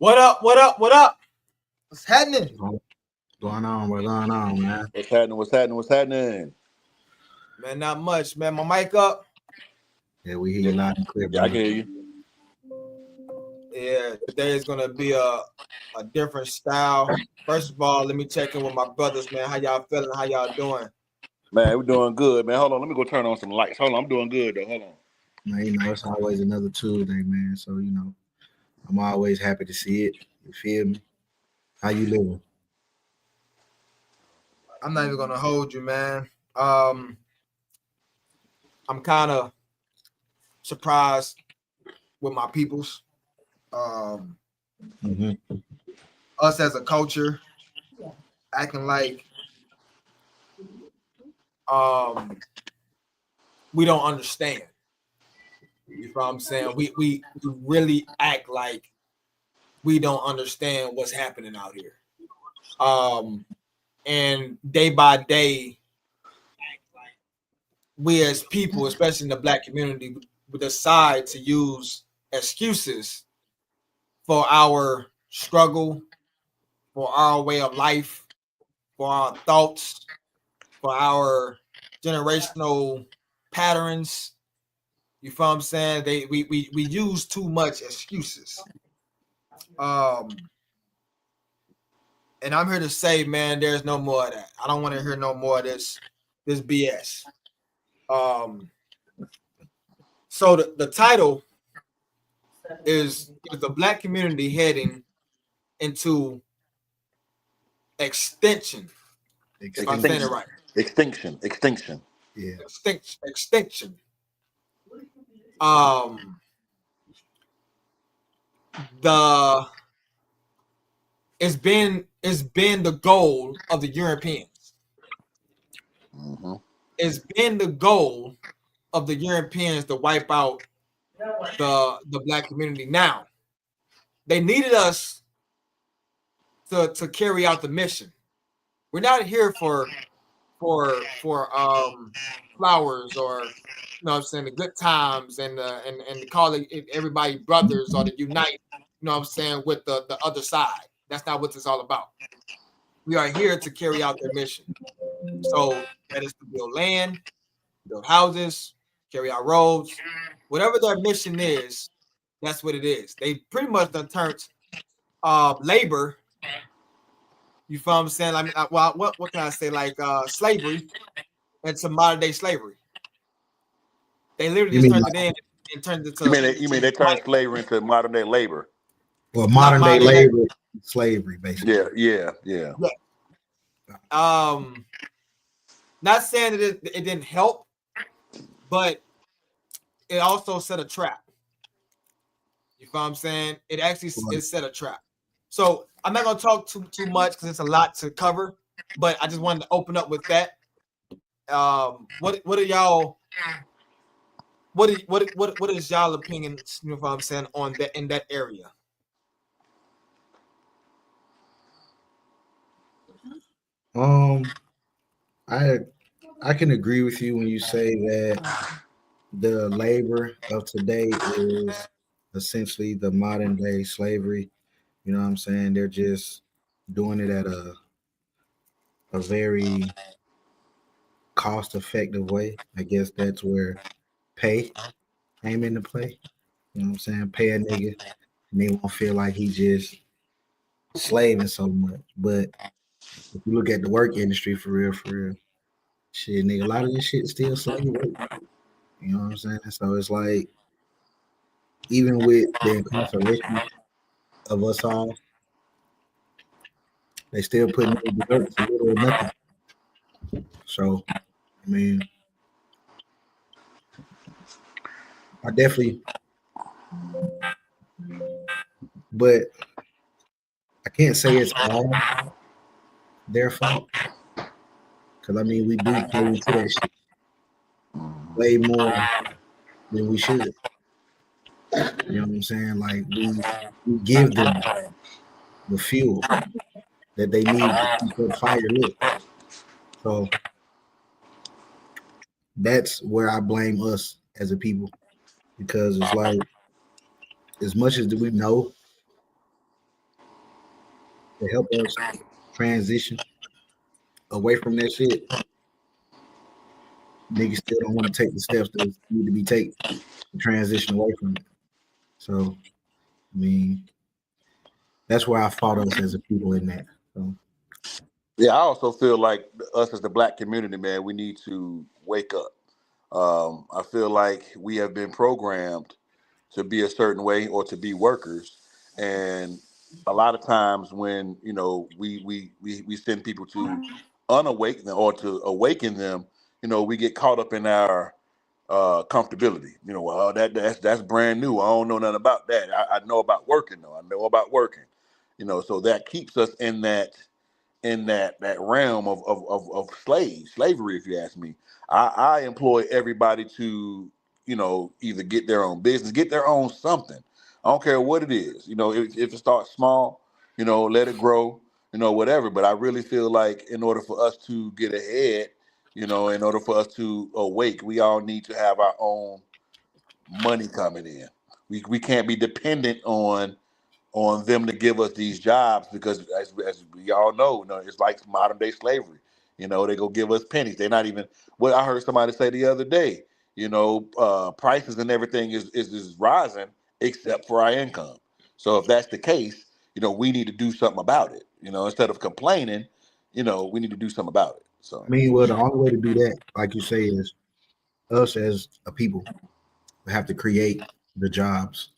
What up? What up? What up? What's happening? What's going on? What's going on, man? What's happening? What's happening? What's happening? Man, not much, man. My mic up. Yeah, we hear you loud and clear, Yeah, I can hear you. Yeah, today is gonna be a different style. First of all, let me check in with my brothers, man. How y'all feeling? How y'all doing? Man, we're doing good, man. Hold on, let me go turn on some lights. Hold on, I'm doing good though. Hold on. Man, you know, it's always another Tuesday, man. So, you know, I'm always happy to see it. You feel me? How you living? I'm not even gonna hold you, man. I'm kind of surprised with my peoples. Us as a culture acting like we don't understand. You know what I'm saying? We really act like we don't understand what's happening out here. And day by day, we as people, especially in the Black community, we decide to use excuses for our struggle, for our way of life, for our thoughts, for our generational patterns. You feel what I'm saying? We use too much excuses. And I'm here to say, man, there's no more of that. I don't want to hear no more of this BS. So the title is the Black community heading into extinction. If I'm saying it right. Extinction. Yeah. Extinction. It's been the goal of the Europeans. It's been the goal of the Europeans to wipe out the Black community. Now, they needed us to carry out the mission. We're not here for flowers or, you know what I'm saying, the good times and call it everybody brothers or to unite, you know what I'm saying, with the other side. That's not what it's all about. We are here to carry out their mission. So that is to build land, build houses, carry out roads, whatever their mission is, that's what it is. They pretty much done turned labor. You feel what I'm saying? I mean, well, what can I say? Like slavery into modern day slavery. They literally just turned it in and turned it to. You mean they turned slavery into modern day labor? Well, modern day labor, slavery, basically. Yeah. Not saying that it didn't help, but it also set a trap. You feel what I'm saying? It actually it set a trap. So I'm not gonna talk too much because it's a lot to cover, but I just wanted to open up with that. What are y'all? What is y'all opinion? You know what I'm saying on that in that area? I can agree with you when you say that the labor of today is essentially the modern day slavery. You know what I'm saying? They're just doing it at a very cost effective way. I guess that's where pay came into play. You know what I'm saying? Pay a nigga and they won't feel like he just slaving so much. But if you look at the work industry for real, shit, nigga, a lot of this shit still slave work. You know what I'm saying? So it's like, even with the incarceration of us all, they still putting in the work for little or nothing. So, I mean, I definitely, but I can't say it's all their fault. Because, I mean, we do pay into that shit way more than we should. You know what I'm saying? Like, we give them the fuel that they need to keep that fire lit. So that's where I blame us as a people, because it's like, as much as we know to help us transition away from that shit, niggas still don't want to take the steps that need to be taken to transition away from it. So, I mean, that's where I fought us as a people in that. So, Yeah, I also feel like us as the black community, man, we need to wake up. I feel like we have been programmed to be a certain way or to be workers, and a lot of times when we send people to unawaken them or to awaken them, we get caught up in our comfortability. Well, that's brand new. I don't know nothing about that. I know about working though. I know about working. So that keeps us in that realm of slavery, if you ask me. I employ everybody to, either get their own business, get their own something. I don't care what it is. If it starts small, let it grow, whatever. But I really feel like in order for us to get ahead, in order for us to awake, we all need to have our own money coming in. We can't be dependent on them to give us these jobs, because as we all know, it's like modern day slavery. They go give us pennies. They're not even what I heard somebody say the other day. Prices and everything is rising except for our income. So if that's the case, we need to do something about it. Instead of complaining, we need to do something about it. So I mean, well, the only way to do that, like you say, is us as a people have to create the jobs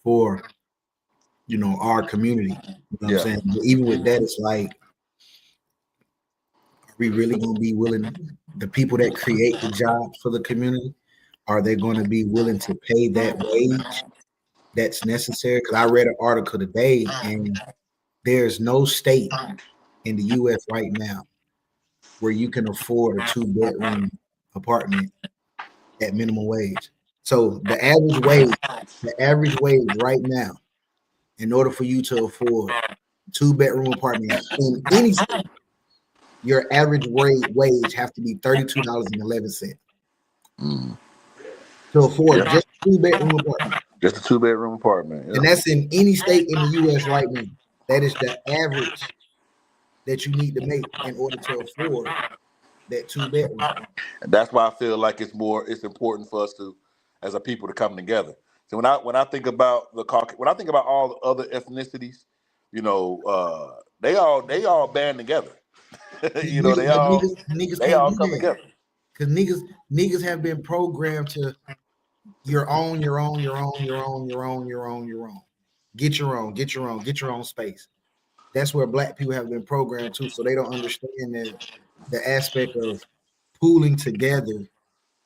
for our community. You know what I'm yeah, saying? But even with that, it's like, are we really gonna be willing? The people that create the jobs for the community, are they going to be willing to pay that wage that's necessary? Because I read an article today, and there's no state in the U.S. right now where you can afford a 2-bedroom apartment at minimum wage. So the average wage right now, in order for you to afford a 2-bedroom apartment in any state, your average wage have to be $32.11 mm, to afford yeah, just a 2-bedroom apartment. just a 2-bedroom apartment. And Yeah, that's in any state in the US right now. That is the average that you need to make in order to afford that 2-bedroom. and that's why I feel like it's important for us to, as a people, to come together. So when I think about when I think about all the other ethnicities, they all band together. Niggas, they but all niggas they can't all do come that. together. Because niggas have been programmed to your own, your own, your own, your own, your own, your own, your own. Get your own, get your own, get your own space. That's where black people have been programmed to. So they don't understand the aspect of pooling together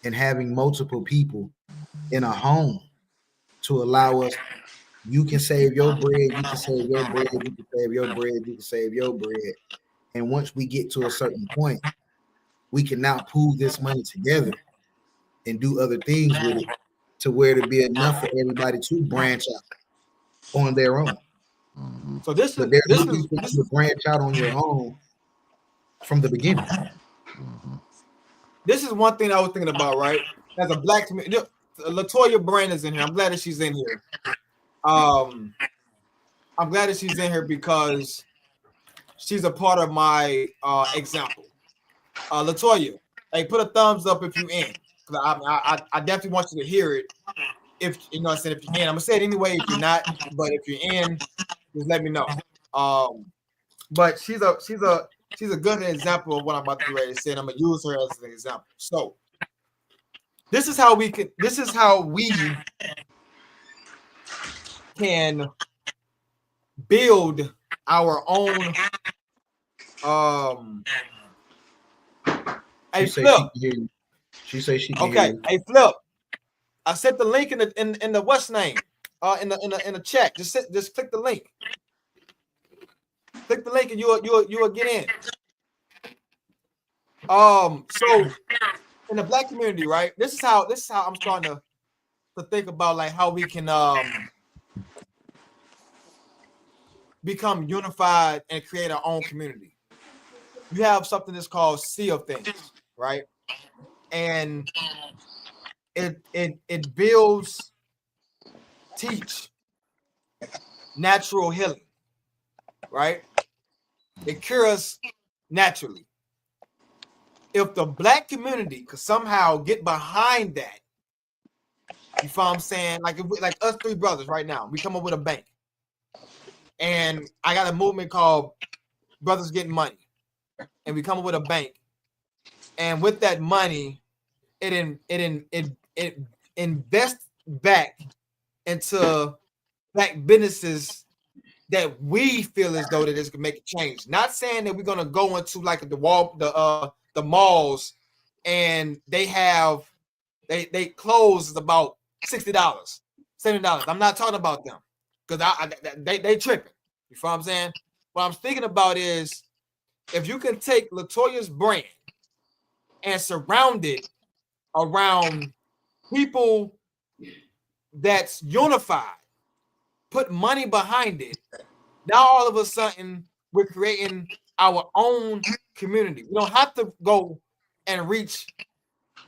and having multiple people in a home to allow us. You can save your bread, you can save your bread, you can save your bread, you can save your bread. And once we get to a certain point, we can now pool this money together and do other things with it to where to be enough for everybody to branch out on their own. Hmm. So this is But there's this no is need for this you is to branch out on your own from the beginning. Hmm. this is one thing I was thinking about, right? As a black community, Latoya Brand is in here. I'm glad that she's in here. Um, I'm glad that she's in here because she's a part of my example. Latoya, hey, put a thumbs up if you in. I definitely want you to hear it. If you know what I'm saying, if you're in, I'm gonna say it anyway. If you're not, but if you're in, just let me know. But she's a good example of what I'm about to get ready to say, and I'm gonna use her as an example. So this is how we can build our own She a say she flip. can hear you. She say she can hear Okay, you. a flip. I set the link in the what's name in the chat. Just click the link. Click the link and you'll get in. So in the black community, right? This is how I'm starting to think about like how we can become unified and create our own community. You have something that's called Sea of Things, right? And it builds, teach natural healing, right? It cures naturally. If the black community could somehow get behind that, you feel what I'm saying? Like if we, like us three brothers right now, we come up with a bank, and I got a movement called Brothers Getting Money, and we come up with a bank, and with that money, it invests back into black businesses that we feel as though that this could make a change. Not saying that we're gonna go into like the malls, and they close about $60, $70. I'm not talking about them because they tripping. You feel what I'm saying? What I'm thinking about is if you can take Latoya's brand and surround it around people that's unified, put money behind it. Now all of a sudden we're creating our own community. We don't have to go and reach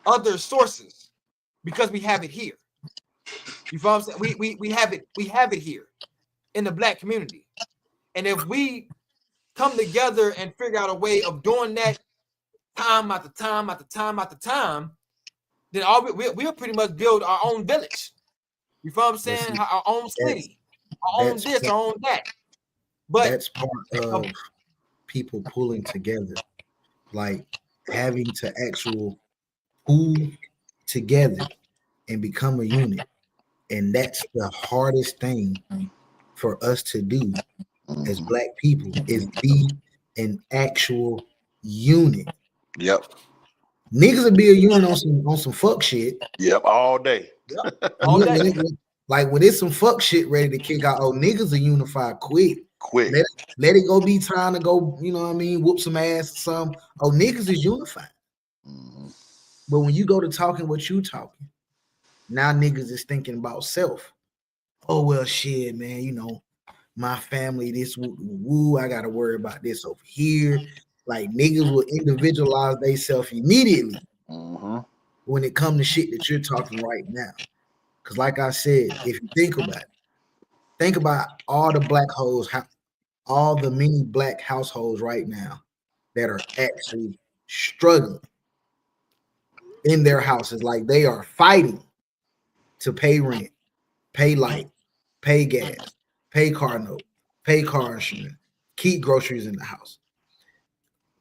other sources because we have it here. You feel what I'm saying? We have it here in the black community. And if we come together and figure out a way of doing that time after time after time after time, then we'll pretty much build our own village. You feel what I'm saying? Our own city, our own this, our own that. But that's part of people pulling together, like having to actual pull together and become a unit. And that's the hardest thing for us to do as black people is be an actual unit. Yep. Niggas will be a unit on some fuck shit. Yep. All day. Yep. All day. Like when it's some fuck shit ready to kick out, oh niggas are unified quick. Quick. Let it go be trying to go, you know what I mean, whoop some ass or something. Oh, niggas is unified. Mm-hmm. But when you go to talking what you talking, now niggas is thinking about self. Oh, well, shit, man, you know, my family, this woo, I gotta worry about this over here. Like niggas will individualize themselves immediately when it comes to shit that you're talking right now. Because like I said, if you think about all the black holes, all the many black households right now that are actually struggling in their houses, like they are fighting to pay rent, pay light, pay gas, pay car note, pay car insurance, keep groceries in the house,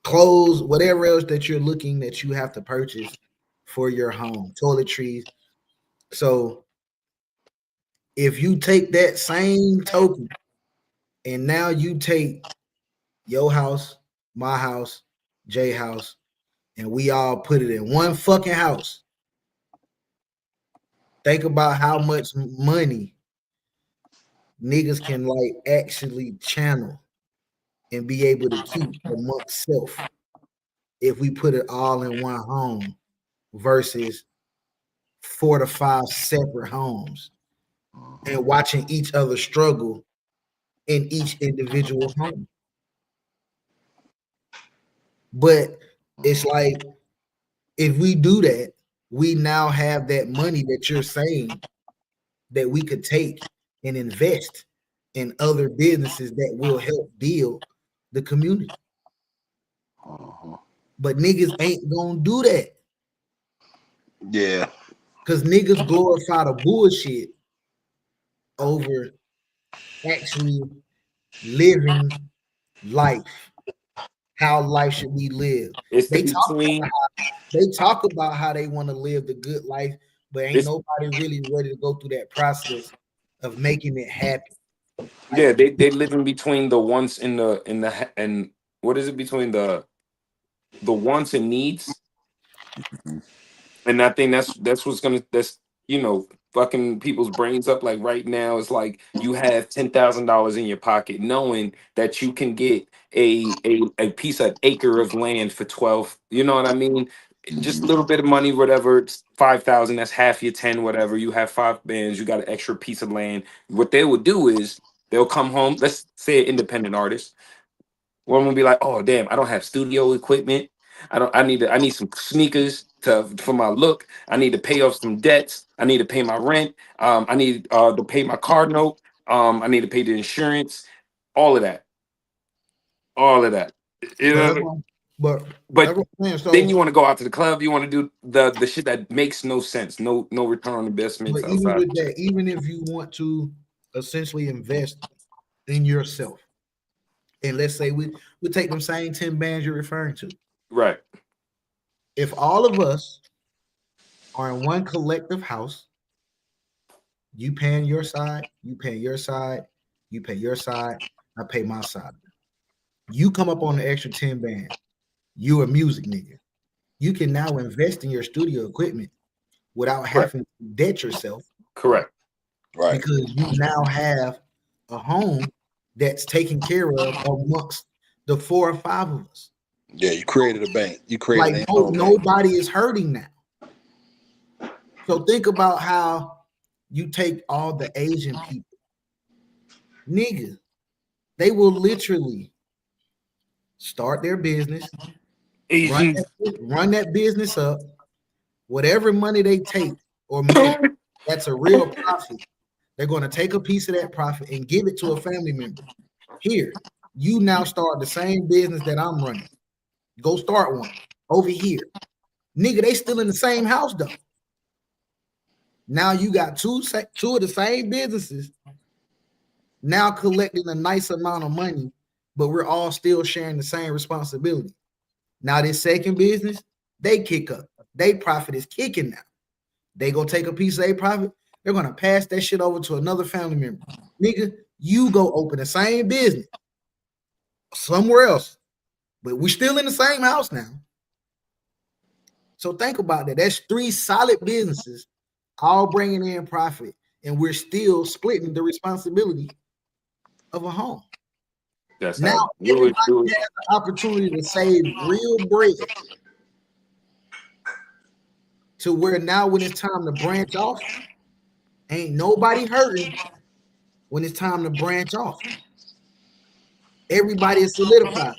clothes, whatever else that you're looking that you have to purchase for your home, toiletries. So if you take that same token and now you take your house, my house, Jay house, and we all put it in one fucking house, think about how much money niggas can like actually channel and be able to keep amongst self if we put it all in one home versus 4 to 5 separate homes and watching each other struggle in each individual home. But it's like if we do that, we now have that money that you're saying that we could take and invest in other businesses that will help build the community. But niggas ain't gonna do that. Yeah. Because niggas glorify the bullshit over actually living life. How life should be lived. They talk about how they want to live the good life, but ain't nobody really ready to go through that process of making it happen. Yeah, they live in between the wants and and what is it between the wants and needs, and I think that's what's gonna fucking people's brains up. Like right now, it's like you have $10,000 in your pocket, knowing that you can get a piece of acre of land for 12. You know what I mean? Just a little bit of money, whatever. It's 5,000. That's half your 10. Whatever. You have 5 bands. You got an extra piece of land. What they would do is they'll come home. Let's say an independent artist. One will be like, "Oh damn, I don't have studio equipment. I don't. I need some sneakers for my look. I need to pay off some debts. I need to pay my rent. I need to pay my car note. I need to pay the insurance. All of that. all of that. You But know, that's what, but but that's what I'm saying. So, then you want to go out to the club. You want to do the shit that makes no sense. No return on investments but even outside. with that, even if you want to essentially invest in yourself, and let's say we take them same 10 bands you're referring to. Right. If all of us are in one collective house, you paying your side, you pay your side, you pay your side, I pay my side. You come up on the extra 10 band. You a music nigga. You can now invest in your studio equipment without Correct. having to debt yourself Correct. Right. because you now have a home that's taken care of amongst the 4 or 5 of us. Yeah, you created a bank. You created Like a whole bank. nobody is hurting now. So think about how you take all the Asian people, nigga, they will literally start their business, Asians. run that business up, whatever money they take or make, that's a real profit. They're going to take a piece of that profit and give it to a family member. Here, you now start the same business that I'm running. Go start one over here. Nigga, they still in the same house though. Now you got two of the same businesses now collecting a nice amount of money, but we're all still sharing the same responsibility. Now this second business, they kick up. They profit is kicking now. They gonna take a piece of their profit. They're gonna pass that shit over to another family member. Nigga, you go open the same business somewhere else, but we're still in the same house now. So think about that. That's 3 solid businesses all bringing in profit, and we're still splitting the responsibility of a home. That's now how you would do everybody it. has the opportunity to save real bread to where now when it's time to branch off, ain't nobody hurting when it's time to branch off. Everybody is solidified.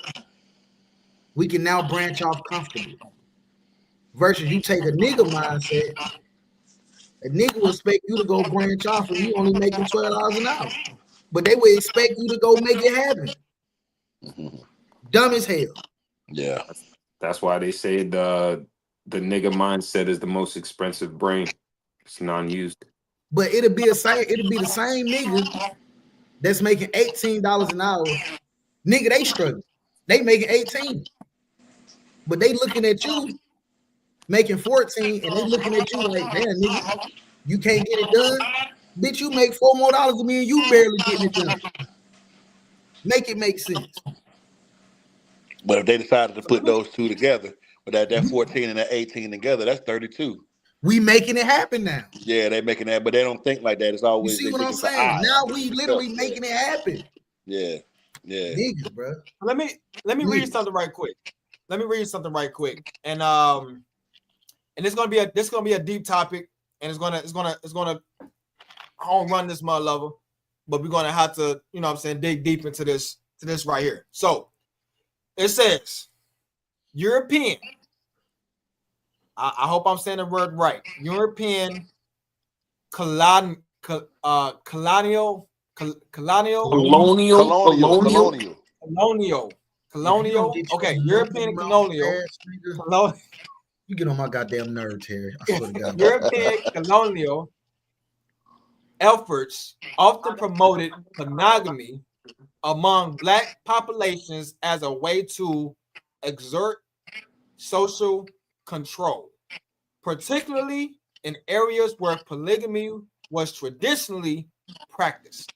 We can now branch off comfortably. Versus you take a nigga mindset, a nigga will expect you to go branch off and you only making $12 an hour. But they would expect you to go make it happen. Dumb as hell. Yeah. That's why they say the nigga mindset is the most expensive brain. It's non-used. But it'll be the same nigga that's making $18 an hour. Nigga, they struggling. They making 18. But they looking at you making 14 and they looking at you like, damn, nigga, you can't get it done. Bitch, you make $4 more than me and you barely getting it done. Make it make sense. But if they decided to put those two together, with that 14 and that 18 together, that's 32. We making it happen now. Yeah, they making that, but they don't think like that. It's always You see they what think I'm it's an saying? eye. Now we literally making it happen. Yeah. Yeah. Niggas, bro. Let me read something right quick. And it's gonna be a deep topic, and it's gonna home run this mother lover, but we're gonna have to, you know what I'm saying, dig deep into this right here. So it says European. I hope I'm saying the word right. European colonial. Okay, European colonial. You get on my goddamn nerve, Terry. I swear to God. European colonial efforts often promoted monogamy among Black populations as a way to exert social control, particularly in areas where polygamy was traditionally practiced.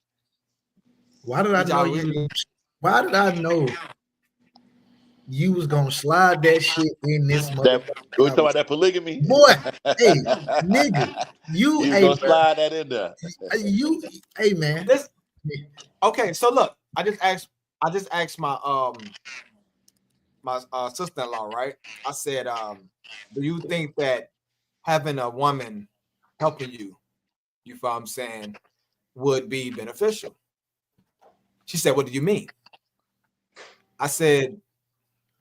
Why did I know you was gonna slide that shit in this motherfucker? We talking about that polygamy? Boy, hey, nigga, you gonna slide that in there. Hey man. Okay, so look, I just asked my my sister-in-law, right? I said, do you think that having a woman helping you feel what I'm saying, would be beneficial? She said, what do you mean? I said,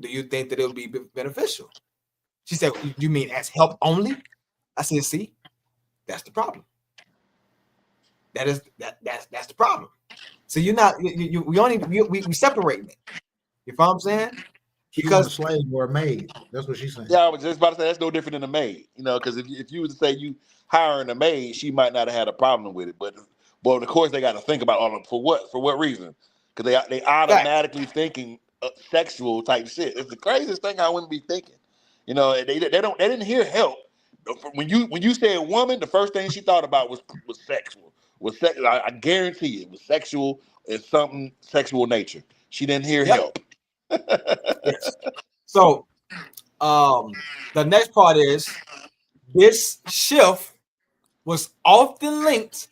do you think that it would be beneficial? She said, you mean as help only? I said, see, that's the problem. That's the problem. So you're not, we separating it. You know what I'm saying? She want a Because slave or a maid. That's what she's saying. Yeah, I was just about to say that's no different than a maid, you know, because if you were to say you hiring a maid, she might not have had a problem with it, but of course they got to think about all of for what reason? Because they automatically thinking sexual type shit. It's the craziest thing I wouldn't be thinking, you know. They didn't hear help when you said woman. The first thing she thought about was sexual. I guarantee it was sexual. It's something sexual nature. She didn't hear help. Yes. So the next part is this shift was often linked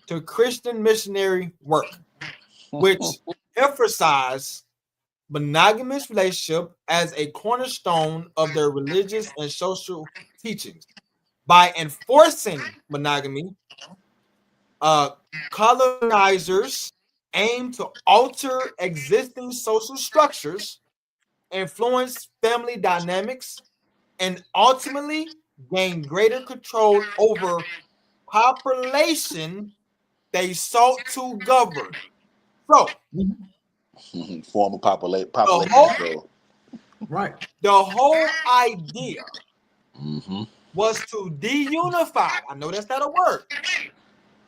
to Christian missionary work, which emphasized monogamous relationship as a cornerstone of their religious and social teachings. By enforcing monogamy, colonizers aim to alter existing social structures, influence family dynamics, and ultimately gain greater control over population they sought to govern. So, Form of population control. Right. The whole idea was to deunify. I know that's not a word.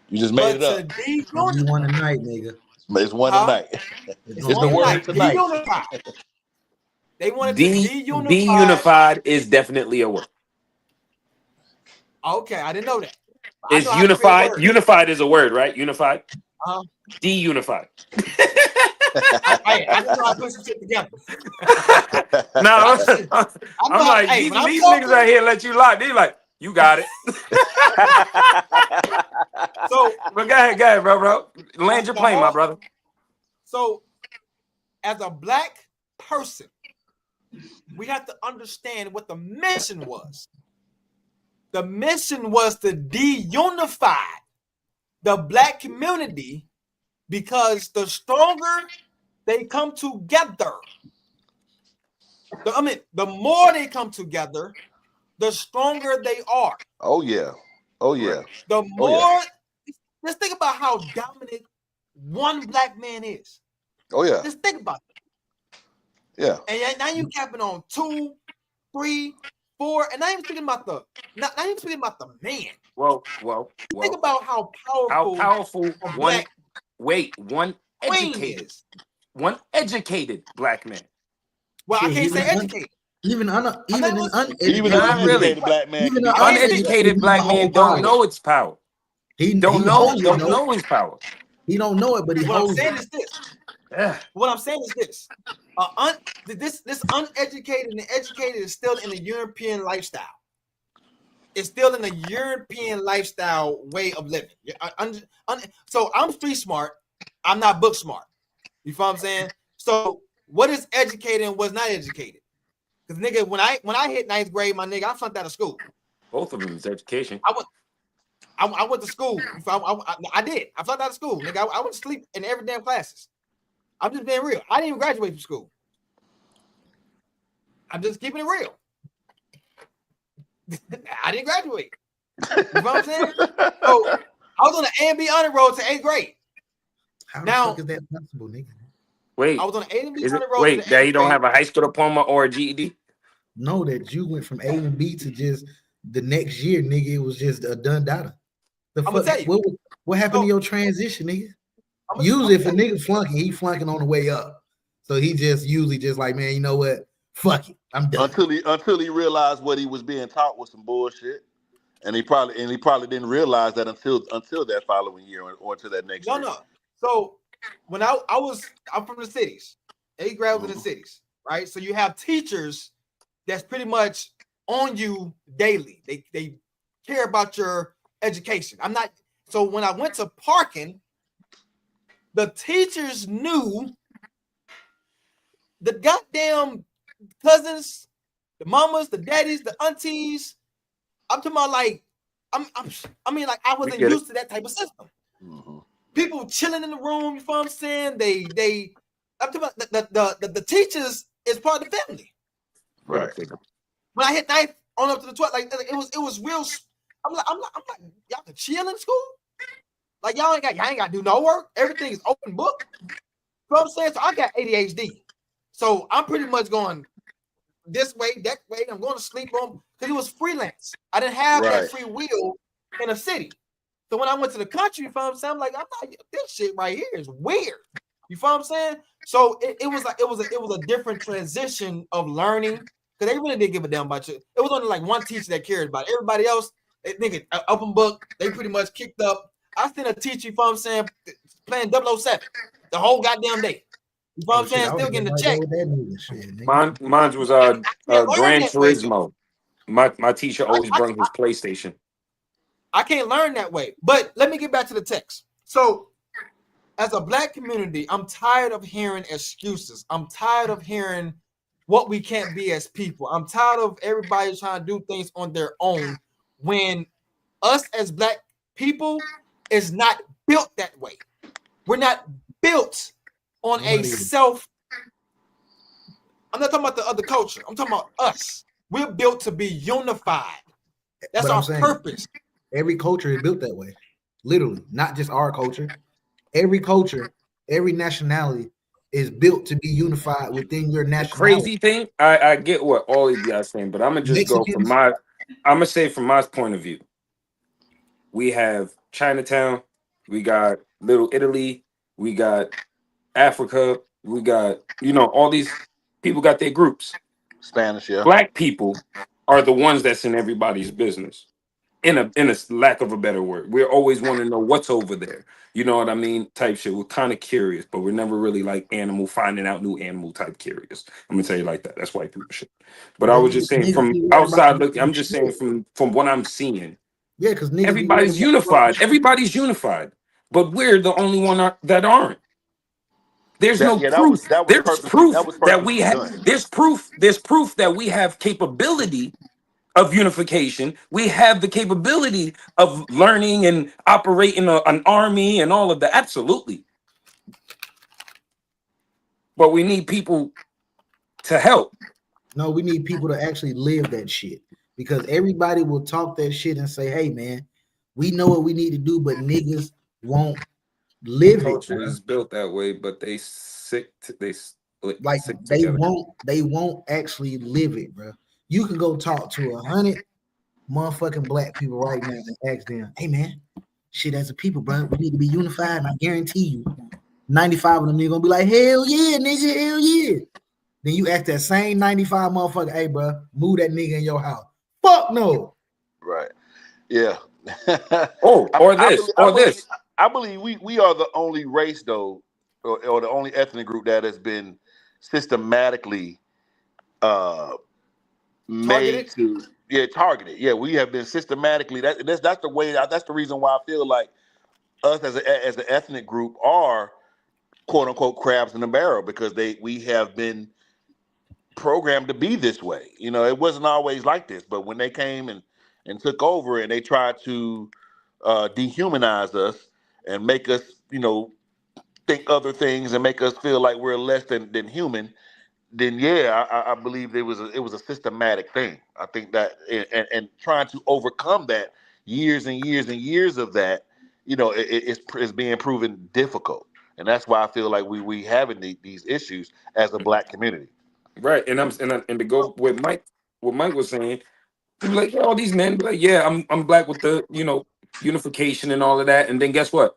You just made it up. It's gonna be one tonight, nigga. It's one tonight. It's the word tonight. Deunify. They wanted to deunify. Deunified is definitely a word. Okay, I didn't know that. Is unified. Unified is a word, right? Unified. Deunified. I didn't know I put some shit together. No, I'm like, these niggas out here let you lock. They're like, you got it. So, but go ahead, bro. Land your plane, my brother. So, as a black person, we have to understand what the mission was. The mission was to deunify the black community because the stronger they come together, the more they come together, the stronger they are. Oh yeah. The more, let's think about how dominant one black man is. Oh yeah. Just think about it. Yeah. And now you capping on 2, 3, 4, and not even speaking about the man. Well. Think about how powerful one educated black man. Well, I can't say educated. Even an uneducated black man. Even an uneducated black man don't know its power. He don't know his power. He don't know it, but he holds it. What I'm saying is this. This uneducated and educated is still in the European lifestyle. It's still in the European lifestyle way of living. So I'm street smart. I'm not book smart. You feel what I'm saying? So what is educated and what's not educated? Because nigga, when I hit 9th grade, my nigga, I flunked out of school. Both of them is education. I went to school. I did. I flunked out of school, nigga. I went to sleep in every damn classes. I'm just being real. I didn't even graduate from school. I'm just keeping it real. I didn't graduate. You know what I'm saying? So I was on the A&B honor roll to 8th grade. How the fuck is that possible, nigga? Wait, I was on the A&B honor roll. Wait, that you don't have a high school diploma or a GED? No, that you went from A and B to just the next year, nigga. It was just a done data. I'm gonna tell you what happened to your transition, nigga. Usually, if a nigga flunking, he flunking on the way up. So he just usually just like, man, you know what? Fuck it, I'm done. Until he realized what he was being taught was some bullshit, and he probably didn't realize that until that following year or until that next year. No. So when I'm from the cities, 8th grade was in the cities, right? So you have teachers that's pretty much on you daily. They care about your education. So when I went to parking, the teachers knew the goddamn cousins, the mamas, the daddies, the aunties. I'm talking about like, I wasn't used to that type of system. Mm-hmm. People chilling in the room, you know what I'm saying? I'm talking about the teachers is part of the family. Right. When I hit 9th on up to the 12th, like it was real. I'm like, y'all can chill in school? Like y'all ain't got to do no work. Everything is open book. You know what I'm saying? So I got ADHD. So I'm pretty much going this way, that way. I'm going to sleep on because it was freelance. I didn't have that Right. free will in a city. So when I went to the country, you feel what I'm saying? I'm like, I'm not, this shit right here is weird. You feel what I'm saying? So it was like it was a different transition of learning because they really didn't give a damn about you. It was only like one teacher that cared about it. Everybody else, they nigga open book, they pretty much kicked up. I seen a teacher, you feel what I'm saying, playing 007 the whole goddamn day. You feel what I'm saying? Still getting the check. Mine was Learn Gran that way, though. Turismo. My teacher always brought his PlayStation. I can't learn that way. But let me get back to the text. So, as a black community, I'm tired of hearing excuses. I'm tired of hearing what we can't be as people. I'm tired of everybody trying to do things on their own when us as black people is not built that way. We're not built on a self. I'm not talking about the other culture. I'm talking about us. We're built to be unified. That's our purpose. Every culture is built that way. Literally, not just our culture. Every culture, every nationality is built to be unified within your nationality. Crazy thing, I get what all of you are saying, but I'm gonna just go from I'm gonna say from my point of view. We have Chinatown, we got Little Italy, we got Africa, we got all these people got their groups. Spanish, yeah. Black people are the ones that's in everybody's business. In a lack of a better word, we're always want to know what's over there. You know what I mean? Type shit. We're kind of curious, but we're never really like finding out new animal type curious. I'm gonna tell you like that. That's white people shit. But I was just saying from outside looking. I'm just saying from what I'm seeing. Yeah, because everybody's unified. Everybody's unified, but we're the only one that aren't. There's no proof. There's proof that we have. There's proof that we have capability of unification. We have the capability of learning and operating an army and all of that. Absolutely. But we need people to help. No, we need people to actually live that shit. Because everybody will talk that shit and say, hey, man, we know what we need to do, but niggas won't live it. Culture is built that way, but they won't actually live it, bro. You can go talk to 100 motherfucking black people right now and ask them, hey man, shit, as a people, bro, we need to be unified. And I guarantee you, 95 of them niggas gonna be like, hell yeah, nigga, hell yeah. Then you ask that same 95 motherfucker, hey bro, move that nigga in your house. Fuck no. Right. Yeah. I believe we are the only race though, or the only ethnic group that has been systematically made to targeted. Yeah, we have been systematically. That's the way. That's the reason why I feel like us as an ethnic group are quote unquote crabs in the barrel, because we have been programmed to be this way. It wasn't always like this, but when they came and took over and they tried to dehumanize us and make us, think other things and make us feel like we're less than human, then I believe it was a systematic thing. I think that and trying to overcome that, years and years and years of that, it's being proven difficult, and that's why I feel like we having these issues as a black community. Right, and to go with Mike, what Mike was saying, he was like, all these men be like, yeah, I'm black with the unification and all of that, and then guess what?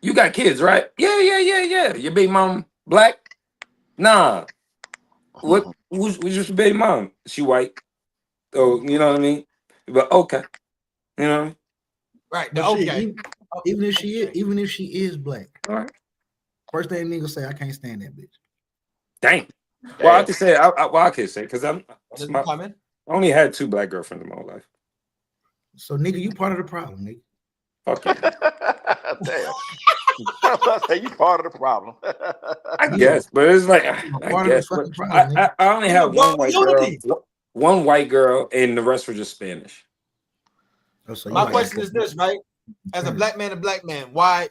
You got kids, right? Yeah. Your baby mom black? Nah. Who's your baby mom? She white. Oh, you know what I mean? But okay. Right. But okay. Even if she is black, all right. First thing niggas say, I can't stand that bitch. Dang. Well, I can say I can say because I only had 2 black girlfriends in my whole life. So nigga, you part of the problem, nigga. Fuck you. Damn. I say you part of the problem. I guess, but it's like I guess. I only have one white girl, and the rest were just Spanish. My question is this, right? As a black man, why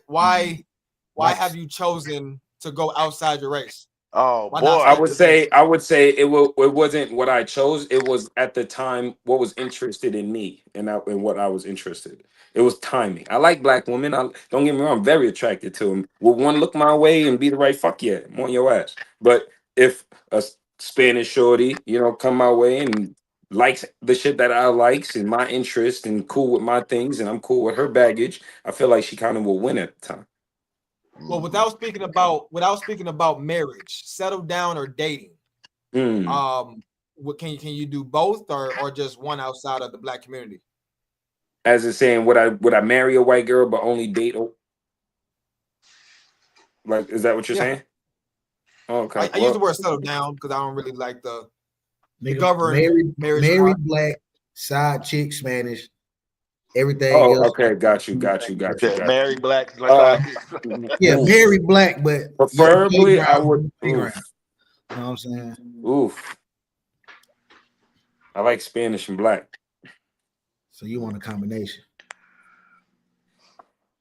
have you chosen to go outside your race? Oh boy, I would say it wasn't what I chose. It was at the time what was interested in me and what I was interested. It was timing. I like black women. Don't get me wrong, I'm very attracted to them. Will one look my way and be the right? Fuck yeah, I'm on your ass. But if a Spanish shorty, you know, come my way and likes the shit that I likes and my interest and cool with my things and I'm cool with her baggage, I feel like she kind of will win at the time. Well, without speaking about marriage, settle down or dating. What can you do both or just one outside of the Black community? As in saying, would I marry a white girl but only date? Like, is that what you're saying? Oh, okay. I use the word settle down because I don't really like the govern marriage married Black, side chick Spanish, everything else. Okay, got you. Married Black, yeah, married Black, but preferably I would. You know what I'm saying? Oof. I like Spanish and Black. So you want a combination?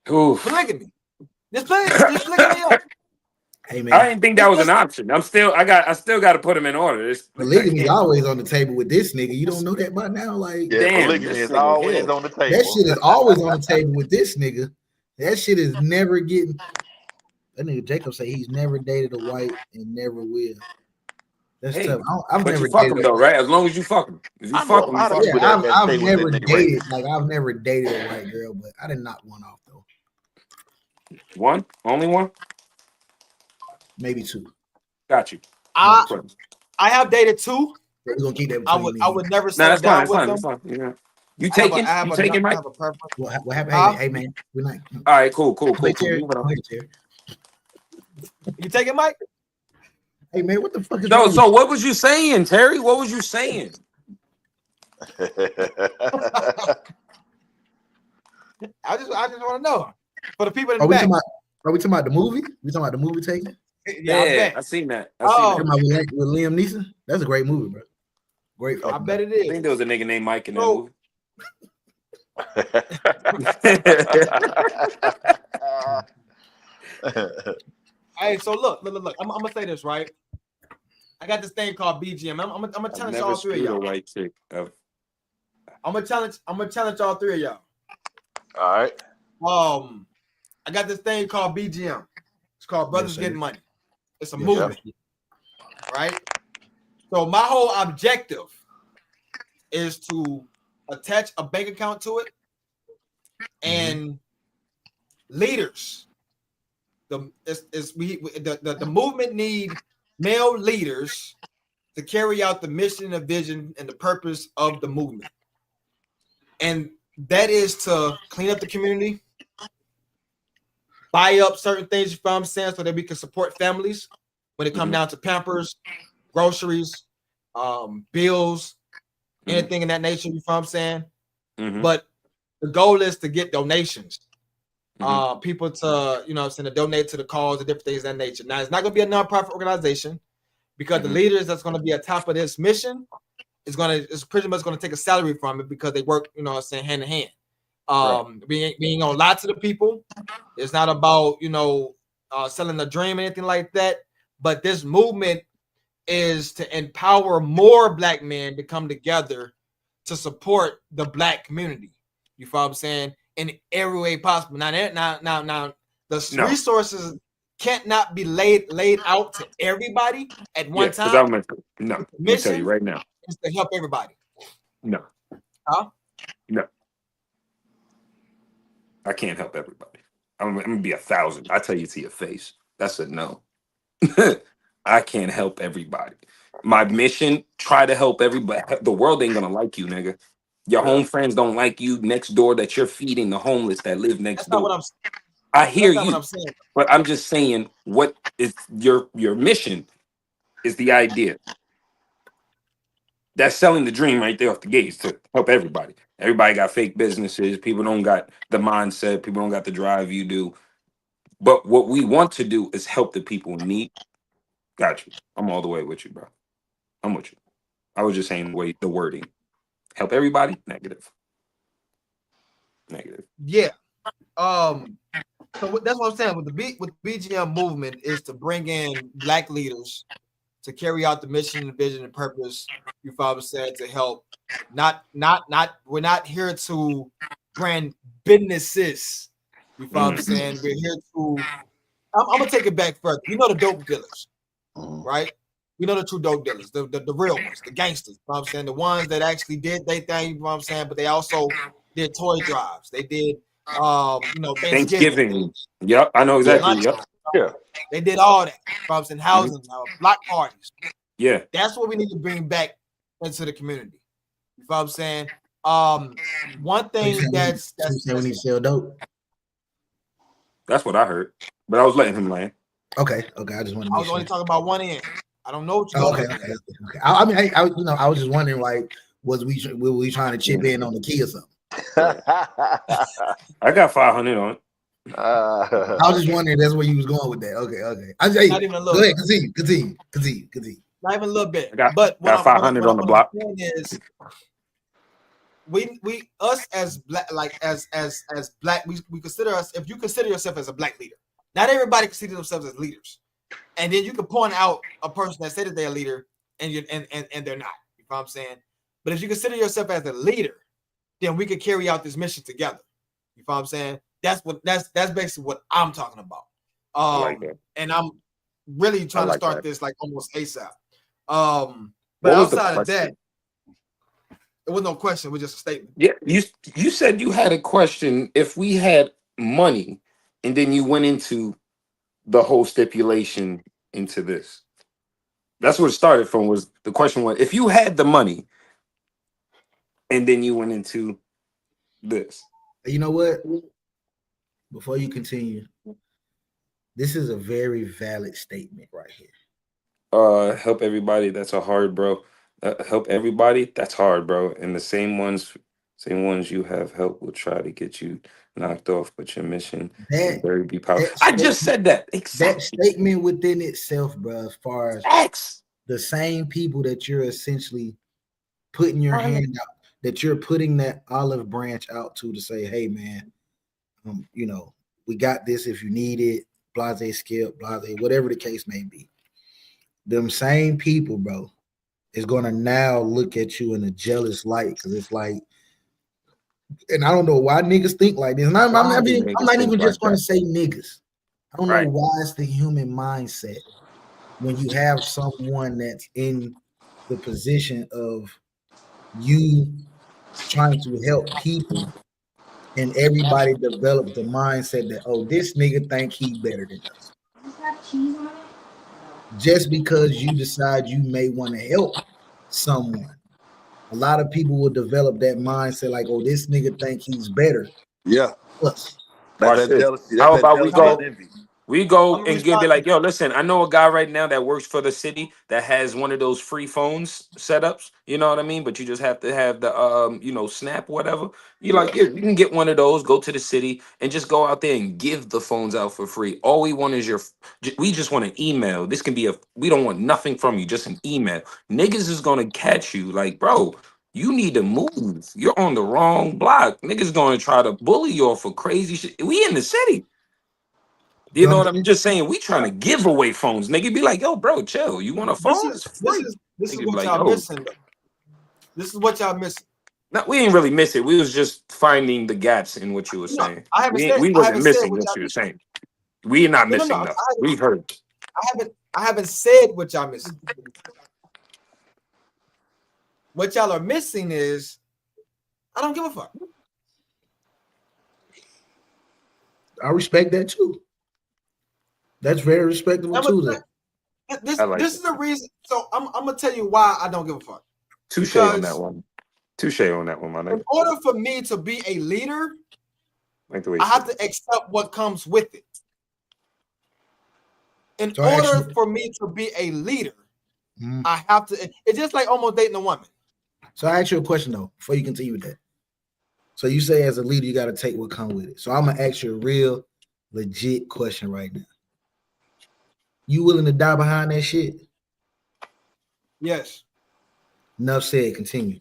Oof. Polygamy. Just polygamy up. Hey man, I didn't think that was an option. I still got to put them in order. Polygamy is always on the table with this nigga. You don't know that by now? Like, damn, polygamy is always on the table. That shit is always on the table with this nigga. That shit is never getting. That nigga Jacob say he's never dated a white and never will. That's tough. I've but never you fuck dated him though, right? As long as you fuck him. If you fuck him, I've never dated. Like I've never dated a white girl, but I did knock one off though. One, only one, maybe two. Got you. I have dated two. We're gonna keep that. I would never settle down with them. That's fine. Yeah. You taking, Mike? What happened? Hey man, we're not. All right, cool. You taking Mike? Hey man, what the fuck is so what was you saying, Terry? What was you saying? I just want to know for the people in the back. Are we talking about the movie? We talking about the movie Taken? Yeah, I seen that. With Liam Neeson. That's a great movie, bro. Great. I bet it is. I think there was a nigga named Mike in that movie. Hey, so look. I'm gonna say this right. I got this thing called BGM. I'm gonna challenge all three of y'all. White chick. I'm gonna challenge all three of y'all. All right. I got this thing called BGM. It's called Brothers Getting Money. It's a movement, right? So my whole objective is to attach a bank account to it, and leaders. The movement need male leaders to carry out the mission, the vision, and the purpose of the movement, and that is to clean up the community, buy up certain things, you know what I'm saying, so that we can support families when it comes down to Pampers, groceries, bills, anything in that nature, you know what I'm saying? But the goal is to get donations. People to, you know what I'm saying, to donate to the cause and different things of that nature. Now, it's not going to be a nonprofit organization because the leaders that's going to be at top of this mission is pretty much going to take a salary from it because they work, you know what I'm saying, hand in hand. Being on lots of the people. It's not about, you know, selling a dream or anything like that. But this movement is to empower more Black men to come together to support the Black community. You feel what I'm saying? In every way possible. Now, the resources can't not be laid out to everybody at one time. Let me tell you right now. Is to help everybody. No. Huh? No. I can't help everybody. I'm gonna be 1,000. I tell you to your face. That's a no. I can't help everybody. My mission, try to help everybody. The world ain't gonna like you, nigga. Your home friends don't like you next door that you're feeding the homeless that live next door. I hear you, but I'm just saying what is your mission is the idea. That's selling the dream right there off the gates to help everybody. Everybody got fake businesses. People don't got the mindset. People don't got the drive you do. But what we want to do is help the people in need. Got you. I'm all the way with you, bro. I'm with you. I was just saying the wording. Help everybody. Negative. Yeah. So that's what I'm saying. With the BGM movement is to bring in Black leaders to carry out the mission, the vision, and purpose. You father said to help. We're not here to brand businesses. You follow what I'm saying? We're here to. I'm gonna take it back further. You know the dope dealers, right? We know the true dope dealers, the real ones, the gangsters. You know what I'm saying? The ones that actually did their thing, you know what I'm saying? But they also did toy drives. They did Thanksgiving. Thanksgiving. Yep, I know Yeah, exactly. Yep. yeah. They did all that. You know what I'm saying? Housing, block parties. Yeah. That's what we need to bring back into the community. You know what I'm saying? One thing that's we need to sell dope. That's what I heard. But I was letting him land. Okay. I just want to. I was only talking about one end. I don't know what you're okay. I mean, I was just wondering, like, were we trying to chip in on the key or something? I got 500 on it. I was just wondering that's where you was going with that. Okay. Not even a little. Go ahead, continue. Not even a little bit. Got 500 on the block. Is we us as black, like as black, we consider us. If you consider yourself as a black leader, not everybody considers themselves as leaders, and then you can point out a person that said that they're a leader and they're not. You know what I'm saying? But if you consider yourself as a leader, then we could carry out this mission together. You know what I'm saying? That's basically what I'm talking about. And I'm really trying to start this like almost ASAP. But outside of that, it was no question. It was just a statement. Yeah, you said you had a question. If we had money, and then you went into the whole stipulation into this. That's what it started from. Was the question was if you had the money, and then you went into this. You know what? Before you continue, this is a very valid statement right here. Help everybody. That's a hard, bro. Help everybody. That's hard, bro. And the same ones you have helped will try to get you knocked off, but your mission is very be powerful. I just said that. Exactly. That statement within itself, bro, as far as X. The same people that you're essentially putting your hand out, that you're putting that olive branch out to say, hey man, we got this if you need it, blase skip, blase, whatever the case may be. Them same people, bro, is gonna now look at you in a jealous light because it's like, and I don't know why niggas think like this. And I'm not even just gonna say niggas. I don't know why it's the human mindset when you have someone that's in the position of you trying to help people and everybody develop the mindset that, oh, this nigga think he better than us. Just because you decide you may want to help someone. A lot of people will develop that mindset like, oh, this nigga think he's better. Yeah. Plus, that's jealousy. How about we go? Envy. We go and be like, yo, listen, I know a guy right now that works for the city that has one of those free phones setups. You know what I mean? But you just have to have the, Snap, whatever. You're like, yeah, you can get one of those, go to the city and just go out there and give the phones out for free. All we want is we just want an email. This can be we don't want nothing from you, just an email. Niggas is going to catch you like, bro, you need to move. You're on the wrong block. Niggas going to try to bully you off for crazy shit. We in the city. You know what I'm just saying? We trying to give away phones. Nigga be like, yo, bro, chill. You want a phone? This is what y'all missing. This is what y'all missing. No, we ain't really miss it. We was just finding the gaps in what you were saying. We wasn't missing what you were saying. We not missing nothing. We heard. I haven't said what y'all missing. What y'all are missing is I don't give a fuck. I respect that too. That's very respectable too. This is the reason. So I'm gonna tell you why I don't give a fuck. Touche on that one. Touche on that one, my nigga. In order for me to be a leader, I have to accept what comes with it. In order for me to be a leader, I have to. It's just like almost dating a woman. So I ask you a question though, before you continue with that. So you say as a leader, you got to take what comes with it. So I'm gonna ask you a real legit question right now. You willing to die behind that shit? Yes. Enough said. Continue.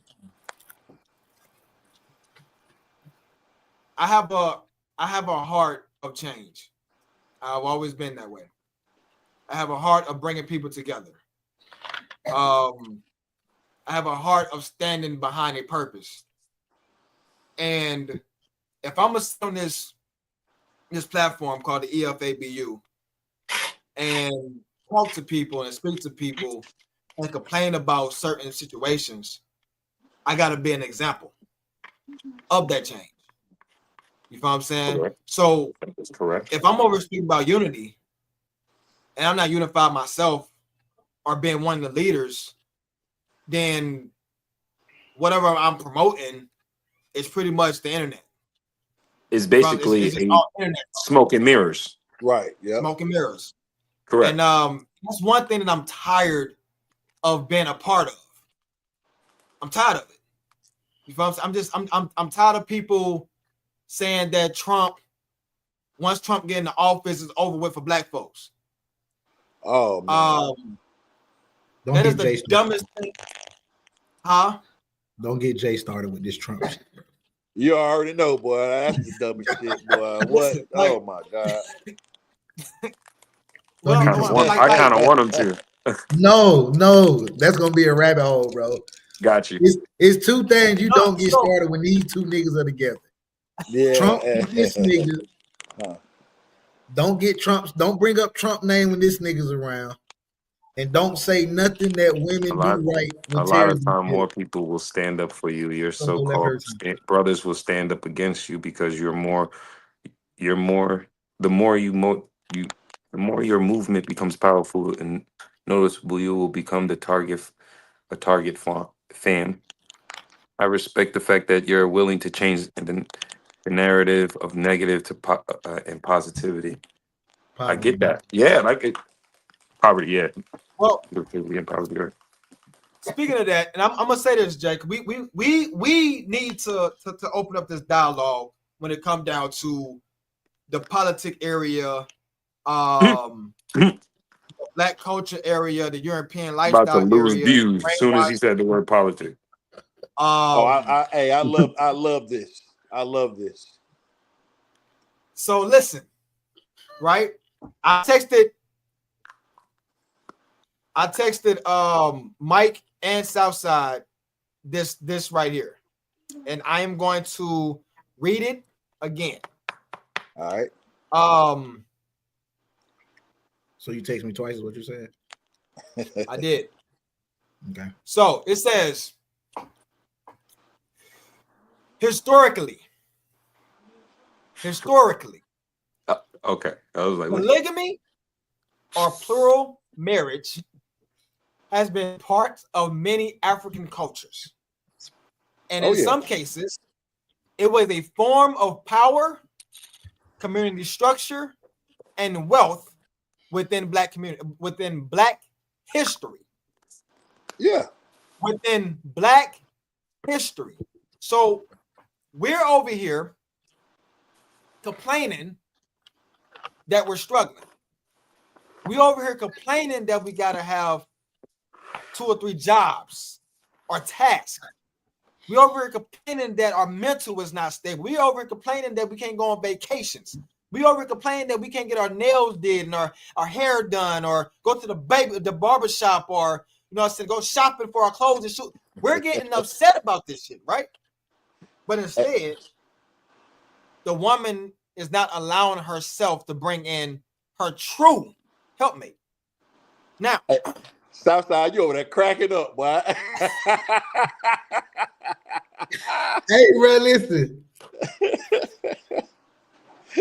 I have a heart of change. I've always been that way. I have a heart of bringing people together. I have a heart of standing behind a purpose. And if I'm on this platform called the EFABU and talk to people and speak to people and complain about certain situations, I gotta be an example of that change. You know what I'm saying? Correct. So That's correct. if I'm over speaking about unity and I'm not unified myself or being one of the leaders, then whatever I'm promoting is pretty much the internet. It's basically it's just all internet. smoke and mirrors. Right. Yeah. Smoke and mirrors. Correct. And that's one thing that I'm tired of being a part of. I'm tired of it. You know what I'm saying? I'm tired of people saying that once Trump get in the office, is over with for black folks. Oh man. That is the dumbest thing. Huh? Don't get Jay started with this Trump shit. You already know, boy. That's the dumbest shit, boy. What? Listen, Oh my god. I kind of want him to. No, that's gonna be a rabbit hole, bro. Got you. It's two things you don't get started when these two niggas are together. Yeah. Trump and this nigga. Don't bring up Trump name when this nigga's around. And don't say nothing that women do right. A lot of time, more people will stand up for you. Your so-called brothers will stand up against you because the more your movement becomes powerful and noticeable, you will become a target fan. I respect the fact that you're willing to change the narrative of negative to and positivity. I get that. Yeah, like it. Poverty, yeah. Well, speaking of that, and I'm gonna say this, Jake. We need to open up this dialogue when it comes down to the politic area, black culture area, the European lifestyle about to lose area. Views as soon as he said the word politics. I love this. I love this. So listen, right? I texted Mike and Southside this right here, and I am going to read it again. All right. So you text me twice is what you said? I did. Okay. So it says, historically. Okay. I was like, polygamy or plural marriage has been part of many African cultures. And in some cases, it was a form of power, community structure, and wealth within black history. Yeah. Within black history. So we're over here complaining that we're struggling. We over here complaining that we gotta have 2 or 3 jobs or tasks. We over here complaining that our mental is not stable. We over here complaining that we can't go on vacations. We over here complaining that we can't get our nails did and our hair done or go to the barber shop or go shopping for our clothes and shoes. We're getting upset about this shit, right? But instead, the woman is not allowing herself to bring in her true helpmate. Now, Southside, you over there cracking up, boy. Hey, bro, listen.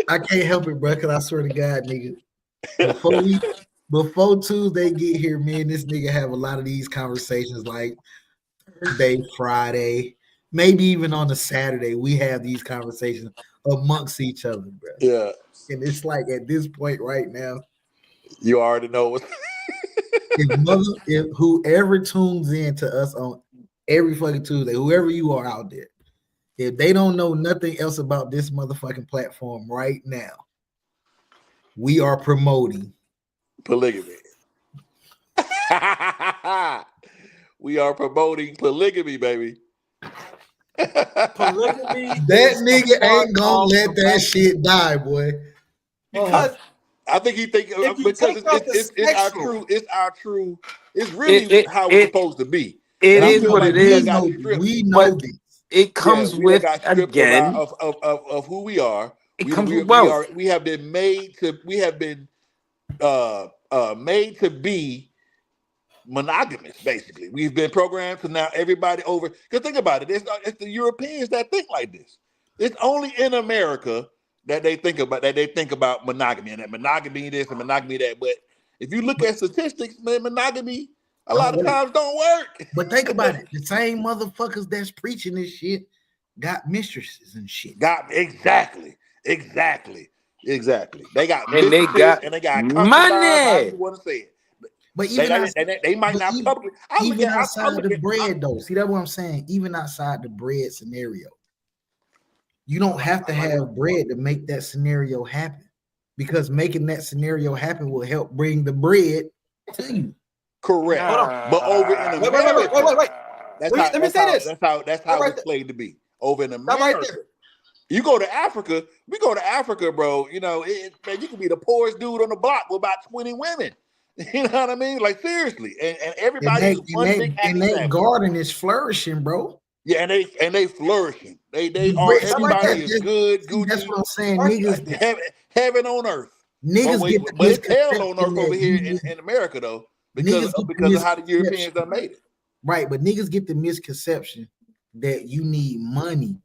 I can't help it, bro, because I swear to God, nigga, before Tuesday get here, me and this nigga have a lot of these conversations like Thursday, Friday, maybe even on a Saturday. We have these conversations amongst each other, bro. Yeah. And it's like at this point right now, you already know what. if whoever tunes in to us on every fucking Tuesday, whoever you are out there, if they don't know nothing else about this motherfucking platform right now, we are promoting polygamy. We are promoting polygamy, baby. Polygamy. That nigga ain't gonna let that shit die, boy. Because I think he think because it's our true. It's really how it's supposed to be. It is what it is. We know this. It comes with again of who we are. It comes with wealth. We have been made to. We have been made to be monogamous. Basically, we've been programmed to now everybody over. Because think about it, it's the Europeans that think like this. It's only in America that they think about monogamy and that monogamy this and monogamy that. But if you look at statistics, man, monogamy a lot of times don't work. But think about it, the same motherfuckers that's preaching this shit got mistresses and shit. Exactly. They got And they got money. You want to say it. But even they might not publicly. Even outside the bread, though. See, that's what I'm saying. Even outside the bread scenario, you don't have to have bread to make that scenario happen, because making that scenario happen will help bring the bread to you. Correct. But over in America, wait. Let me say this. That's how it's played to be. Over in America. You go to Africa, bro. You know, man, you can be the poorest dude on the block with about 20 women. You know what I mean? Like, seriously. And everybody is one big happy and that garden is flourishing, bro. Yeah, and they flourishing. They are, everybody is good. Gucci. That's what I'm saying. Niggas, heaven on earth. Niggas but it's hell on earth over here in America, though, because of how the Europeans done made it. Right, but niggas get the misconception that you need money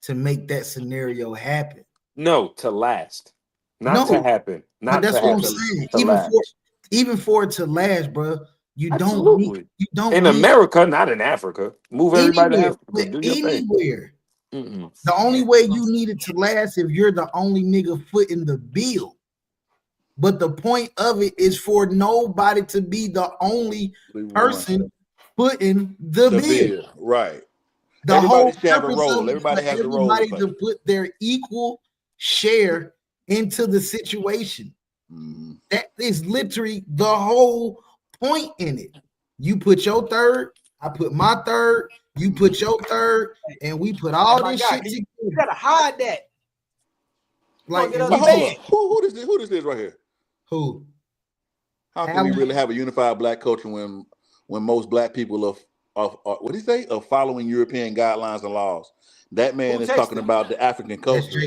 to make that scenario happen. No, to last, not to happen. Not that's what I'm saying. Even for it to last, bro. You don't in America, not in Africa. Move everybody to Africa. Do your anywhere. Thing. The only way you need it to last if you're the only nigga footing the bill. But the point of it is for nobody to be the only person footing the bill. Right. The whole purpose role. Everybody has a role. Everybody to put their equal share into the situation. That is literally the whole point in it. You put your third, I put my third, you put your third, and we put all this shit together. You gotta hide that. Like, who this is right here? Who? How can we really have a unified black culture when most black people are what did he say? Of following European guidelines and laws? That man is talking about the African culture.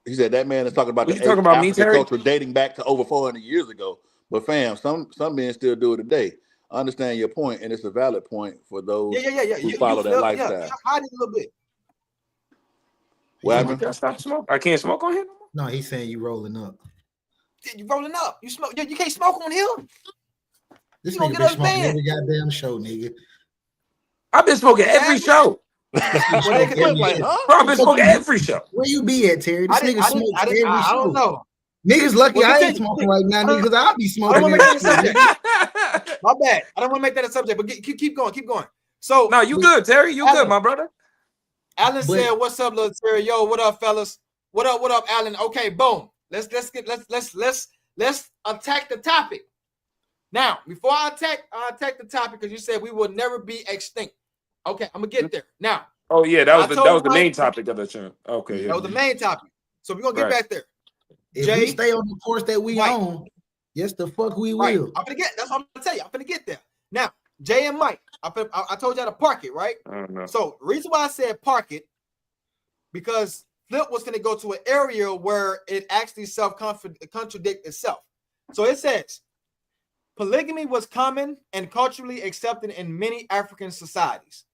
He said that man is talking about African culture dating back to over 400 years ago. But fam, some men still do it today. I understand your point, and it's a valid point for those who follow that lifestyle. Yeah. Hide it a little bit. What happened? I stop smoke. I can't smoke on here no more. No, he's saying you rolling up. You rolling up? You smoke? You can't smoke on here. This nigga been smoking every goddamn show, nigga. I've been smoking every show. I've been smoking every show. Where you be at, Terry? This nigga smokes every show. I don't know. Niggas lucky I ain't smoking right now, nigga, because I'll be smoking. My bad. I don't want to make that a subject, but keep going. So no, you good, Terry? You good, my brother? Alan said, "What's up, Lil T3rry? Yo, what up, fellas? What up, Alan? Okay, boom. Let's attack the topic. Now, before I attack the topic, because you said we will never be extinct. Okay, I'm gonna get there. Now. Oh yeah, that was the main topic of the show. Okay, yeah. That was the main topic. So we're gonna get back there. If we stay on the course that we on, yes, the fuck we will. I'm gonna get. That's what I'm gonna tell you. I'm gonna get there. Now, Jay and Mike, I told y'all to park it, right? I don't know. So reason why I said park it, because Flip was gonna go to an area where it actually contradict itself. So it says polygamy was common and culturally accepted in many African societies.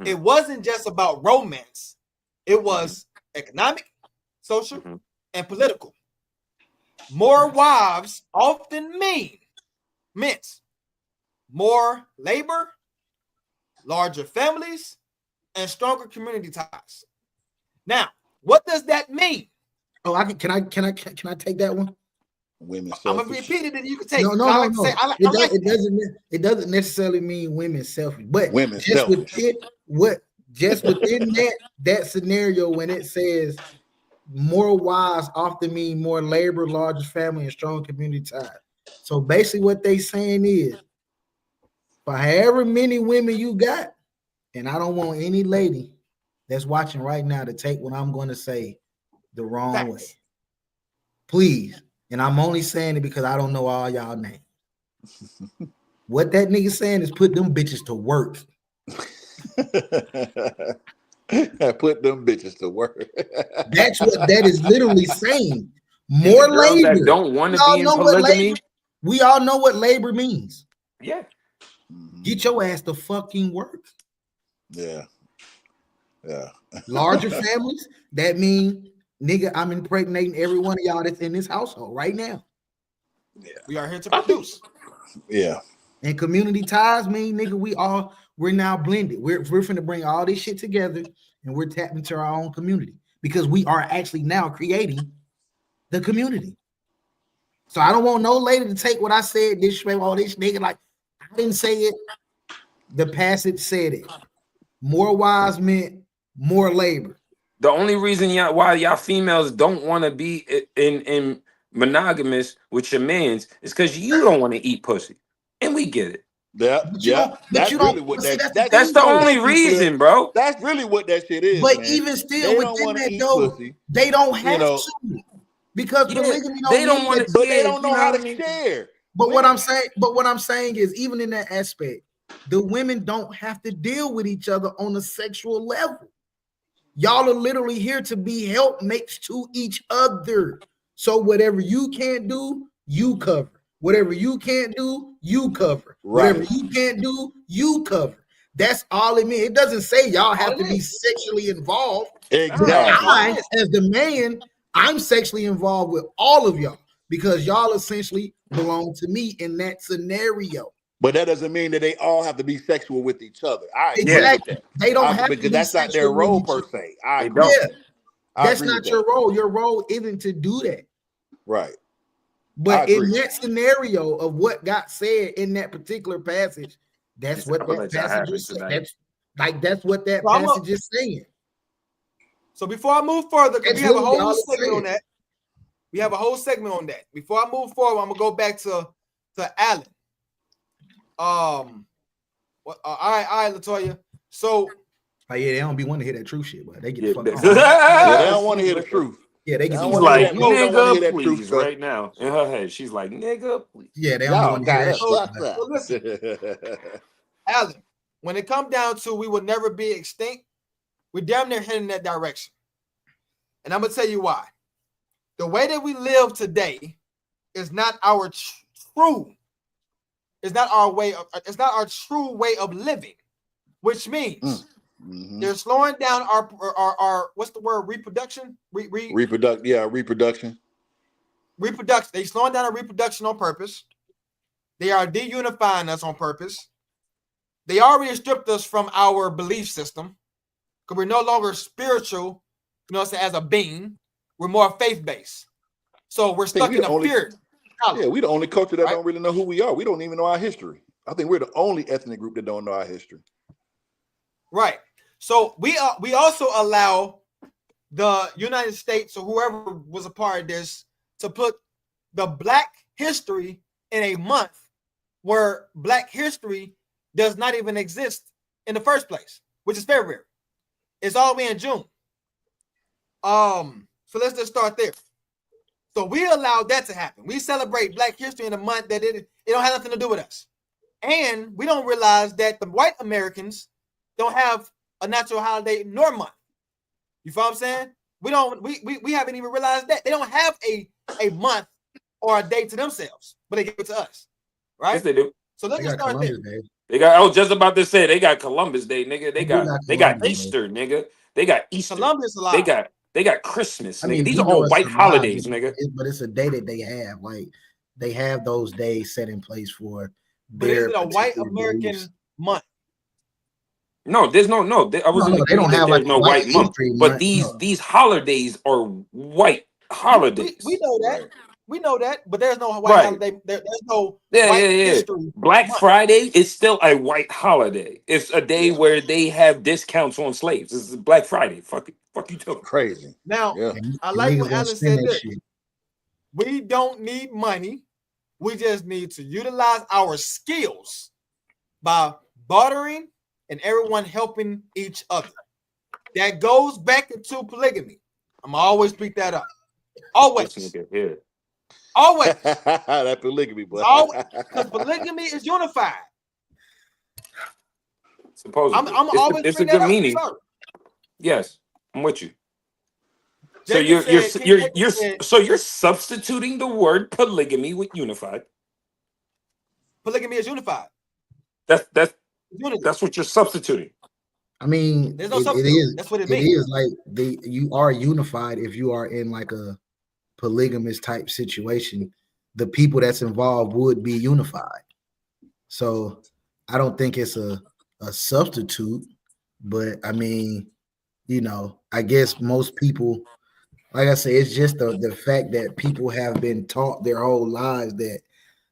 It wasn't just about romance; it was economic, social, and political. More wives often meant more labor, larger families, and stronger community ties. Now, what does that mean? Oh, can I take that one? Women selfish. I'm gonna repeat it, and you can take no. It doesn't necessarily mean women selfish, but women just selfish. Within that scenario, when it says more wives often mean more labor, larger family, and strong community ties. So basically what they saying is, for however many women you got, and I don't want any lady that's watching right now to take what I'm going to say the wrong way. Please. And I'm only saying it because I don't know all y'all names. What that nigga saying is put them bitches to work. Put them bitches to work. That's what that is literally saying. More labor. That don't want to be in polygamy. We all know what labor means. Yeah. Get your ass to fucking work. Yeah. Yeah. Larger families, that mean, nigga, I'm impregnating every one of y'all that's in this household right now. Yeah. We are here to produce. Yeah. And community ties mean, nigga, we're now blended. We're finna bring all this shit together and we're tapping into our own community because we are actually now creating the community. So I don't want no lady to take what I said this way, all this nigga, like I didn't say it. The passage said it. More wives meant more labor. The only reason why y'all females don't want to be in monogamous with your mans is because you don't want to eat pussy, and we get it. Yeah, But that's you really don't. what See, that. that's That's the only reason, Phil, bro. That's really what that shit is, but man. even still, They don't within want to that eat though, pussy. they don't have know. to because Yeah, polygamy they don't mean want that. to. But Yeah, they don't know you how what to I mean? share. But what I'm saying is, even in that aspect, the women don't have to deal with each other on a sexual level. Y'all are literally here to be helpmates to each other. So whatever you can't do, you cover. Whatever you can't do, you cover. Right. Whatever you can't do, you cover. That's all it means. It doesn't say y'all have to be sexually involved. Exactly. I, as the man, I'm sexually involved with all of y'all because y'all essentially belong to me in that scenario. But that doesn't mean that they all have to be sexual with each other. I agree Exactly. with that. They don't have because to be that's not their sexual with role each per other. se. I They agree. don't. Yeah, that's not your role. Your role isn't to do that. Right. But in that scenario of what got said in that particular passage, that's what that passage is saying. That's what that passage is saying. So before I move further, because we have a whole segment on that. We have a whole segment on that. Before I move forward, I'm gonna go back to Alan. All right, Latoya. So, yeah, they don't be wanting to hear that true shit, but they get the fuck on. Yeah, they don't want to hear the truth. Yeah, they get She's like, nigga, please, right now. In her head, she's like, nigga, please. Yeah, they don't want to hear that shit. So listen, Alan, when it comes down to we will never be extinct, we're damn near heading in that direction. And I'm gonna tell you why. The way that we live today is not our true. It's not our way. It's not our true way of living, which means they're slowing down our what's the word? Reproduction. Reproduction. Reproduction. They're slowing down our reproduction on purpose. They are deunifying us on purpose. They already stripped us from our belief system because we're no longer spiritual. You know, as a being, we're more faith-based. So we're stuck in a fear. Yeah, we the only culture that don't really know who we are. We don't even know our history. I think we're the only ethnic group that don't know our history. Right. So we also allow the United States or whoever was a part of this to put the Black history in a month where Black history does not even exist in the first place, which is February. It's all the way in June. So let's just start there. So we allow that to happen. We celebrate Black history in a month that it don't have nothing to do with us. And we don't realize that the white Americans don't have a natural holiday nor month. You feel what I'm saying? We haven't even realized that. They don't have a month or a day to themselves, but they give it to us. Right? Yes, they do. So let's just start there. They got, I was just about to say they got Columbus Day, nigga. They got Easter, nigga. They got Easter. Columbus alive. They got Christmas, nigga. I mean, these are all white holidays, nigga. But it's a day that they have. Like they have those days set in place for but is it a white American month? No, there's no. I wasn't. They don't have like no white month. But these holidays are white holidays. We know that. Right. We know that, but there's no white holiday. There's no white history. Black Friday is still a white holiday. It's a day where they have discounts on slaves. This is Black Friday. Fuck you talking crazy. Now, I like what Alan said this. We don't need money. We just need to utilize our skills by bartering and everyone helping each other. That goes back into polygamy. I'm always pick that up. Always. Always. That polygamy, but because polygamy is unified. Supposedly, I'm always it's a good meaning. Yes, I'm with you. So you're substituting the word polygamy with unified. polygamy is unified. That's Unity. that's what you're substituting. I mean, There's no it substitute. is. That's what it It means. is like you are unified if you are in like a polygamous type situation. The people that's involved would be unified. So I don't think it's a substitute, but I mean, you know, I guess most people, like I say, it's just the fact that people have been taught their whole lives that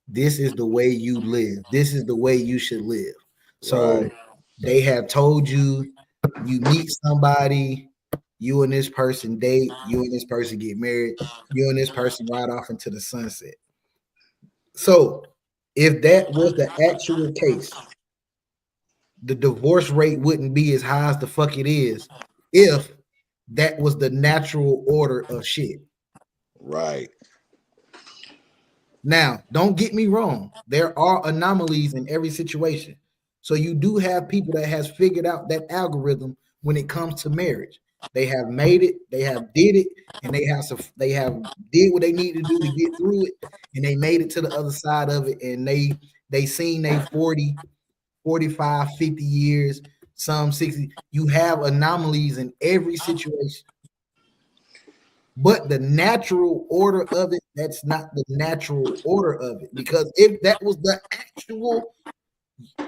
this is the way you live. This is the way you should live. So Right. they have told you, you meet somebody, you and this person date, you and this person get married, you and this person ride off into the sunset. So if that was the actual case, the divorce rate wouldn't be as high as the fuck it is if that was the natural order of shit. Right. Now, don't get me wrong. There are anomalies in every situation. So you do have people that has figured out that algorithm when it comes to marriage. They have made it, they have did it, and they have did what they need to do to get through it, and they made it to the other side of it, and they seen they 40, 45, 50 years, some 60. You have anomalies in every situation. But the natural order of it, that's not the natural order of it. Because if that was the actual,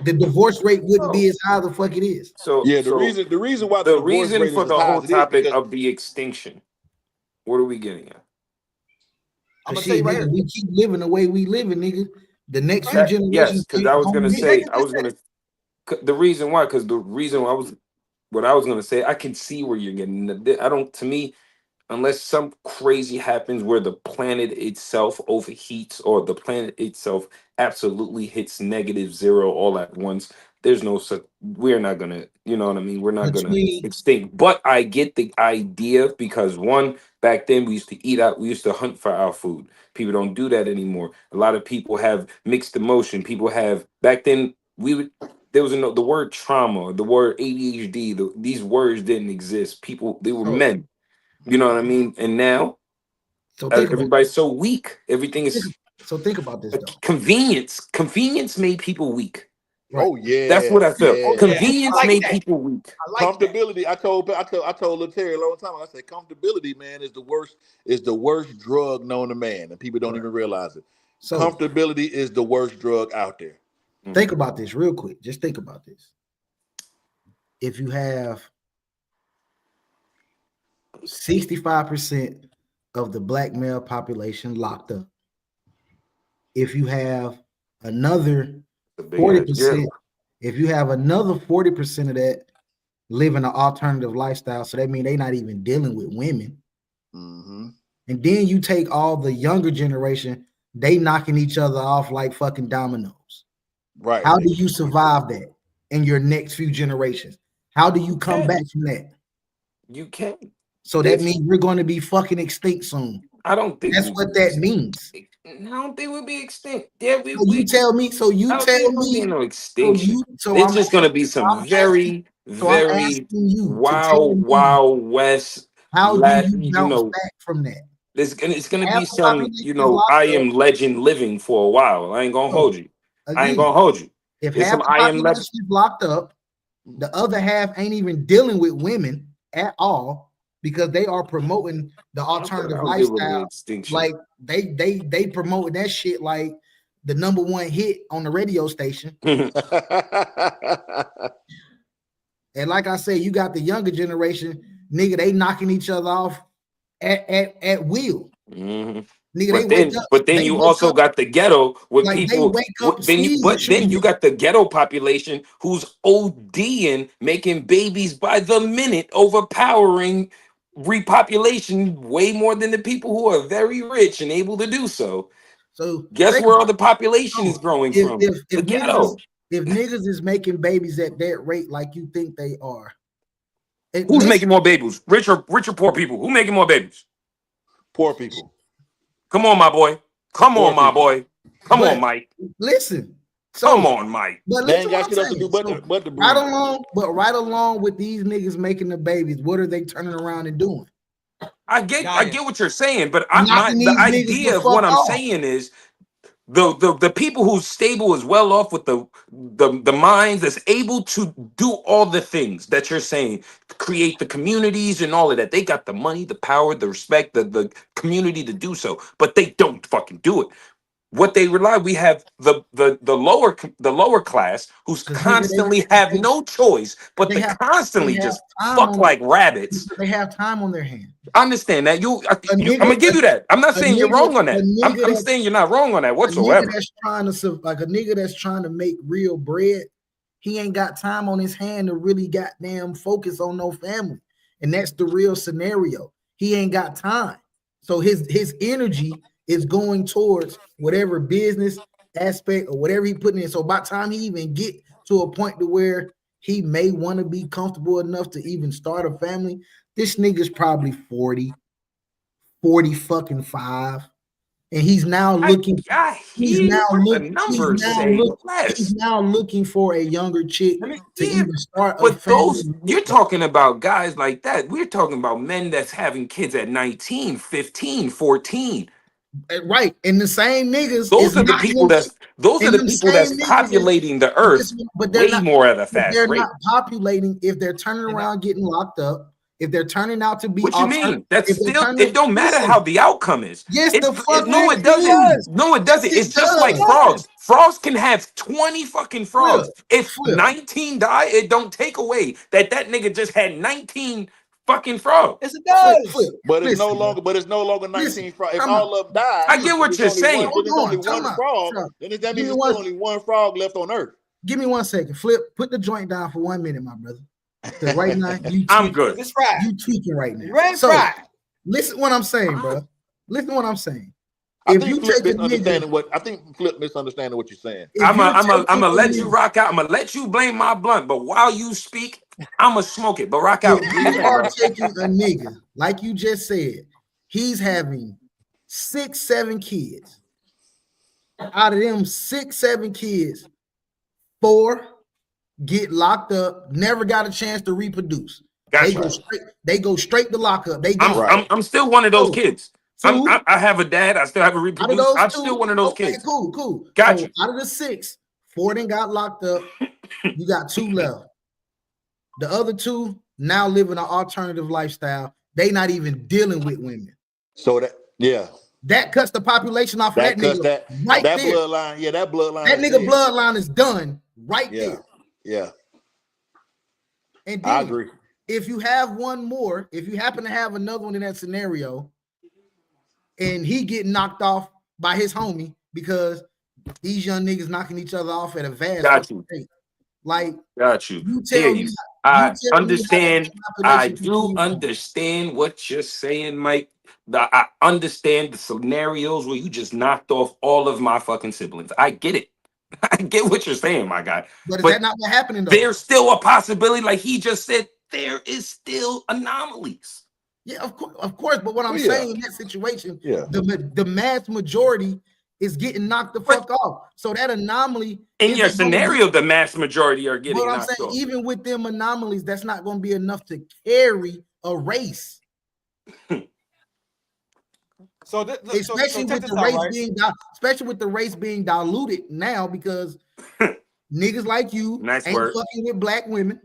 the divorce rate wouldn't be as high as the fuck it is. So Yeah, the so reason why the the divorce reason rate for is as the high whole as it is topic because of the extinction, what are we getting at? I'm gonna But tell you shit, right nigga, here. we keep living the way we living, nigga. The next few Yes, generations because ain't I was gonna gonna live. say, the reason why, because the reason I was, what I was gonna say, I can see where you're getting. I don't, to me, unless some crazy happens where the planet itself overheats or the planet itself absolutely hits -0 all at once, there's no such, we're not gonna, you know what I mean, we're not gonna Between extinct. But I get the idea, because one, back then we used to eat out, we used to hunt for our food. People don't do that anymore. A lot of people have mixed emotion. People have, back then we would, there was the word trauma, the word ADHD, these words didn't exist. People, they were so men, you know what I mean? And now so think about everybody's so weak. Everything think, is so think about this though. convenience. Convenience made people weak. Right. oh That's yeah, what I felt. Oh yeah. yeah, I Convenience like made that. people weak. I like that. Comfortability. I told Lil T3rry a long time ago, I said comfortability, man, is the worst drug known to man, and people don't Right. even realize it. So Comfortability is the worst drug out there. think about this real quick. Just think about this. If you have 65% of the black male population locked up, if you have another The big ass 40%, jail. if you have another 40% of that living an alternative lifestyle, so that means they're not even dealing with women. Mm-hmm. And then you take all the younger generation, they knocking each other off like fucking dominoes. Right. How do you survive that in your next few generations? How do you come back from that? You can. So that means we're going to be fucking extinct soon. I don't think That's what that means. I don't think we'll be extinct. Yeah, So you tell me. So you I don't tell think there'll be me. no So extinction. you. So It's I'm. just gonna be some I'm asking. very, So I'm very asking you to tell wild, me, wild west how do you Latin, bounce back from that? it's gonna Half be the some, population is I locked up. am legend living for a while. I ain't gonna So hold you. I ain't again, gonna hold you. if It's half some the I am population legend. is locked up, the other half ain't even dealing with women at all because they are promoting the alternative I don't think we'll be lifestyle. extinction. Like they promoting that shit like the #1 hit on the radio station. And like I say, you got the younger generation, nigga, they knocking each other off at will. Mm-hmm. Nigga, they wake up. But then They you wake also up got the ghetto with like they people. wake up Then sneezing. you got the ghetto population who's ODing, making babies by the minute, overpowering repopulation way more than the people who are very rich and able to do so. So Guess think where all about the population it. is growing if from? if The if ghetto. niggas is making babies at that rate like you think they are, Who's making more babies? Rich or poor people? Who making more babies? Poor people. Come on, my boy. Come Poor on, my people. boy. Come on, But Mike. listen, Come so on, Mike. but They listen ain't what got I'm shit else to do saying. So but to breed. right along with these niggas making the babies, what are they turning around and doing? I get what you're saying, but Knocking the these niggas the idea of fuck what I'm off. saying is the people who's stable is well off with the minds that's able to do all the things that you're saying, create the communities and all of that. They got the money, the power, the respect, the community to do so, but they don't fucking do it. What they rely, we have the lower class who's Because nigga, constantly have no choice but they to have constantly they have just time fuck on like rabbits. they have time on their hands. I understand that. A I'm nigga, gonna give you that. I'm not a saying you're nigga, wrong on a that. nigga I'm that saying you're not wrong on that a nigga whatsoever. that's trying to like a nigga that's trying to make real bread, he ain't got time on his hand to really goddamn focus on no family. And that's the real scenario. He ain't got time. So his energy is going towards whatever business aspect or whatever he putting in. So by the time he even get to a point to where he may want to be comfortable enough to even start a family, this nigga's probably 40 fucking 5. And he's now looking. I He's hear now what the look. numbers say He's less. now looking for a younger chick to Yeah, even start a but family. those you're talking about guys like that. We're talking about men that's having kids at 19, 15, 14. Right, and the same niggas is Those are the knocking people them. those are And the them people same that's niggas is, populating the earth but way more at a fast they're rate. not populating if they're turning around getting locked up. If they're turning out to be What you alternative, mean? That's if they're still turning, it don't matter how listen, the outcome is. yes, the fuck No, it it doesn't. does. No, it Yes, doesn't. it It's just like does. frogs. Frogs can have 20 fucking Flip, frogs. If flip. 19 die, it don't take away that nigga just had 19 fucking frogs. Yes, it Flip. does. But it's Listen, no bro. longer. But it's no longer Listen, 19 frogs. If time out. all of them die, I get then what it's you're only one. saying. Then it's Hold only on, time one out. frog. Shut up. Then that Give means me it's one. still only one frog left on Earth. Give me 1 second. Flip, put the joint down for 1 minute, my brother. Because right now you I'm tweaking. good. It's fried. You tweaking right now. You ain't So fried. listen what I'm saying, bro. Listen what I'm saying. I If think you Flip take a nigga, misunderstanding what I think Flip misunderstanding what you're saying. if you're taking I'm a gonna let you nigga, rock out. I'm gonna let you blame my blunt, but while you speak, I'm gonna smoke it. But rock if out. Do your you thing, are bro. taking a nigga, like you just said, he's having 6, 7 kids. Out of them 6, 7 kids, 4 get locked up, never got a chance to reproduce. Gotcha. They go straight to lockup. They gone. I'm still one of those So, kids. two I have a dad. I still have a out of reproduce. those I'm still 2, one of those okay, kids. cool. Got So you. out of the 6, 4 then got locked up. You got 2 left. The other 2 now living an alternative lifestyle. They not even dealing with women. So That cuts the population off of that that cuts nigga right that there. bloodline. Yeah, that bloodline. That is nigga dead. bloodline is done right there. Yeah, And I then agree. if you have one more, if you happen to have another one in that scenario, and he get knocked off by his homie because these young niggas knocking each other off at a vast Got you. rate. Like Got you. you Hear tell me, you. you I tell me how that understand. I population do continue on. understand what you're saying, Mike. I understand the scenarios where you just knocked off all of my fucking siblings. I get it. I get what you're saying, my guy. But is But that not what happening though? there's still a possibility, like he just said, there is still anomalies. Yeah, of course. But what I'm saying in that situation, the mass majority is getting knocked the fuck off. So that anomaly In your isn't gonna be. scenario, the mass majority are getting But I'm knocked saying, off. even with them anomalies, that's not going to be enough to carry a race. Especially with the race being diluted now, because niggas like you ain't fucking with black women.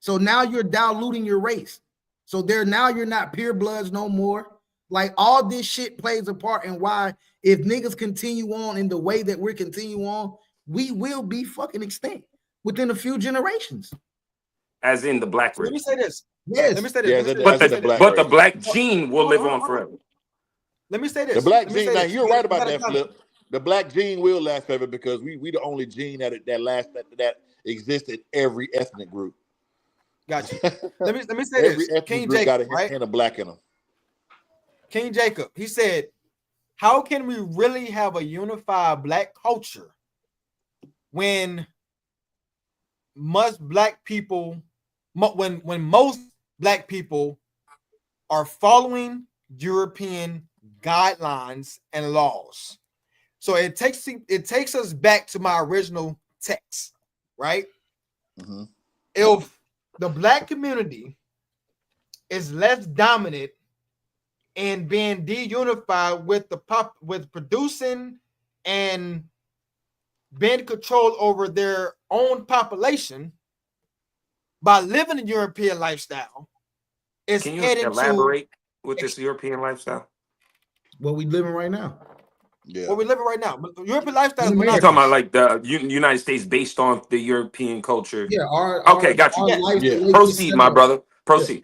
So now you're diluting your race. So now you're not pure bloods no more. Like all this shit plays a part in why, if niggas continue on in the way that we're continuing on, we will be fucking extinct within a few generations. As in the black race. Let me say this. Yes. Let me say this. But the black gene will live on forever. Let me say this. The black gene. Now you're right about that, Flip. The black gene will last forever because we the only gene that exists in every ethnic group. Got you. Let me say this. King Jacob got a hint of black in them. King Jacob, he said, how can we really have a unified black culture when most black people are following European guidelines and laws? So it takes us back to my original text, right? Mm-hmm. If the black community is less dominant and being de-unified with with producing and being control over their own population by living a European lifestyle is Can you heading to elaborate with this European lifestyle? What we living right now? Yeah. where we're living right now. But the European lifestyle In is You America. talking monogamous. about like the United States based on the European culture? Yeah, Okay, got you. our Yeah. life, Yeah. the way we Proceed, set my up. brother. Yeah.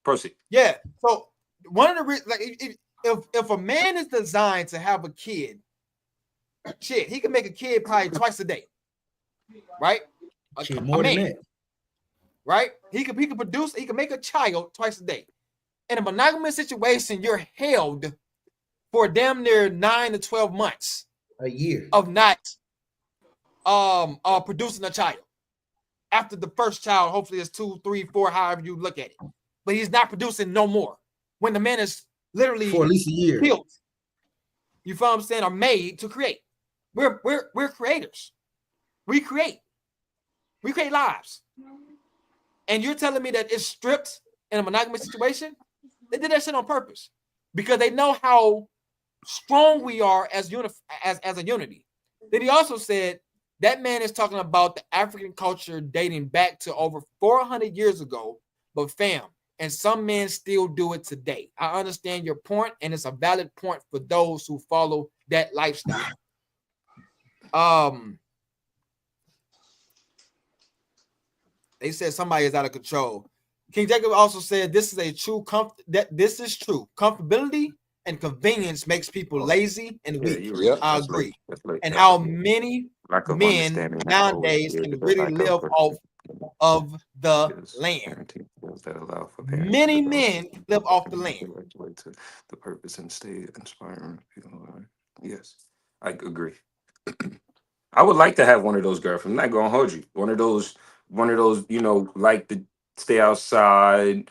Proceed. Yeah. So one of the reasons, like, if a man is designed to have a kid, shit, he can make a kid probably twice a day, right? Shit, more than that. Right? He can produce, he can make a child twice a day. In a monogamous situation, you're held for damn near 9 to 12 months A year. of not producing a child. After the first child, hopefully it's 2, 3, 4, however you look at it. But he's not producing no more. When the man is literally For at least a year. built, you feel what I'm saying, are made to create. We're creators. We create lives. And you're telling me that it's stripped in a monogamous situation? They did that shit on purpose because they know how strong we are as a unity. Then he also said that man is talking about the African culture dating back to over 400 years ago, but fam, and some men still do it today. I understand your point, and it's a valid point for those who follow that lifestyle. They said somebody is out of control. King Jacob also said this is a true this is true. Comfortability and convenience makes people lazy and weak. I agree. And how many men nowadays can really live off of the land. Many men live off the land. The purpose and stay inspiring. Yes, I agree. I would like to have one of those girlfriends. I'm not gonna hold you. One of those, like to stay outside,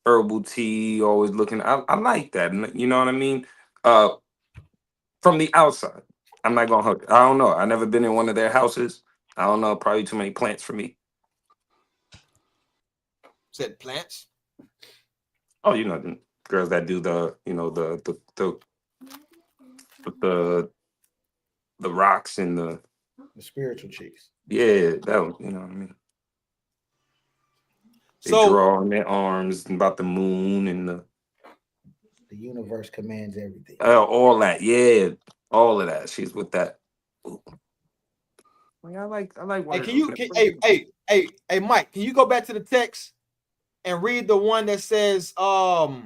herbal tea, always looking. I like that. You know what I mean? From the outside. I'm not gonna hold you. I don't know. I never been in one of their houses. I don't know, probably too many plants for me. Said plants. Oh, the girls that do the rocks and the spiritual chicks. Yeah, that was, you know what I mean. They So draw on their arms about the moon and the universe commands everything. All that, yeah, all of that. She's with that. Like, I like. Hey, Mike, can you go back to the text and read the one that says, well,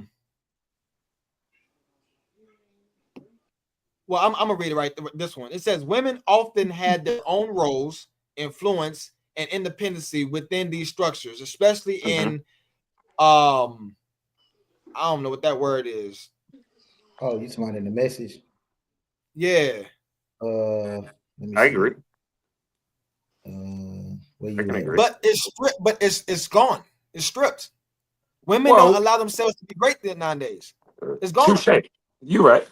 I'm gonna read it right. This one. It says women often had their own roles, influence, and independency within these structures, especially in I don't know what that word is. Oh, you talking in the message? Yeah. Let me I see. agree. Where you I can at? agree. But it's stripped. But it's gone. It's stripped. Women don't allow themselves to be great nowadays. It's gone. Touche. You're right.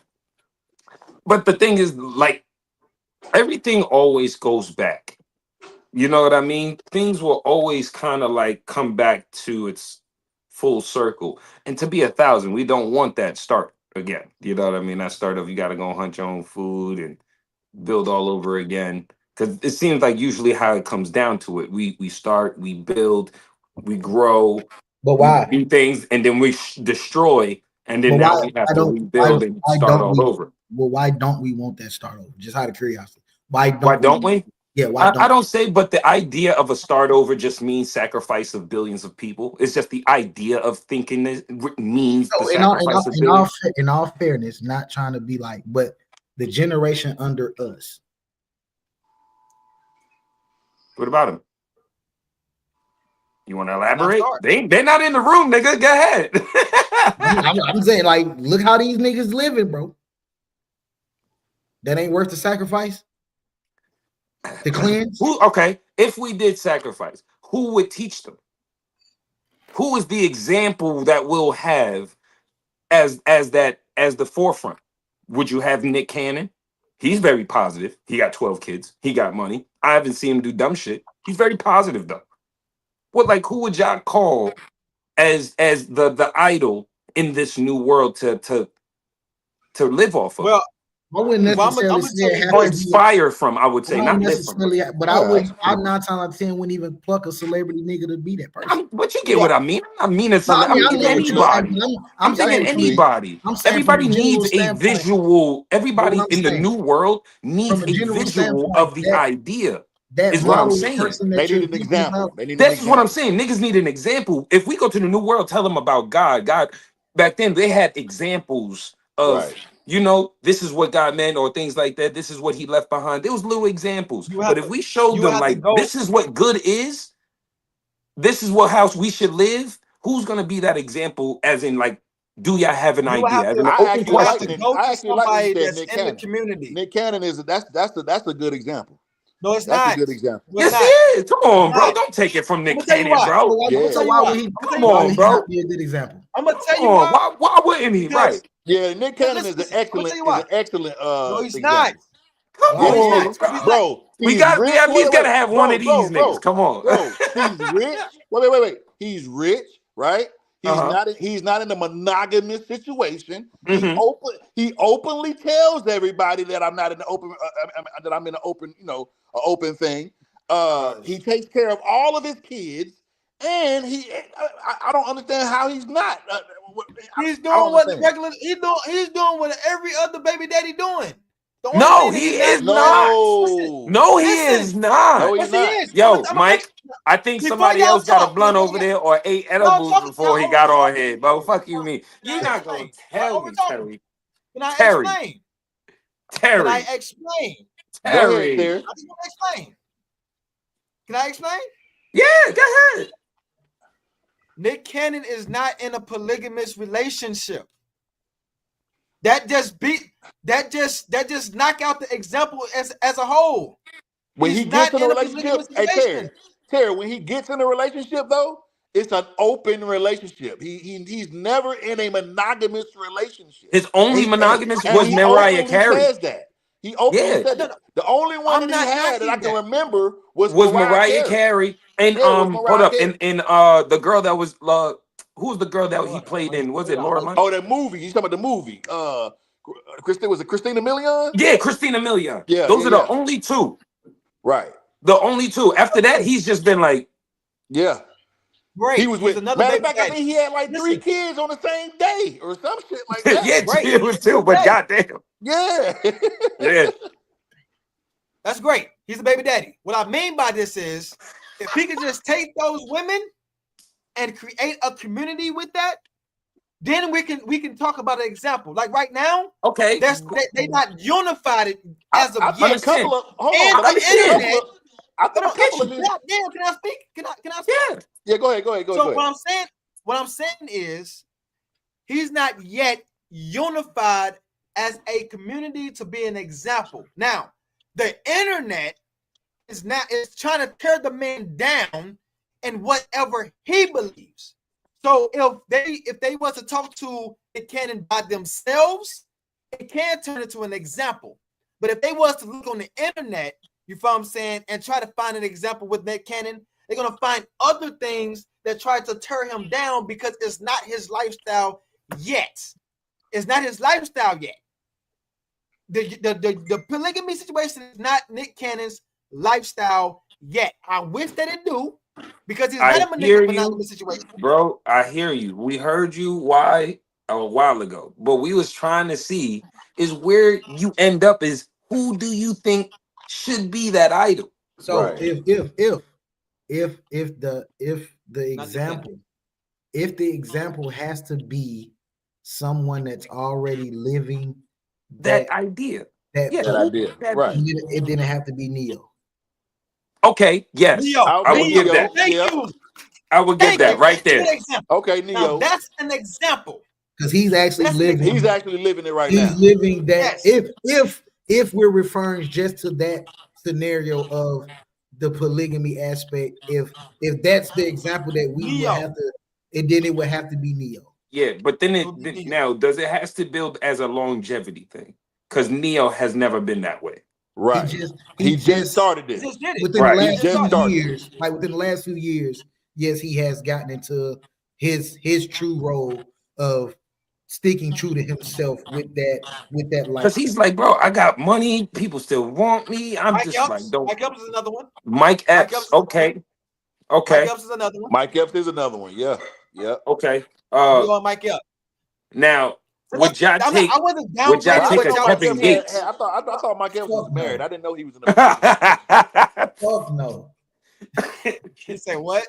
But the thing is, like, everything always goes back. You know what I mean? Things will always kind of like come back to its full circle. And to be 1,000, we don't want that start again. You know what I mean? That start of you got to go hunt your own food and build all over again. Because it seems like usually how it comes down to it. We start, we build, we grow, but why? We do things, and then we destroy, and then But now why, we have to rebuild and start all over. Well, why don't we want that start over? Just out of curiosity. Why Why don't we? Yeah, why I don't say, but the idea of a start over just means sacrifice of billions of people. It's just the idea of thinking this means the sacrifice of billions. In all fairness, not trying to be like, but the generation under us. What about them? You want to elaborate? They're not in the room, nigga. Go ahead. I'm saying, like, look how these niggas living, bro. That ain't worth the sacrifice. The cleanse. Okay, if we did sacrifice, who would teach them? Who is the example that we'll have as the forefront? Would you have Nick Cannon? He's very positive. He got 12 kids. He got money. I haven't seen him do dumb shit. He's very positive though. Who would y'all call as the idol in this new world to live off of. Well, I wouldn't well, necessarily I'ma say tell it you has Or to this. be. inspire from, I would I say, don't not live from. necessarily, but I Yeah, wouldn't. that's I 9 times out of 10 wouldn't even pluck a celebrity nigga to be that person. But you get Yeah. what I mean. I'm not meaning No, I I'm mean I thinking know what you're saying, anybody. but I'm I'm I thinking get saying what you mean. anybody. I'm saying from Everybody a general needs a standpoint. visual. But Everybody what I'm in the saying, new world needs from a a general visual standpoint, of the idea, that is what I'm model saying. person They that you're need an thinking about, example. They need an This is what I'm example. saying. Niggas need an example. If we go to the new world, tell them about God. God, back then they had examples of, Right. this is what God meant, or things like that. This is what he left behind. There was little examples. You have But if to we showed you them have to like, go. this is what good is, this is what house we should live, who's gonna be that example? As in, like, do y'all have an You will idea? have As to an open you will have to question. go I to actually like when you somebody said that's Nick in the Cannon. community. Nick Cannon that's a good example. No, it's That's a not. good example. No, it's Yes, he not. is. Come It's on, bro. not. Don't take it from I'm Nick gonna tell you Cannon, why. bro. I'm gonna Yeah. tell you why why. would he? I'm gonna tell Come you Why why. would on, he not bro. be a good example? I'm gonna tell Come you on. why. Why wouldn't he? Because Right. Yeah, Nick Cannon is listen, I'm gonna tell you an why. excellent No, he's not. example. Come Why Yeah, No, would he's he not. is. on, No, he's not. bro. Bro, he's We rich. at Wait, least wait, wait. gotta have one of these niggas. Come on. Bro, he's rich. Wait. He's rich, right? Uh-huh. He's not in a monogamous situation. Mm-hmm. He openly tells everybody that I'm not in the open that I'm in an open, an open thing. He takes care of all of his kids, and I don't understand how he's not. He's I don't doing what the understand. regular. He's doing what every other baby daddy doing. The only No, thing that he he's not. is not. Listen, No, No, he listen. is not. no, he's Yes, he not. is. Yo, I'm Mike, I think before somebody y'all else got a talk. blunt over there or ate Y'all edibles talking. before he Y'all got over on talking. here, bro. Fuck you mean. Can You're I not gonna explain? Y'all tell over me, talking. Terry. Can I Terry. explain? Can I Terry. explain? Go ahead, Terry. Terry. I think I'm explain. Can I explain? Yeah, go ahead. Nick Cannon is not in a polygamous relationship. That just knock out the example as a whole. When He's he gets not in a in a relationship, polygamous hey relation. Terry, when he gets in a relationship though, it's an open relationship. He's never in a monogamous relationship. His only And monogamous and was he Mariah openly Carey. says that. He openly Yeah, said No, that. no, The only one I'm that he not had that I knocking can that. remember was was Mariah Mariah Carey. Carey. And Yeah, it was hold Mariah up. Carey. And the girl that was who was the girl that he Lord, played in? Was it Laura Money? Oh, that movie. You talking about the movie? Was it Christina Milian? Yeah, Christina Milian. Those are the Yeah. only two. Right. The only two. After that, he's just been like, Yeah. He Great. was He's with. another Matter of baby fact, I daddy. think he had like 3 Listen, kids on the same day or some shit like that. yeah, great. it was two, but Great. goddamn. Yeah. Yeah. That's great. He's a baby daddy. What I mean by this is, if he could just take those women and create a community with that, then we can talk about an example. Like right now, Okay. they not unified as of I think yet. a couple of And but I the think a understand. couple internet. of I think a Hold on, couple of can these. I speak? Can I speak? Yeah. Yeah, go ahead. So what I'm saying is, he's not yet unified as a community to be an example. Now, the internet is trying to tear the man down in whatever he believes. So if they was to talk to Nick Cannon by themselves, it can turn into an example. But if they was to look on the internet, you feel what I'm saying, and try to find an example with Nick Cannon, they're gonna find other things that try to tear him down because it's not his lifestyle yet. It's not his lifestyle yet. The polygamy situation is not Nick Cannon's lifestyle yet. I wish that it do, because he's I not a hear you, monogamous situation. bro. I hear you. We heard you why a while ago, but we was trying to see is where you end up is who do you think should be that idol? So Right. if the example has to be someone that's already living That idea. that Yeah, That who idea. would that Right. be? it didn't have to be Neo. Okay, yes. Neo, I would give that. Thank you. I would give Thank that you. right there. Good example. Okay, Now Neo. that's an example. Because he's actually That's an living. He's actually living it right He's now. living that. Yes. If we're referring just to that scenario of the polygamy aspect, if that's the example that we Neo. would have to, and then it would have to be Neo. Yeah, but then It would be Neo. now does it has to build as a longevity thing? Because Neo has never been that way. Right. He just started He this. just did it. Within Right. the He last just few started. years, like within the last few years, yes, he has gotten into his true role of sticking true to himself with that Because lifestyle. he's like, bro, I got money. People still want me. I'm Mike just like, Epps. don't. Mike Epps is another one. Mike Mike Epps. Epps is another one. Okay. Mike Okay. Epps is another one. Mike Epps is another one. Yeah. Okay. We on Mike Epps. Now, So would y'all take? I wasn't Would y'all downgrading I take what didn't a know y'all Mike were Kevin Epps saying. Gates? I thought Mike Epps was Fuck married. no. I didn't know he was in a polygamy. Fuck no. He said what?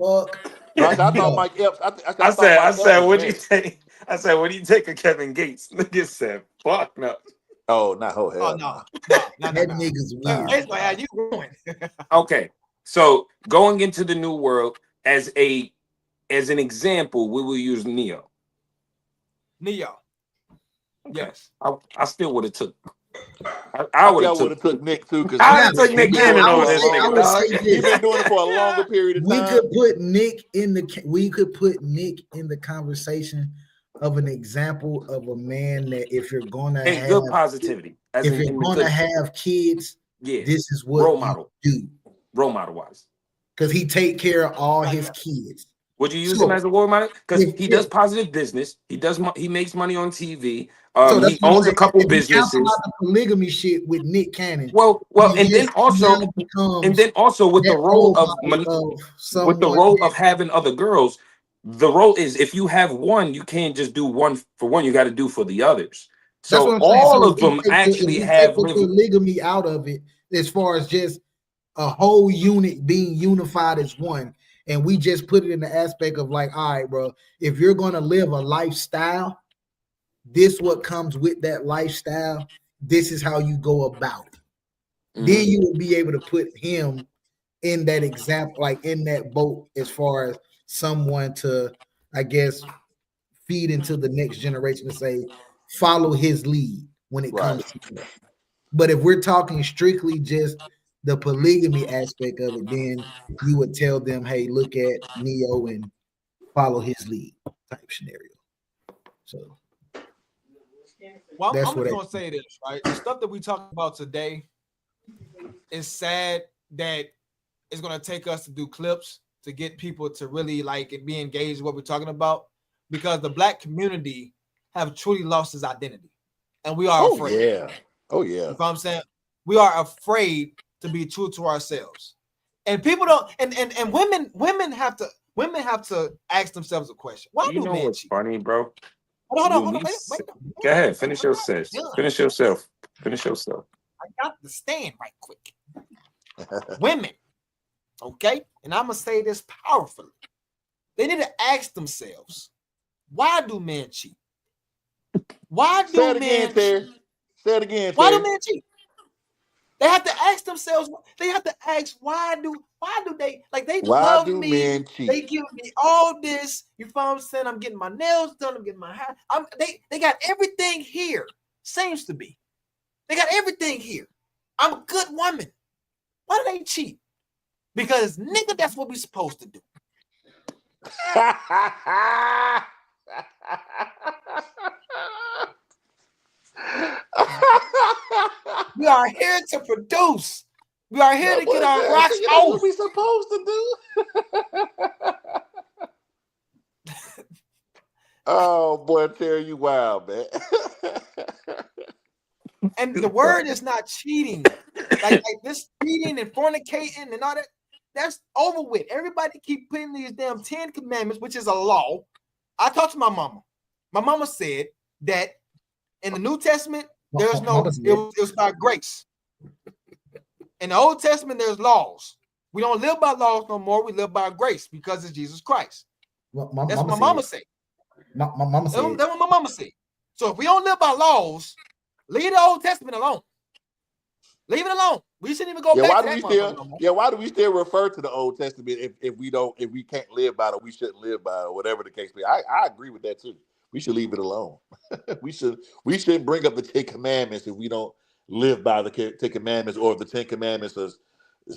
Fuck No, I thought no. Mike Epps. I thought I Mike Epps said, was what do you married. take? I said, what do you take a Kevin Gates? Nigga said, fuck no. Oh, no, Oh hell no, no. no. That nigga's weird. That's gonna have you ruined. Okay, so going into the new world as an example, we will use Neo. Neo. Okay. Yes. I still would have took. I I would think I have would took. have took Nick too, because I Nick would Now, have been took Nick doing now it Cannon I for would over a this say, long I nigga, would dog. say He this. been doing it for a longer period of We time. could put Nick in the conversation of an example of a man that if you're gonna And have good positivity, as in the good. kids, Yeah, this is what role you model, do. role model wise. Because he take care of all his kids. Would you use him So as a role model? Because if, he if does positive business. He makes money on TV. so that's He what I'm owns a saying. couple If we cancel businesses. out the polygamy shit with Nick Cannon, Well, he and then now also, becomes with the that role role of model of with the someone role that, of having other girls, the role is if you have one, you can't just do one for one. You got to do for the others. that's what So I'm saying. all So of them if actually we take have the polygamy out of it, as far as just a whole unit being unified as one, and we just put it in the aspect of like, all right, bro, if you're gonna live a lifestyle, this what comes with that lifestyle. This is how you go about it. Then you will be able to put him in that example, like in that boat, as far as someone to, I guess, feed into the next generation to say, follow his lead when it Right. comes to that. But if we're talking strictly just the polygamy aspect of it, then you would tell them, hey, look at Neo and follow his lead type scenario. So Well, that's I'm what just gonna say this, right? The stuff that we talk about today is sad that it's gonna take us to do clips to get people to really like and be engaged in what we're talking about, because the black community have truly lost its identity, and we are afraid. Yeah. Oh yeah. You know what I'm saying? We are afraid to be true to ourselves, and people don't. And women have to ask themselves a question: why You do know men what's cheat? funny, bro? Hold on, When we wait. Go ahead, finish your I'm not says. done. Finish yourself. Finish yourself. I got to stand right quick. Women, okay, and I'm gonna say this powerfully. They need to ask themselves, why do men cheat? Why Say do it again, men Terry. cheat? Say it again, Why do Terry. men cheat? They have to ask themselves. They have to ask why do they like they Why love do me? men cheat? They give me all this. You know what I'm saying? I'm getting my nails done. I'm getting my hair. They got everything here. Seems to be. They got everything here. I'm a good woman. Why do they cheat? Because nigga, that's what we supposed to do. We are here to produce. We are here to get our rocks That's off. what we supposed to do. Oh boy, Terry, you wild, man. And the word is not cheating. Like this cheating and fornicating and all that, that's over with. Everybody keep putting these damn 10 commandments, which is a law. I talked to my mama. My mama said that in the New Testament, there's no, it was by grace. In the Old Testament, there's laws. We don't live by laws no more. We live by grace because of Jesus Christ. That's what my mama said. My mama said. That's what my mama said. So if we don't live by laws, leave the Old Testament alone. Leave it alone. We shouldn't even go back to that. Why do we still refer to the Old Testament if we can't live by it, we shouldn't live by it, or whatever the case be? I agree with that too. We should leave it alone. we shouldn't bring up the 10 Commandments if we don't live by the 10 Commandments, or if the 10 Commandments is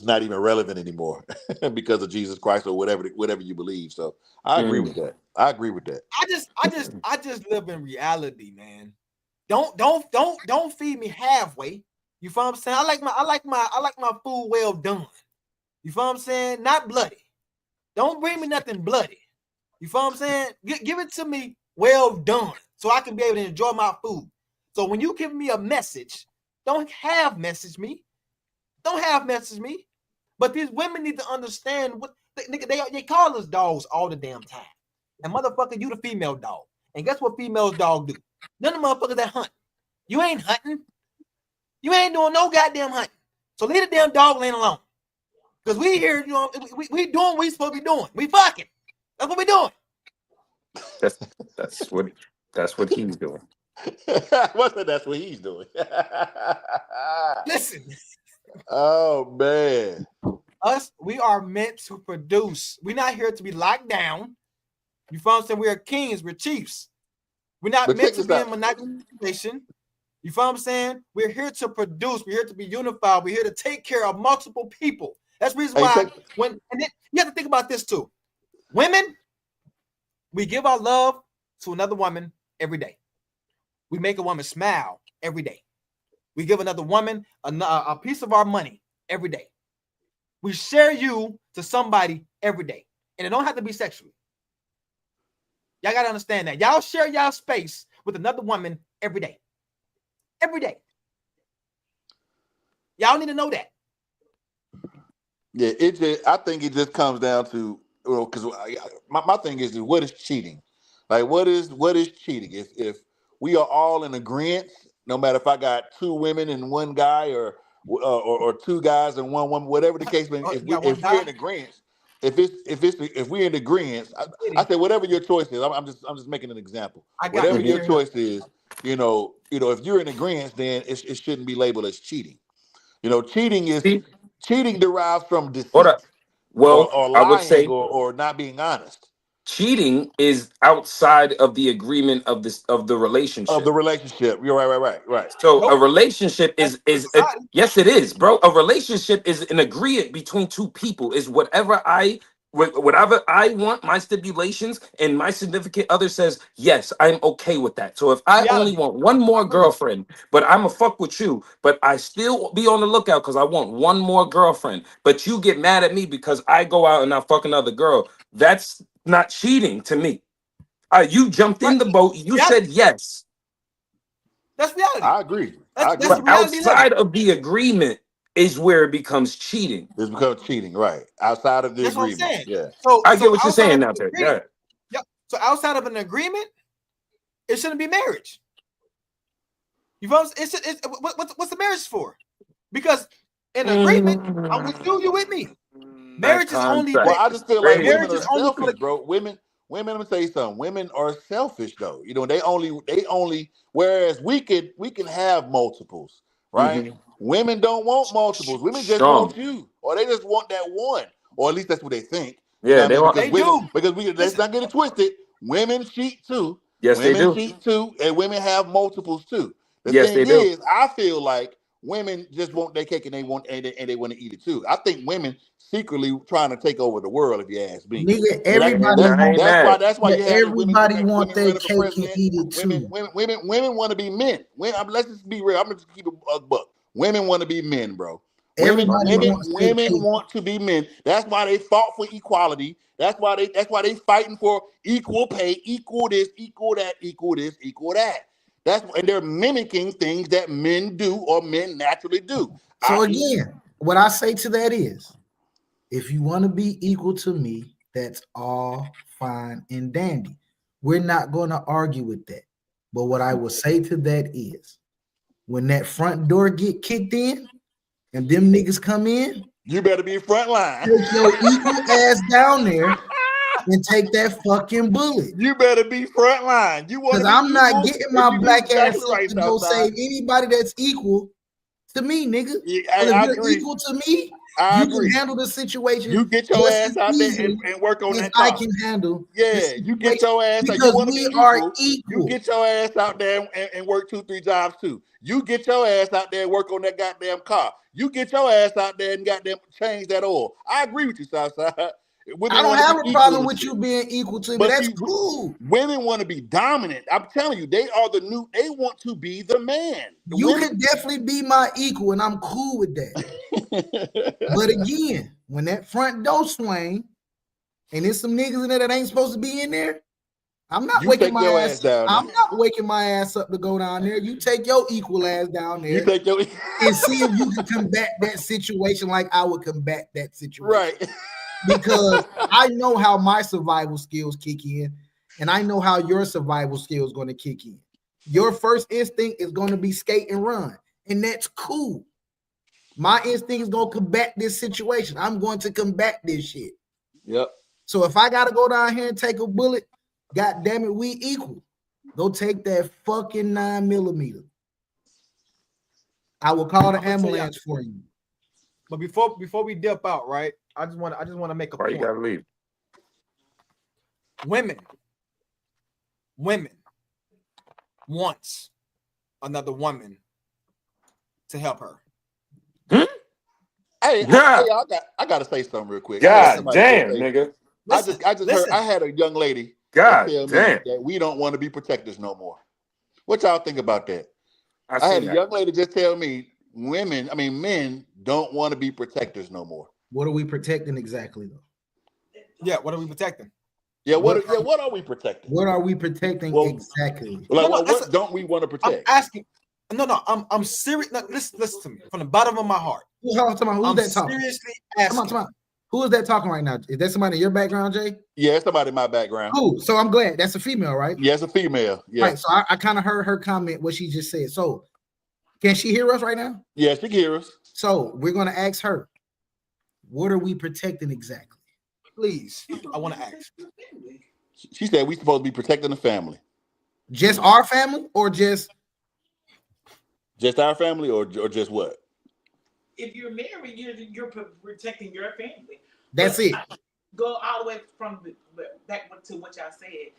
not even relevant anymore because of Jesus Christ or whatever you believe. So I agree with that. I just live in reality, man. Don't feed me halfway. You feel what I'm saying? I like my food well done. You feel what I'm saying? Not bloody. Don't bring me nothing bloody. You feel what I'm saying? Give it to me well done. so I can be able to enjoy my food. So when you give me a message, don't have message me. Don't have message me. But these women need to understand what they call us dogs all the damn time. And motherfucker, you the female dog. And guess what females dog do? None of the motherfuckers that hunt. You ain't hunting. You ain't doing no goddamn hunting. So leave the damn dog lane alone. Because we here, you know, we doing what we supposed to be doing. We fucking. That's what we doing. That's what he's doing. That's what he's doing. Listen. Oh man. We are meant to produce. We're not here to be locked down. You feel what I'm saying? We are kings, we're chiefs. We're not meant to be in manipulation. You feel what I'm saying? We're here to produce, we're here to be unified, we're here to take care of multiple people. That's the reason why and then you have to think about this too. Women, we give our love to another woman every day. We make a woman smile every day. We give another woman a piece of our money every day. We share you to somebody every day. And it don't have to be sexually. Y'all got to understand that. Y'all share y'all space with another woman every day. Every day. Y'all need to know that. Yeah, I think it just comes down to, because my thing is what is cheating? Like what is cheating? If we are all in agreement, no matter if I got two women and one guy or two guys and one woman, whatever the case may be, if we're in agreement, if we're in agreement, I say whatever your choice is. I'm just making an example. Whatever your choice is, if you're in agreement, then it shouldn't be labeled as cheating. Cheating derives from deceit or I would lying say or not being honest. cheating is outside of the agreement of the relationship. Of the relationship. You're right. So a relationship is yes, it is, bro. A relationship is an agreement between two people. Is whatever I want, my stipulations, and my significant other says, yes, I'm okay with that. So if I only want one more girlfriend, but I'm a fuck with you, but I still be on the lookout because I want one more girlfriend, but you get mad at me because I go out and I fuck another girl, that's not cheating to me. You jumped in the boat. You said yes. That's reality. I agree. That's but outside of the agreement is where it becomes cheating. It's because cheating, right? Outside of the agreement. What I'm saying. Yeah. So I get what you're saying now, Terry. Yeah. Yep. So outside of an agreement, it shouldn't be marriage. You know what's the marriage for? Because in agreement, I'm with you with me. Marriage is only. Well, I just feel like women marriage are is only selfish, bro. Women. Let me tell you something. Women are selfish, though. They only. Whereas we can have multiples, right? Mm-hmm. Women don't want multiples. Women just want you, or they just want that one, or at least that's what they think. Yeah, they do. Because let's not get it twisted. Women cheat too. Yes, women they do. cheat too, and women have multiples too. The yes, thing they is, do. I feel like women just want their cake and they want to eat it too. I think women secretly trying to take over the world, if you ask me. Nigga, everybody that's why you have everybody want their cake and eat it too. Women want to be men. Let's just be real. I'm gonna just keep it a buck. Women want to be men, bro. Women want to be men. That's why they fought for equality. That's why they fighting for equal pay, equal this, equal that, equal this, equal that. And they're mimicking things that men do or men naturally do. So again, what I say to that is, if you want to be equal to me, that's all fine and dandy. We're not going to argue with that. But what I will say to that is, when that front door get kicked in and them niggas come in, you better be front line. Take your equal ass down there and take that fucking bullet. You better be front line. Because I'm not getting my black ass up to go save anybody that's equal to me, nigga. Yeah, if you're equal to me, you can handle the situation. You get your ass out there and work on that car. I can handle. Yeah, you get your ass out. Because we are equal. You get your ass out there and work 2-3 jobs too. You get your ass out there and work on that goddamn car. You get your ass out there and goddamn change that oil. I agree with you, Southside. I don't have a problem with you being equal to me. That's cool. Women want to be dominant. I'm telling you, they want to be the man. You can definitely be my equal, and I'm cool with that. But again, when that front door swing, and there's some niggas in there that ain't supposed to be in there, I'm not You waking take my your ass. ass down I'm there. not waking my ass up to go down there. You take your equal ass down You there take your and see if you can combat that situation like I would combat that situation. right. Because I know how my survival skills kick in, and I know how your survival skills going to kick in. Your first instinct is going to be skate and run, and that's cool. My instinct is going to combat this situation. I'm going to combat this shit. Yep. So if I got to go down here and take a bullet, God damn it, we equal. Go take that fucking 9mm. I will call the ambulance for you. But before we dip out, right? I just want to make a Why point. you gotta leave? Women wants another woman to help her. Hey, Yeah. I gotta say something real quick. God damn, nigga. I just heard. I had a young lady God tell me damn. that we don't want to be protectors no more. What y'all think about that? I had a that. young lady just tell me men don't want to be protectors no more. What are we protecting exactly, though? Yeah, what are we protecting? Yeah, what are we protecting? What are we protecting exactly? Like, No, what don't we want to protect? I'm asking. No, I'm serious. No, listen to me from the bottom of my heart. Who's that talking? Seriously asking. Come on. Who is that talking right now? Is that somebody in your background, Jay? Yeah, it's somebody in my background. Cool. So I'm glad that's a female, right? Yeah, it's a female. Yeah. Right. So I kind of heard her comment what she just said. So can she hear us right now? Yeah, she can hear us. So we're gonna ask her, what are we protecting exactly? Please, I want to ask. She said we supposed to be protecting the family. Just our family, or just our family, or just what? If you're married, you're protecting your family. That's it. Go all the way from back to what y'all said.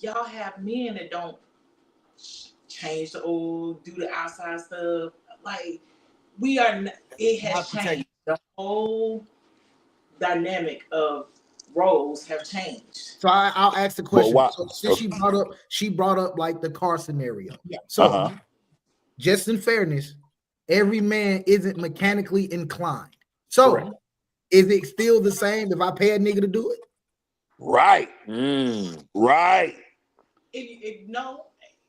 Y'all have men that don't change the oil, do the outside stuff. Like we are. It has changed. The whole dynamic of roles have changed. So I'll ask the question. Well, so since she brought up like the car scenario. Yeah. So just in fairness, every man isn't mechanically inclined. So correct. Is it still the same if I pay a nigga to do it? Right. Right. If no,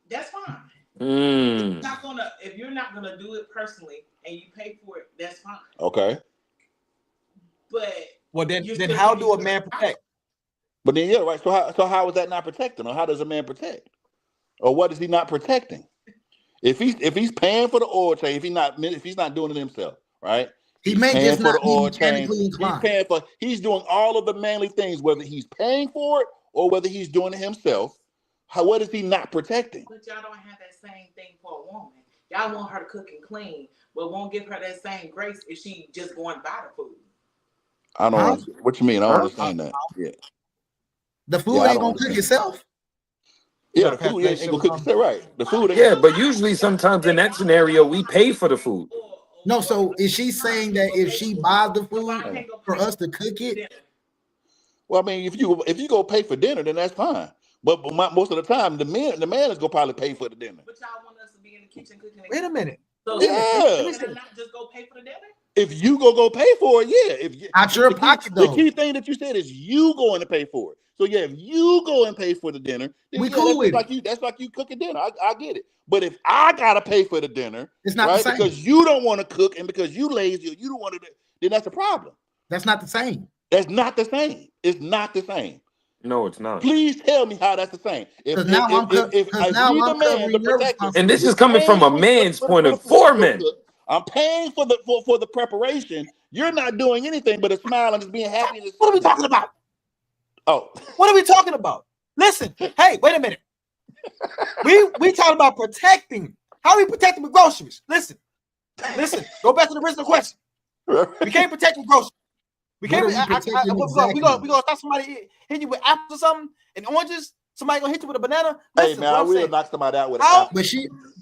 that's fine. If you're not gonna do it personally and you pay for it, that's fine. Okay. But then how do a man protect? But then right. So how is that not protecting? Or how does a man protect? Or what is he not protecting? If he's paying for the oil change, if he's not doing it himself, right? He may just not be mechanically inclined. He's doing all of the manly things, whether he's paying for it or whether he's doing it himself. What is he not protecting? But y'all don't have that same thing for a woman. Y'all want her to cook and clean, but won't give her that same grace if she just going to buy the food. I don't. What you mean? I don't understand that. Yeah. The food ain't gonna cook itself. Yeah, the food ain't gonna cook itself, right? The food. Yeah, but usually, sometimes in that scenario, we pay for the food. No, so is she saying that if she buys the food for us to cook it? Well, I mean, if you go pay for dinner, then that's fine. But most of the time, the man is gonna probably pay for the dinner. But y'all want us to be in the kitchen cooking. Wait a minute. So yeah. Can I not just go pay for the dinner? If you go pay for it, yeah. If out your pocket, though. The key thing that you said is you going to pay for it. So yeah, if you go and pay for the dinner, then we cool with it. That's like you cooking dinner. I get it. But if I gotta pay for the dinner, it's not the same. Because you don't want to cook and because you lazy, or you don't want to, then that's a problem. That's not the same. That's not the same. It's not the same. No, it's not. Please tell me how that's the same. And this is coming from a man's point of view. Men. I'm paying for the preparation. You're not doing anything but a smile and just being happy. What are we talking about? Oh, what are we talking about? Listen, hey, wait a minute. We talking about protecting. How are we protecting with groceries? Listen. Go back to the original question. We can't protect with groceries. We can't. We gonna stop somebody hitting you with apples or something and oranges. Somebody gonna hit you with a banana. Listen, hey man, I will knock somebody out with an apple.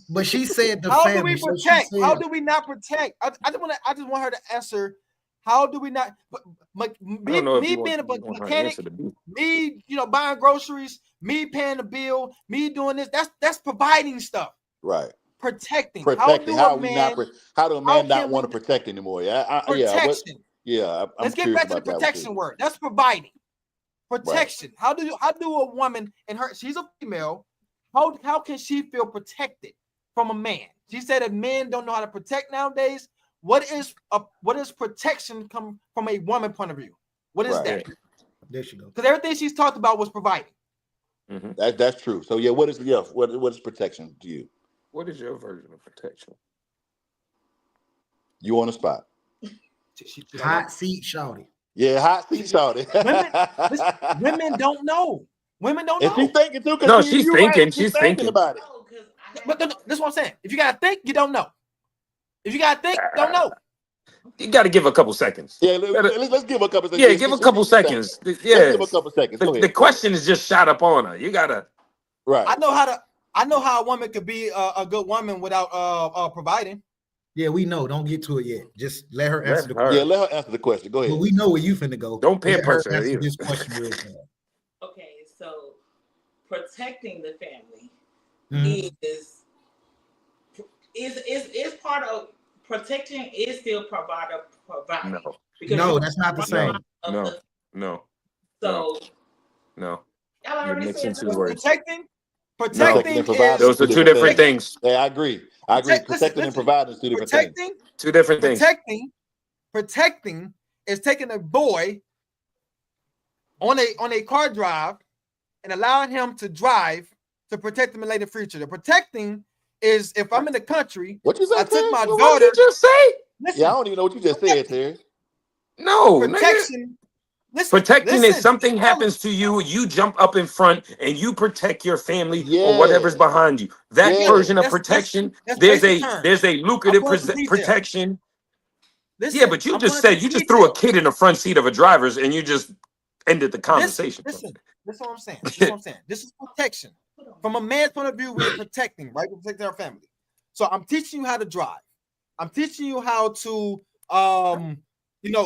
But she said the how family. Do we protect? So how do we not protect? I just want her to answer. How do we not? Me being a mechanic, me buying groceries, me paying the bill, me doing this. That's providing stuff. Right. Protecting. How do a man not want to protect anymore? Protection. Yeah. Let's get back to the protection word. That's providing. protection. How do a woman and she's a female, how can she feel protected from a man? She said that men don't know how to protect nowadays. What is protection come from a woman point of view? What is that? There she goes. Because everything she's talked about was providing. Mm-hmm. That's true. So what is protection to you? What is your version of protection? You on the spot. Hot seat shouty. Yeah, hot seat shouty. Women don't know. Women don't And know. she's thinking too. No, she's thinking. Right. She's thinking about it. But this is what I'm saying. If you gotta think, you don't know. If you gotta think, don't know. You got to give a couple seconds. Yeah, let's give a couple seconds. Yeah, give a couple seconds. Yeah, let's give a couple seconds. The question is just shot up on her. You gotta. Right. I know how a woman could be a good woman without providing. Yeah, we know. Don't get to it yet. Just let her answer the question. Yeah, let her answer the question. Go ahead. But we know where you finna go. Don't pamper her answer either. this question real fast. Okay, so protecting the family is part of protection. Is still providing. No, that's not the same. No. So no. Y'all already said Protecting and providing. Those are two different things. Yeah, I agree. Protecting and providing is two different things. Two different things. Protecting is taking a boy on a car drive and allowing him to drive to protect him in later future. The protecting is if I'm in the country, what you say, I took my daughter. What did you just say? Listen, yeah, I don't even know what you just said, Terry. No, protection. Protecting is something happens to you, you jump up in front and you protect your family or whatever's behind you. That version of protection, there's a lucrative protection. Listen, but you just said you just threw a kid in the front seat of a driver's and you just ended the conversation. Listen, this is what I'm saying. This is protection. From a man's point of view, we're protecting, right? We're protecting our family. So I'm teaching you how to drive. I'm teaching you how to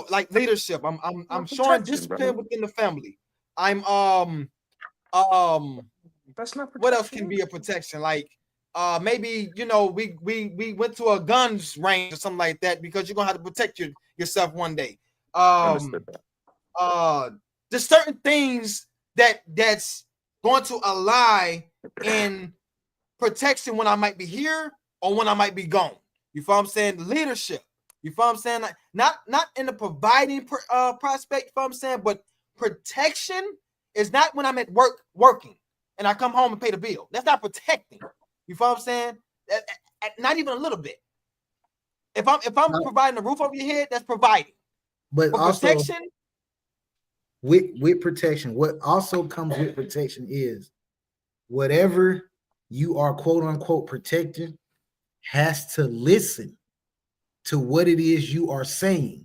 like leadership. I'm showing discipline within the family. I'm that's not protection. What else can be a protection? Like maybe we went to a guns range or something like that because you're gonna have to protect yourself one day. There's certain things that's going to ally in protection when I might be here or when I might be gone. You feel what I'm saying? Leadership. You feel what I'm saying? Like, not in the providing prospect, you feel what I'm saying? But protection is not when I'm at work working and I come home and pay the bill. That's not protecting. You feel what I'm saying? Not even a little bit. If I'm providing a roof over your head, that's providing. But also, protection. With protection, what also comes with protection is whatever you are quote unquote protecting has to listen to what it is you are saying.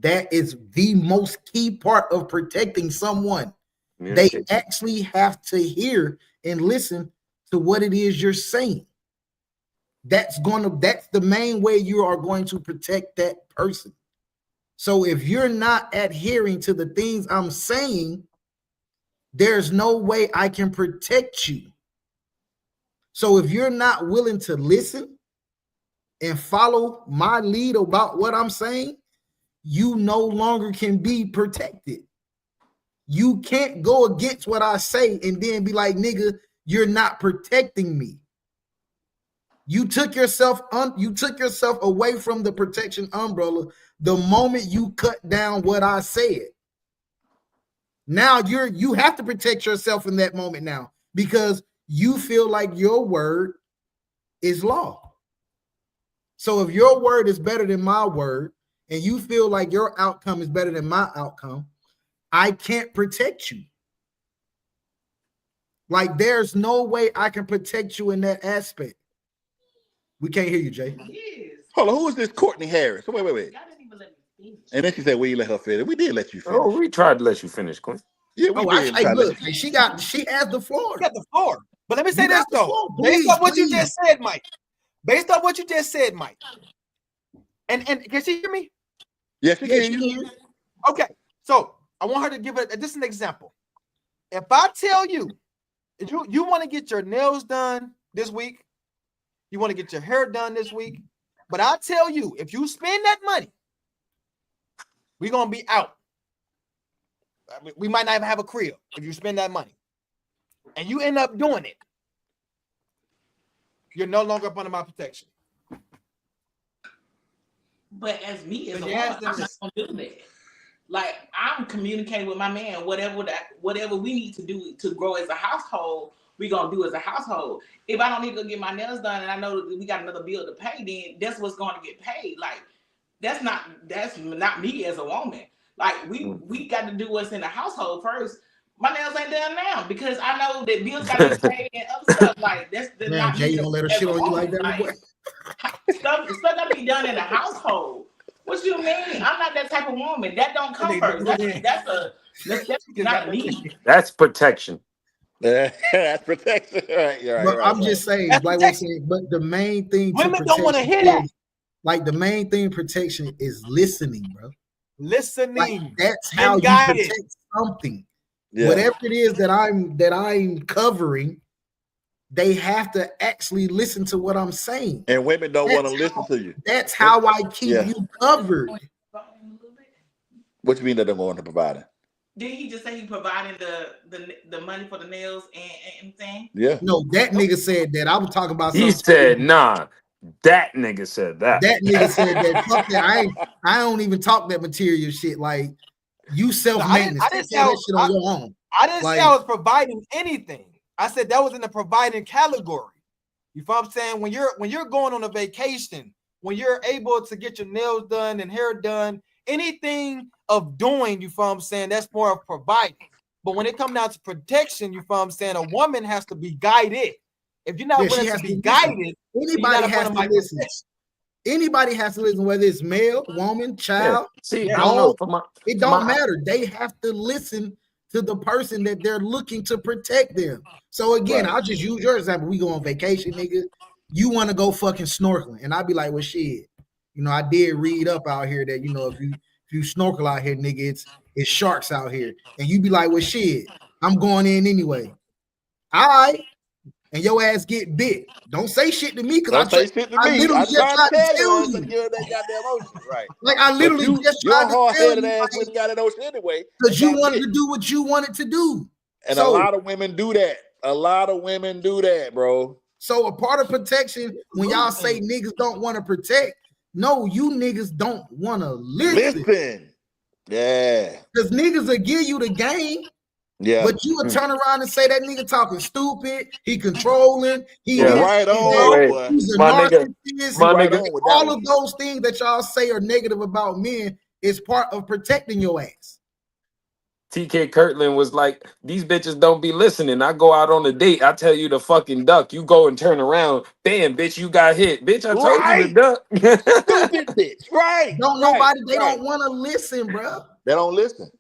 That is the most key part of protecting someone. They actually have to hear and listen to what it is you're saying. That's the main way you are going to protect that person. So if you're not adhering to the things I'm saying, there's no way I can protect you. So if you're not willing to listen and follow my lead about what I'm saying, you no longer can be protected. You can't go against what I say and then be like, nigga, you're not protecting me. You took yourself away from the protection umbrella the moment you cut down what I said. Now you have to protect yourself in that moment now because you feel like your word is law. So if your word is better than my word and you feel like your outcome is better than my outcome, I can't protect you. Like there's no way I can protect you in that aspect. We can't hear you, Jay. Yes. Hold on, who is this Courtney Harris? Wait. Y'all didn't even let me finish. And then she said, "We let her finish." We did let you finish. Oh, we tried to let you finish, Quinn. Yeah, we did. Look, she has the floor. She got the floor. But let me say this though, based on what you just said, Mike. Based on what you just said, Mike. And can she hear me? Yes, she can. Okay, so I want her to give it just an example. If I tell you, you want to get your nails done this week, you want to get your hair done this week, but I tell you, if you spend that money, we're gonna be out. we might not even have a crib if you spend that money, and you end up doing it, you're no longer up under my protection. But as me, as a But woman, yes, I'm not gonna do that. Like, I'm communicating with my man, whatever we need to do to grow as a household, we gonna do as a household. If I don't need to go get my nails done and I know that we got another bill to pay, then that's what's going to get paid. Like, that's not me as a woman. Like, we got to do what's in the household first. My nails ain't done now because I know that bills got to be paid and other stuff. Like, that's not Jay, me you gonna let her as shit a on you woman. like that, boy? Stuff got to be done in the household. What you mean? I'm not that type of woman. That don't come first. That's not me. That's protection. That's protection, right? You're right. But You're I'm right. just saying, That's like we're saying, but the main thing to Women don't want to hear that. is, like, the main thing protection is listening, bro. Listening. Like, that's how you guided. protect something. Yeah. Whatever it is that I'm covering, they have to actually listen to what I'm saying. And women don't want to That's listen to you. That's how I keep Yeah. you covered. What you mean that they don't want to provide it? Did he just say he providing the money for the nails and everything? Yeah. No, that nigga said that. I was talking about He something. said, nah. That nigga said that. That nigga said that. Fuck that. I don't even talk that material shit. Like, you self-maintenance. I didn't Take care of that shit on your own. I didn't Like, say I was providing anything. I said that was in the providing category. You feel what I'm saying? When you're going on a vacation, when you're able to get your nails done and hair done, anything of doing, you feel what I'm saying, that's more of providing. But when it comes down to protection, you feel what I'm saying, a woman has to be guided. If you're not Yeah, she willing has to be to guided, anybody has to listen. Anybody has to listen, whether it's male, woman, child, See, I dog. don't know. It don't matter. They have to listen to the person that they're looking to protect them. So again, I'll just use your example. We go on vacation, nigga. You want to go fucking snorkeling, and I'd be like, well, shit. You know, I did read up out here that, you know, if you snorkel out here, nigga, it's sharks out here, and you be like, well, shit, I'm going in anyway. All right. And your ass get bit. Don't say shit to me, because I literally just tried to tell you. That goddamn ocean, right? Like, I literally just tried to tell you. Ass went and got an ocean anyway. Because you wanted to do what you wanted to do. And a lot of women do that. A lot of women do that, bro. So a part of protection, when y'all say niggas don't want to protect, no, you niggas don't want to listen. Yeah. Because niggas will give you the game. Yeah. But you would turn around and say that nigga talking stupid, he controlling, he's right on, he's a narcissist. All of those things that y'all say are negative about men is part of protecting your ass. TK Kirtland was like, these bitches don't be listening. I go out on a date, I tell you to fucking duck. You go and turn around, bam, bitch, you got hit. Bitch, I told you to duck. Stupid bitch. Right. They don't want to listen, bro. They don't listen.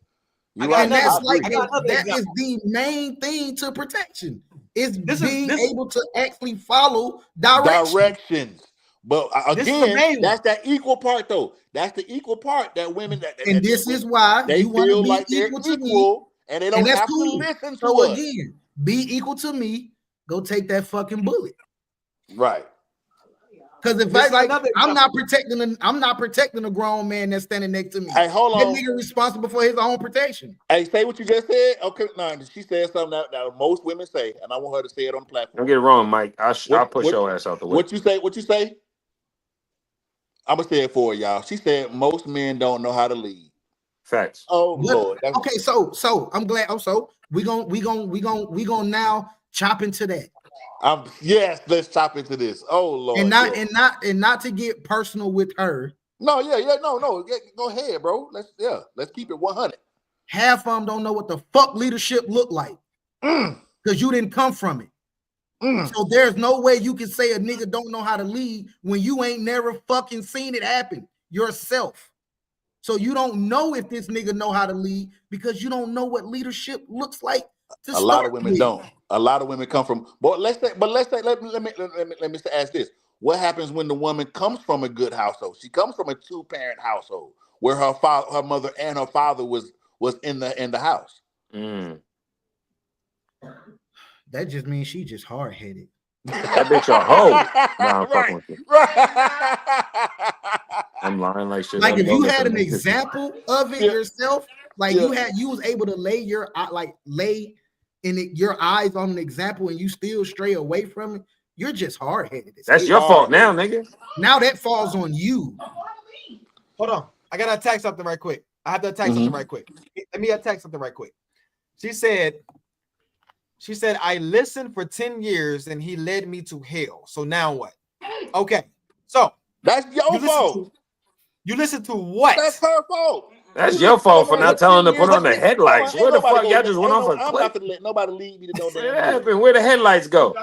And that's that is the main thing to protection. Is being able to actually follow directions. But again, that's that equal part, though. That's the equal part that women and this is why they feel like they're equal to me, and they don't have to listen to us. Again, be equal to me. Go take that fucking bullet. Right. Because if I'm not protecting a grown man that's standing next to me. Hey, hold on. That nigga responsible for his own protection. Hey, say what you just said. Okay, no, she said something that most women say, and I want her to say it on the platform. Don't get it wrong, Mike. I'll push your ass out the way. What you say? I'm gonna say it for y'all. She said most men don't know how to lead. Facts. Oh Lord. Okay, so I'm glad. We gonna now chop into that. Yes, let's chop into this. Oh Lord. And not to get personal with her. No, no. Go ahead, bro. Let's keep it 100. Half of them don't know what the fuck leadership look like. Because you didn't come from it. So there's no way you can say a nigga don't know how to lead when you ain't never fucking seen it happen yourself. So you don't know if this nigga know how to lead because you don't know what leadership looks like. A lot of women don't. A lot of women come from. But let me ask this: what happens when the woman comes from a good household? She comes from a 2-parent household where her mother and her father was in the house. That just means she just hard-headed. That bitch a hoe. Nah, I'm fucking with you. I'm lying like shit. Like if you had an example of it yourself, Like you was able to lay your eyes on an example and you still stray away from it. You're just hard-headed. That's your fault now, nigga. Now that falls on you. Hold on. I gotta attack something right quick. I have to attack something right quick. Let me attack something right quick. She said, I listened for 10 years and he led me to hell. So now what? Okay. So that's your fault. You listen to what? That's her fault. That's your fault for not telling her to put on the headlights. Where the fuck y'all just went off a cliff? I'm not gonna let nobody lead me to no damn. What happened? Where the headlights go?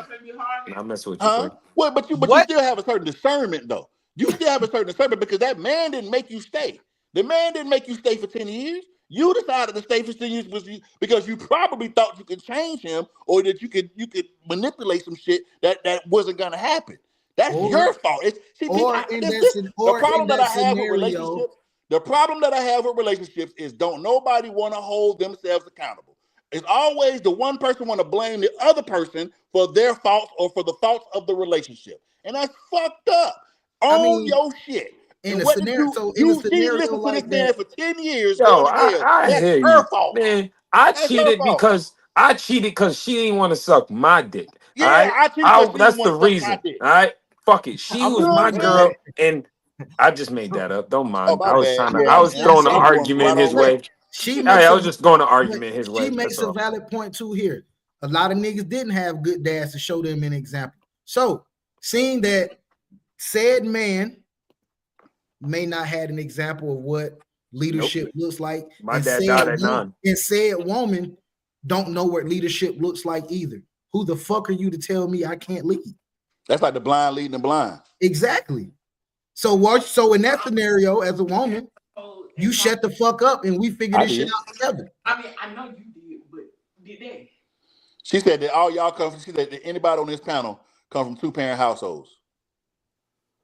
I mess with you. Huh? Well, but you still have a certain discernment though. You still have a certain discernment because that man didn't make you stay. The man didn't make you stay for 10 years. You decided to stay for 10 years because you probably thought you could change him or that you could manipulate some shit that wasn't gonna happen. That's your fault. The problem that I have with relationships is don't nobody want to hold themselves accountable. It's always the one person want to blame the other person for their faults or for the faults of the relationship. And that's fucked up. Own your shit. In a scenario like this man for 10 years. Yo, I hear you. Fault. Man, I cheated because she didn't want to suck my dick. Yeah, right? That's the reason. All right. Fuck it. She was my girl, and I just made that up. Don't mind. I was throwing an argument his way. I was just going to argument his way. She makes a valid point too here. A lot of niggas didn't have good dads to show them an example. So, seeing that said man may not have an example of what leadership looks like, my dad died at 9. And said woman don't know what leadership looks like either. Who the fuck are you to tell me I can't lead? That's like the blind leading the blind. Exactly. So in that scenario, as a woman, you shut the fuck up and we figure this shit out together. I mean, I know you did, but did they? She said that all y'all come from, she said that anybody on this panel come from 2-parent households.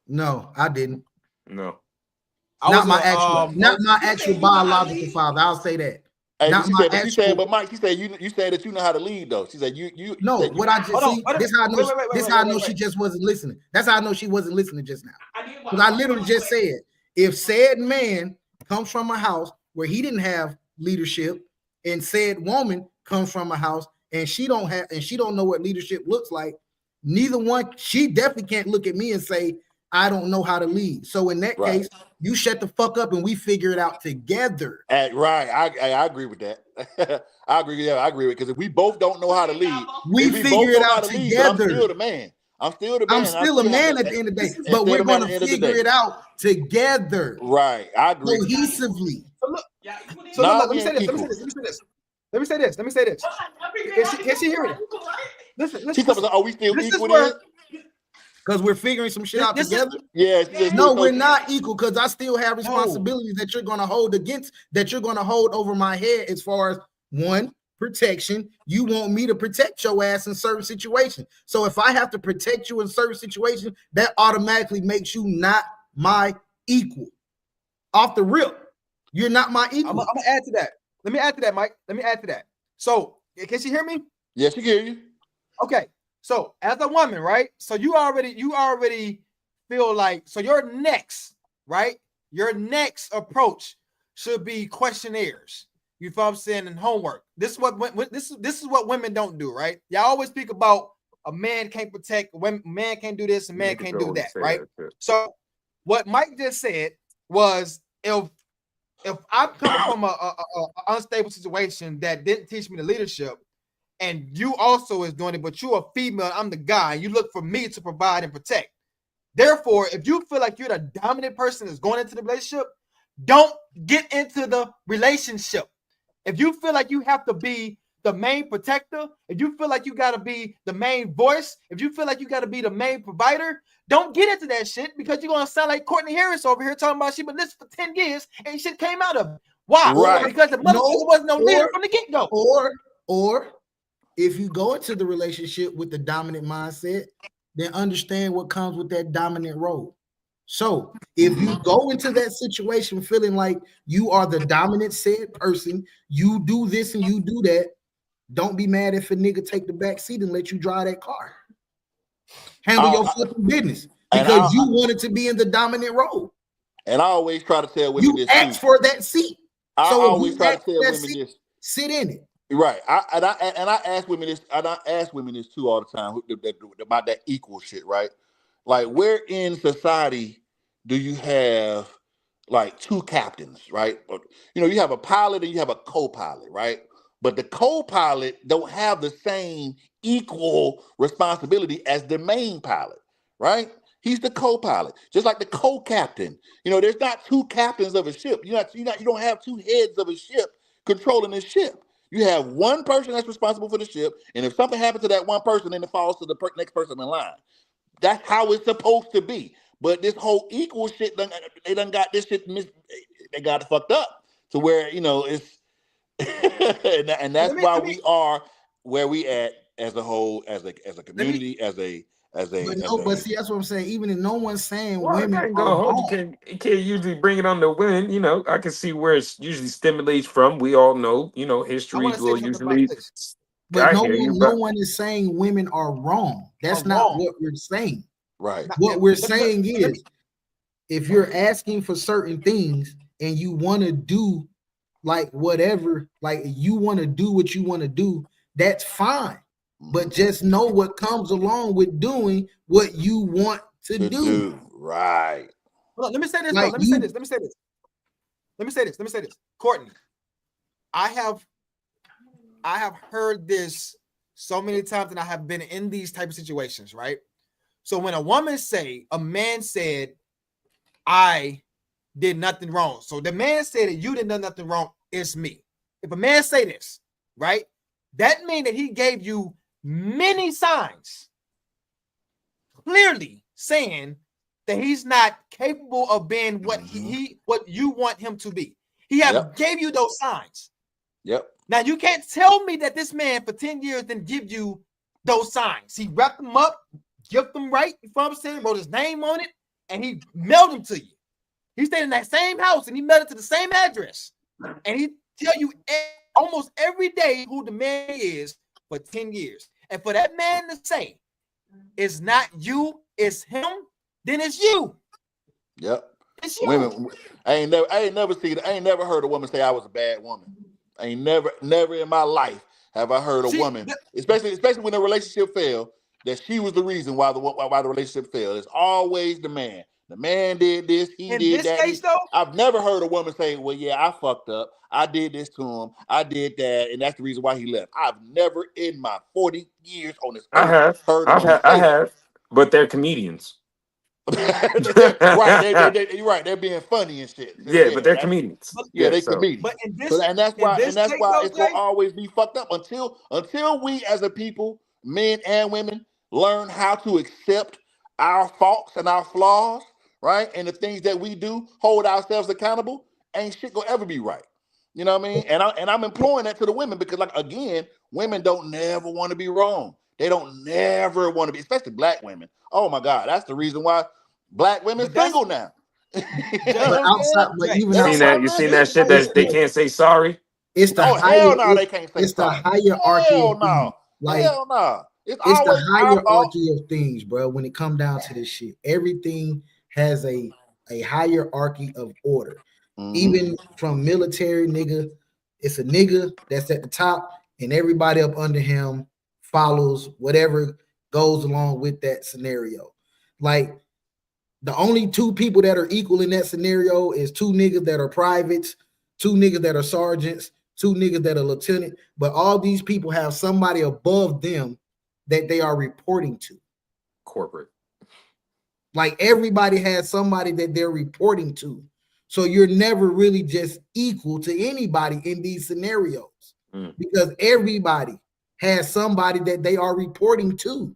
No, I didn't. No. Not my actual biological father. I'll say that. Hey, she said, but Mike, she said you said that you know how to lead though. She said you. No, said what I just see. This how I know. This how I know she just wasn't listening. That's how I know she wasn't listening just now. Because I literally just said, if said man comes from a house where he didn't have leadership, and said woman comes from a house and she don't know what leadership looks like, neither one. She definitely can't look at me and say I don't know how to lead. So in that case, you shut the fuck up and we figure it out together. Right. I agree with that. I agree. Yeah, I agree with it. Because if we both don't know how to lead, we figure it out together. I'm still the man. I'm still a man at the end of the day. But we're going to figure it out together. Right. I agree. Cohesively. So look, let me say this. Let me say this. Can she hear me? Listen. She comes, are we still equal there? Because we're figuring some shit out together. Yeah. No, we're not equal because I still have responsibilities that you're going to hold over my head as far as one, protection. You want me to protect your ass in certain situations. So if I have to protect you in certain situations, that automatically makes you not my equal. Off the rip, you're not my equal. I'm going to add to that. Let me add to that, Mike. Let me add to that. So can she hear me? Yes, she can hear you. Okay. So as a woman, right? So you already feel like, so your next approach should be questionnaires. You feel what I'm saying? And homework. This is what women don't do, right? Y'all always speak about a man can't protect, man can't do this, and man can't do that, right? So what Mike just said was, if I'm coming from a unstable situation that didn't teach me the leadership, and you also is doing it, but you're a female, I'm the guy, and you look for me to provide and protect. Therefore, if you feel like you're the dominant person that's going into the relationship, don't get into the relationship. If you feel like you have to be the main protector, if you feel like you got to be the main voice, if you feel like you got to be the main provider, don't get into that shit, because you're going to sound like Courtney Harris over here talking about she been listening for 10 years and shit came out of it. Why? Right. Because the motherfucker wasn't no leader from the get-go. Or if you go into the relationship with the dominant mindset, then understand what comes with that dominant role. So if you go into that situation feeling like you are the dominant said person, you do this and you do that, don't be mad if a nigga take the back seat and let you drive that car. Handle your fucking business because you wanted to be in the dominant role. And I always try to tell women you asked for that seat. I So if always you try to ask tell that women this. sit in it. Right. I ask women this. I ask women this too all the time about that equal shit. Right. Like, where in society do you have like two captains? Right. You have a pilot and you have a co-pilot. Right. But the co-pilot don't have the same equal responsibility as the main pilot. Right. He's the co-pilot, just like the co-captain. There's not two captains of a ship. You don't have two heads of a ship controlling the ship. You have one person that's responsible for the ship, and if something happens to that one person, then it falls to the next person in line. That's how it's supposed to be. But this whole equal shit, they done got this shit, they got it fucked up to where it's, and that's why we are where we at as a whole, as a community, but see, that's what I'm saying. Even if no one's saying Well, I women can't are go hold. wrong, You can't usually bring it on the women. I can see where it's usually stimulates from. We all know, I history want to say will something about usually. this. but I hear you, no but one is saying women are wrong. That's Are not wrong. what we're saying. right. What we're saying is, if you're asking for certain things and you want to do like whatever, like you want to do what you want to do, that's fine. But just know what comes along with doing what you want to do. Right. Hold on, let me say this. Like Let me say this. Courtney, I have heard this so many times, and I have been in these type of situations, right? So when a man said, I did nothing wrong. So the man said that you did nothing wrong, it's me. If a man say this, right, that means that he gave you many signs clearly saying that he's not capable of being what what you want him to be. He have gave you those signs. Yep. Now you can't tell me that this man for 10 years didn't give you those signs. He wrapped them up, gift them right, you know what I'm saying, wrote his name on it, and he mailed them to you. He stayed in that same house and he mailed it to the same address. And he tell you almost every day who the man is for 10 years. And for that man to say, it's not you, it's him, then it's you. Yep. It's you. Women, I ain't never heard a woman say I was a bad woman. I ain't never in my life have I heard a woman, especially when the relationship failed, that she was the reason why the relationship failed. It's always the man. The man did this, he did that. Case, though, I've never heard a woman say, well, yeah, I fucked up. I did this to him. I did that, and that's the reason why he left. I've never in my 40 years on this earth heard a woman say I have, but they're comedians. Right, you're right. They're being funny and shit. Yeah, but they're comedians. They comedians. But that's why it's gonna always be fucked up until we as a people, men and women, learn how to accept our faults and our flaws, right? And the things that we do, hold ourselves accountable. Ain't shit gonna ever be right. You know what I mean? And I'm employing that to the women because, like, again, women don't never want to be wrong. They don't never want to be, especially black women. Oh my God, that's the reason why black women single now. But outside, but even outside, you seen that shit that they can't say sorry. It's the hell no, they can't say it's sorry. the hierarchy. Hell of no, things. Like, hell no. It's the always hierarchy of things, bro. When it comes down to this shit, everything has a hierarchy of order. Even from military nigga, it's a nigga that's at the top, and everybody up under him follows whatever goes along with that scenario. Like, the only two people that are equal in that scenario is two niggas that are privates, two niggas that are sergeants, two niggas that are lieutenant. But all these people have somebody above them that they are reporting to. Corporate. Like, everybody has somebody that they're reporting to. So you're never really just equal to anybody in these scenarios because everybody has somebody that they are reporting to.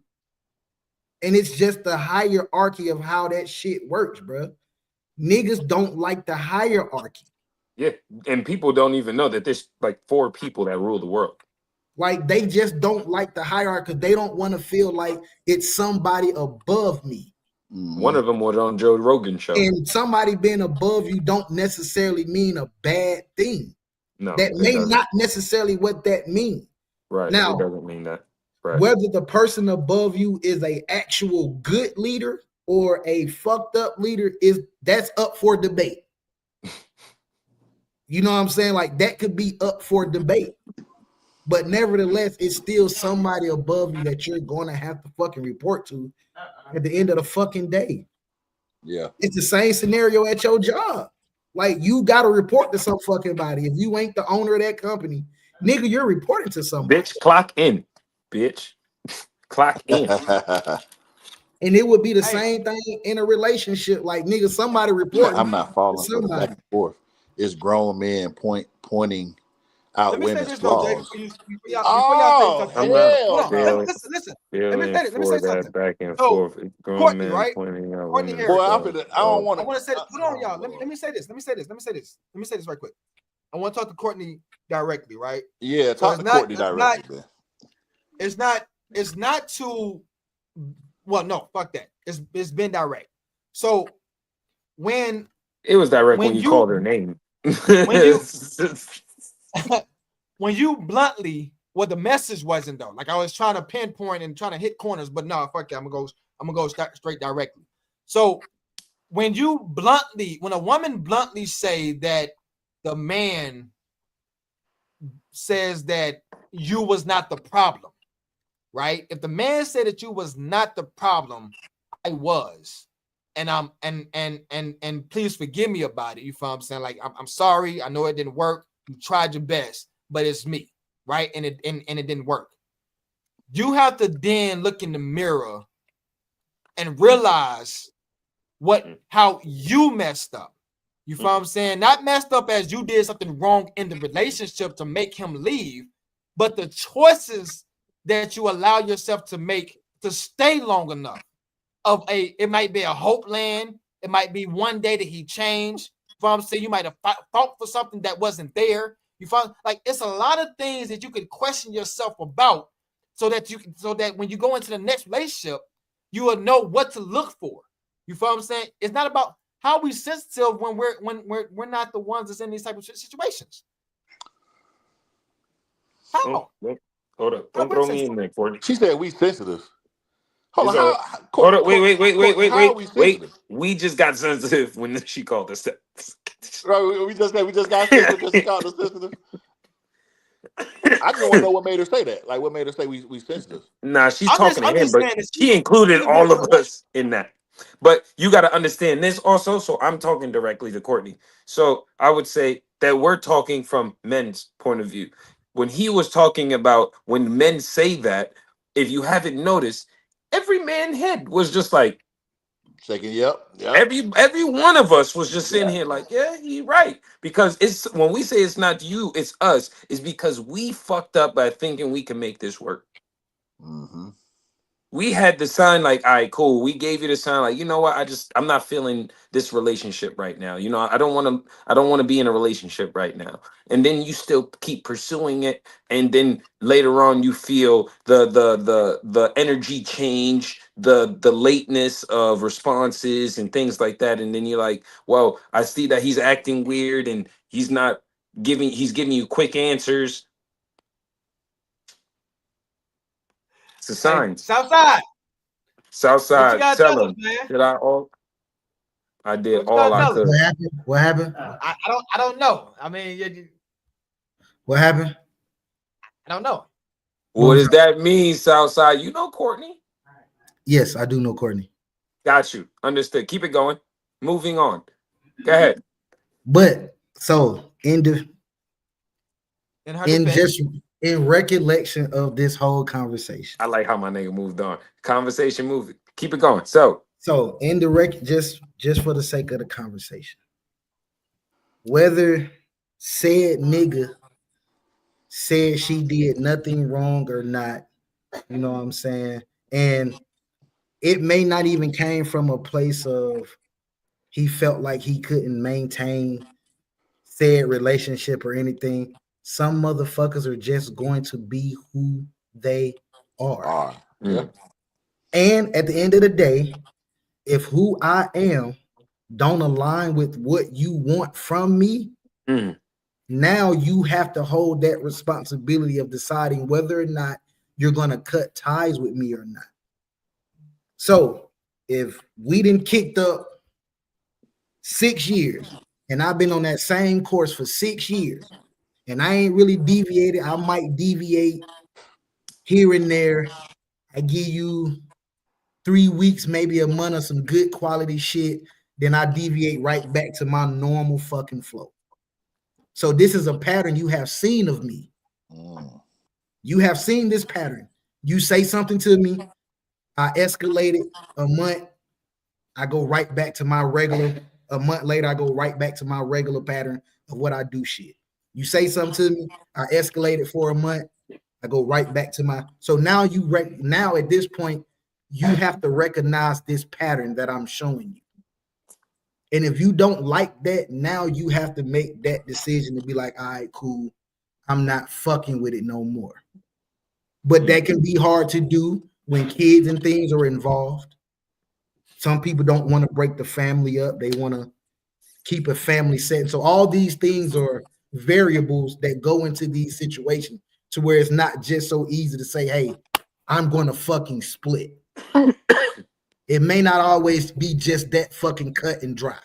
And it's just the hierarchy of how that shit works, bro. Niggas don't like the hierarchy. Yeah, and people don't even know that there's like 4 people that rule the world. Like, they just don't like the hierarchy. They don't want to feel like it's somebody above me. One of them was on Joe Rogan's show. And somebody being above you don't necessarily mean a bad thing. No, that may not necessarily what that means. Right. Now, it doesn't mean that. Right. Whether the person above you is a actual good leader or a fucked up leader, that's up for debate. You know what I'm saying? Like that could be up for debate. But nevertheless, it's still somebody above you that you're going to have to fucking report to at the end of the fucking day. Yeah. It's the same scenario at your job. Like you got to report to some fucking body. If you ain't the owner of that company, nigga, you're reporting to somebody. Bitch, clock in. Bitch, clock in. And it would be the same thing in a relationship. Like nigga, somebody reporting. I'm not falling for the back somebody. and forth. It's grown men pointing out Let me say women's this though, Jay, flaws. before y'all say something. I'm not Hold on. feeling, Listen. feeling Let me for say that something. back and So, forth. It's grown Courtney, men right? pointing out Courtney women's Harris. Boy, flaws. I don't want I to. want to say, hold on, y'all. Let me say this. Let me say this right quick. I want to talk to Courtney directly, right? Yeah, So talk to Courtney directly, man. It's not to. Well, no, fuck that. It's been direct. So when It was direct when you called her name. when you bluntly, what the message wasn't though. Like I was trying to pinpoint and trying to hit corners, but no, fuck it. I'm gonna go straight directly. So when a woman bluntly say that the man says that you was not the problem, right? If the man said that you was not the problem, I was. And and please forgive me about it. You feel what I'm saying? Like I'm sorry. I know it didn't work. You tried your best, but it's me, right? And it didn't work. You have to then look in the mirror and realize how you messed up. You feel what I'm saying? Not messed up as you did something wrong in the relationship to make him leave, but the choices that you allow yourself to make to stay long enough. It might be a hope land. It might be one day that he changed. From saying you might have fought for something that wasn't there. You find like it's a lot of things that you can question yourself about, so that when you go into the next relationship, you will know what to look for. You feel what I'm saying? It's not about how we sensitive when we're not the ones that's in these type of situations. How? Hold up! Don't throw me in there, Courtney. She said we sensitive. Hold on. Hold on. Wait. Sensitive? We just got sensitive when she called us. Right, we just got sensitive because she called us sensitive. I just want to know what made her say that. Like, what made her say we sensitive? Nah, she's talking to him, but she included all of us in that. But you got to understand this also. So I'm talking directly to Courtney. So I would say that we're talking from men's point of view. When he was talking about when men say that, if you haven't noticed, every man head was just like shaking. Yep. Every one of us was just sitting here like, yeah, he right. Because it's when we say it's not you, it's us. It's because we fucked up by thinking we can make this work. Mm-hmm. We had the sign like, all right, cool. We gave you the sign like, you know what? I'm not feeling this relationship right now. You know, I don't want to be in a relationship right now. And then you still keep pursuing it, and then later on you feel the energy change, the lateness of responses and things like that. And then you're like, well, I see that he's acting weird and he's giving you quick answers. It's a sign. Southside. Tell him. Did I all? I did all I could. What happened? I don't know. I mean, what happened? I don't know. What does that mean, Southside? You know Courtney? Yes, I do know Courtney. Got you. Understood. Keep it going. Moving on. Go ahead. But so in recollection of this whole conversation, I like how my nigga moved on. Conversation moving. Keep it going. So in the just for the sake of the conversation, whether said nigga said she did nothing wrong or not, you know what I'm saying? And it may not even came from a place of he felt like he couldn't maintain said relationship or anything. Some motherfuckers are just going to be who they are. Yeah. And at the end of the day, if who I am don't align with what you want from me, now you have to hold that responsibility of deciding whether or not you're going to cut ties with me or not. So if we didn't kicked up 6 years and I've been on that same course for 6 years, and I ain't really deviated. I might deviate here and there. I give you 3 weeks, maybe a month of some good quality shit. Then I deviate right back to my normal fucking flow. So this is a pattern you have seen of me. You have seen this pattern. You say something to me, I escalate it a month, I go right back to my regular. A month later, I go right back to my regular pattern of what I do shit. You say something to me, I escalate it for a month, I go right back to my. So now now at this point, you have to recognize this pattern that I'm showing you. And if you don't like that, now you have to make that decision to be like, all right, cool, I'm not fucking with it no more. But that can be hard to do when kids and things are involved. Some people don't want to break the family up. They want to keep a family set. So all these things are variables that go into these situations to where it's not just so easy to say, hey, I'm going to fucking split. It may not always be just that fucking cut and dry.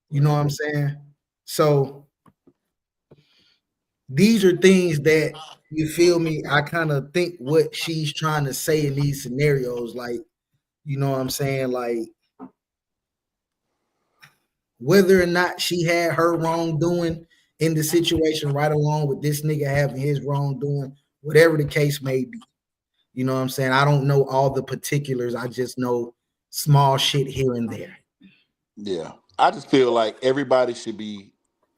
You know what I'm saying? So these are things that, you feel me? I kind of think what she's trying to say in these scenarios, like, you know what I'm saying? Like, whether or not she had her wrongdoing in the situation right along with this nigga having his wrongdoing, whatever the case may be. You know what I'm saying? I don't know all the particulars. I just know small shit here and there. Yeah. I just feel like everybody should be,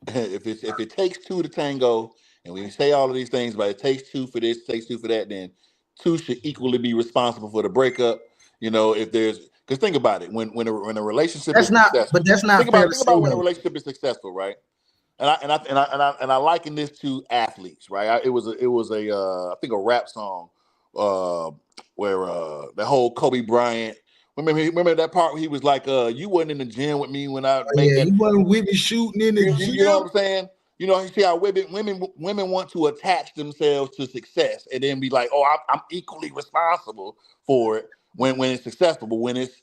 if it takes two to tango, and we say all of these things, but it takes two for this, takes two for that, then two should equally be responsible for the breakup. You know, if there's, because think about it, when a relationship is successful, but that's not fair. Think about when a relationship is successful, right? And I liken this to athletes, right? It was a I think a rap song where the whole Kobe Bryant. Remember that part where he was like, "You wasn't in the gym with me when I made that." You wasn't with me shooting in the gym. You know what I'm saying? You know, you see how women want to attach themselves to success and then be like, "Oh, I'm equally responsible for it when it's successful." But when it's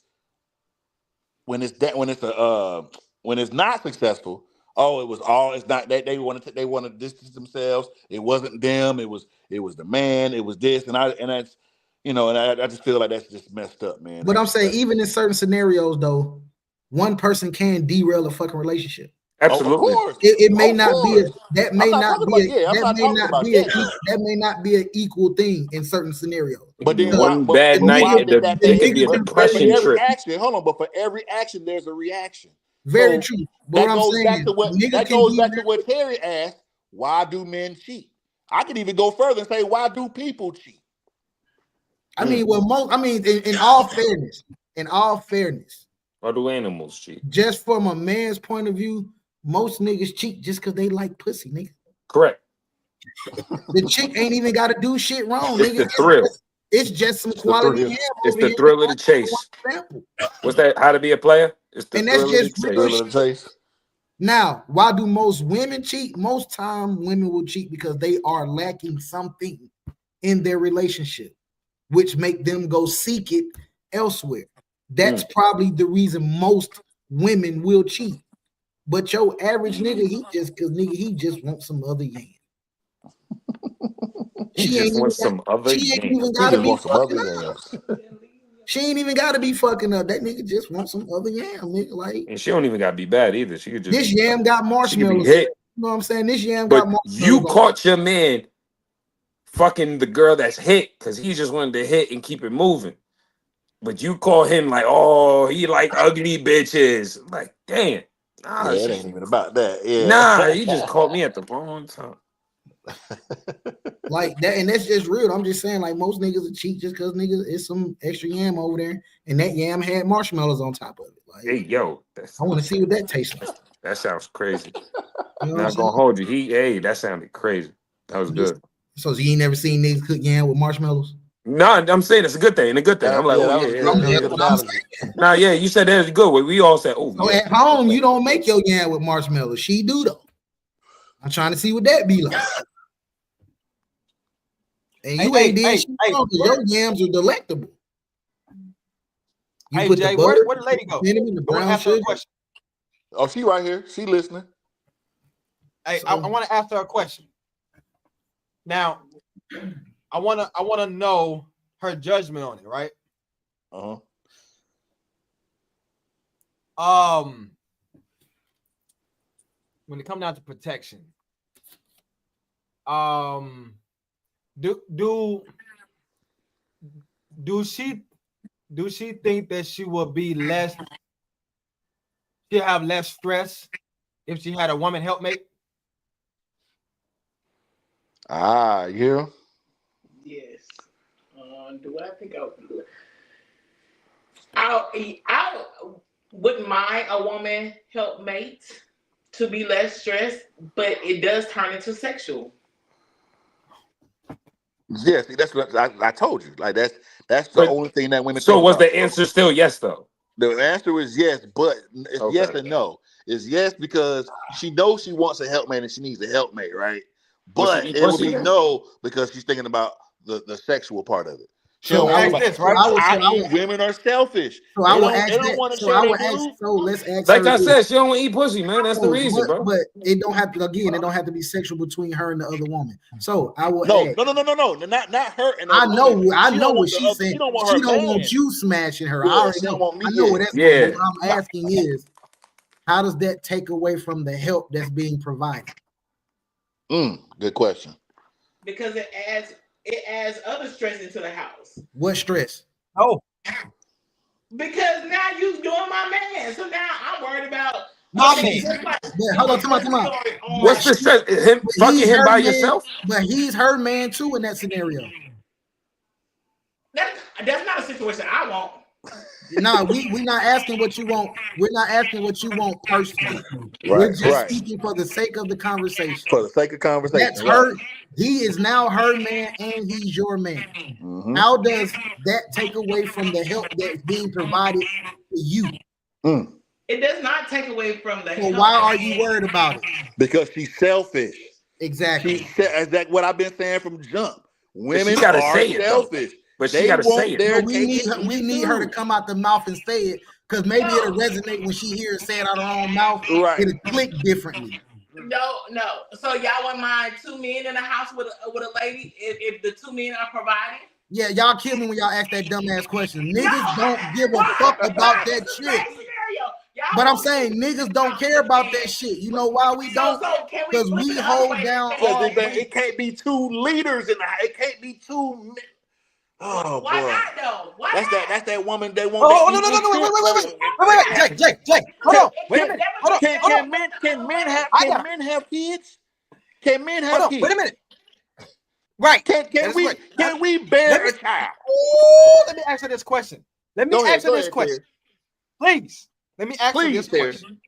not successful, oh, it's not that they want to distance themselves. It wasn't them. It was the man. It was this, and that's, you know, and I just feel like that's just messed up, man. But I'm saying, even in certain scenarios, though, one person can derail a fucking relationship. Absolutely. Of course. It may not be that may not be an equal thing in certain scenarios. But then one bad night, it could be a depression trip. But for every action, there's a reaction. Very true. But that goes back to what Terry asked. Why do men cheat? I could even go further and say, why do people cheat? I mean, in all fairness, why do animals cheat? Just from a man's point of view, most niggas cheat just because they like pussy, nigga. Correct. The chick ain't even got to do shit wrong, it's nigga. The thrill. It's just some quality. It's the thrill of the chase. What's that? How to be a player? It's the thrill of the chase. Now, why do most women cheat? Most time women will cheat because they are lacking something in their relationship, which make them go seek it elsewhere. That's probably the reason most women will cheat. But your average nigga, he just wants some other yam. She ain't even gotta be fucking up. That nigga just wants some other yam, nigga. Like, and she don't even gotta be bad either. She could just this yam got marshmallows. You know what I'm saying? This yam got marshmallows. You caught your man fucking the girl that's hit because he just wanted to hit and keep it moving. But you call him like, oh, he like ugly bitches. Like, damn. Nah, it ain't even about that. Yeah. Nah, he just caught me at the wrong time. Like that, and that's just real. I'm just saying, like, most niggas will cheat just because niggas is some extra yam over there, and that yam had marshmallows on top of it. Like, hey, yo, I want to see what that tastes like. That sounds crazy. You know Not gonna hold you. That sounded crazy. That was good. So you ain't never seen niggas cook yam with marshmallows? No, I'm saying it's a good thing. I'm like, Nah, yeah, you said that was good. We all said, oh. So at home, you don't make your yam with marshmallows. She do though. I'm trying to see what that be like. And you ain't did shit wrong, your yams are delectable. You put Jay, where the lady go? Oh, she right here. She listening. Hey, I want to ask her a question. Now, I want to know her judgment on it, right? When it comes down to protection, do she think that she will be less? She'll have less stress if she had a woman helpmate? Yeah. Yes. Do I think I would do it? I wouldn't mind a woman helpmate to be less stressed, but it does turn into sexual. Yes, that's what I told you. Like that's the But only thing that women so think was about. the answer still yes though? The answer is yes, but it's yes Okay. and no. It's yes because she knows she wants a helpmate and she needs a helpmate, right? Will she But eat it will pussy be then? no because she's thinking about the sexual part of it. She So don't let think me about. ask this, right? I.e., women are selfish. So I They will don't. ask They don't that. want to So share I their will ask. food. So let's ask Like her I this. said, she don't eat pussy, man. That's the reason, bro. But it don't have to. Again, it don't have to be sexual between her and the other woman. So I will No, ask. not her and the I other woman. know. I She know don't what want the she's other. She saying. don't want She her don't man. want you smashing her. I Yeah, already she don't know. want me. I know Yeah. where that's Yeah. going. But what I'm asking is, how does that take away from the help that's being provided? Good question. Because it adds other stress into the house. What stress? Oh, Because now you doing my man. So now I'm worried about my okay, man. just like But it hold on, was come on, come on. story on What's the stress? Him But fucking he's him her by man. yourself? But he's her man too in that scenario. that's not a situation I want. No, we not asking what you want. We're not asking what you want personally. We're Right, just right. speaking for the sake of the conversation. For the sake of conversation, That's right. her. He is now her man and he's your man. How does that take away from the help that's being provided to you? It does not take away from the So help. why are you worried about it? Because she's selfish. Exactly. Is that what I've been saying from jump? But she Women gotta are say it, though. selfish. But she They gotta say want it. their But cake and we eat it need her to too. come out the mouth and say it, because maybe it'll resonate when she hears it say it out of her own mouth. Right. It'll click differently. No. So y'all wouldn't mind 2 men in the house with a lady if the 2 men are providing? Yeah, y'all kill me when y'all ask that dumbass question. Niggas don't give a fuck about that shit. But I'm saying niggas don't care about that shit. You know why we don't? Because we hold down all. It can't be 2 leaders in the house. It can't be 2 men. Oh, why boy. not though? Why That's not? that's that woman they want. Oh, no, wait, Jake, hold on. Wait a minute. Hold on. Can men have kids? Can men have Hold on. kids? Wait a minute. Right. Can we bear a child? Let me ask her this question. Please. Let me ask her this question.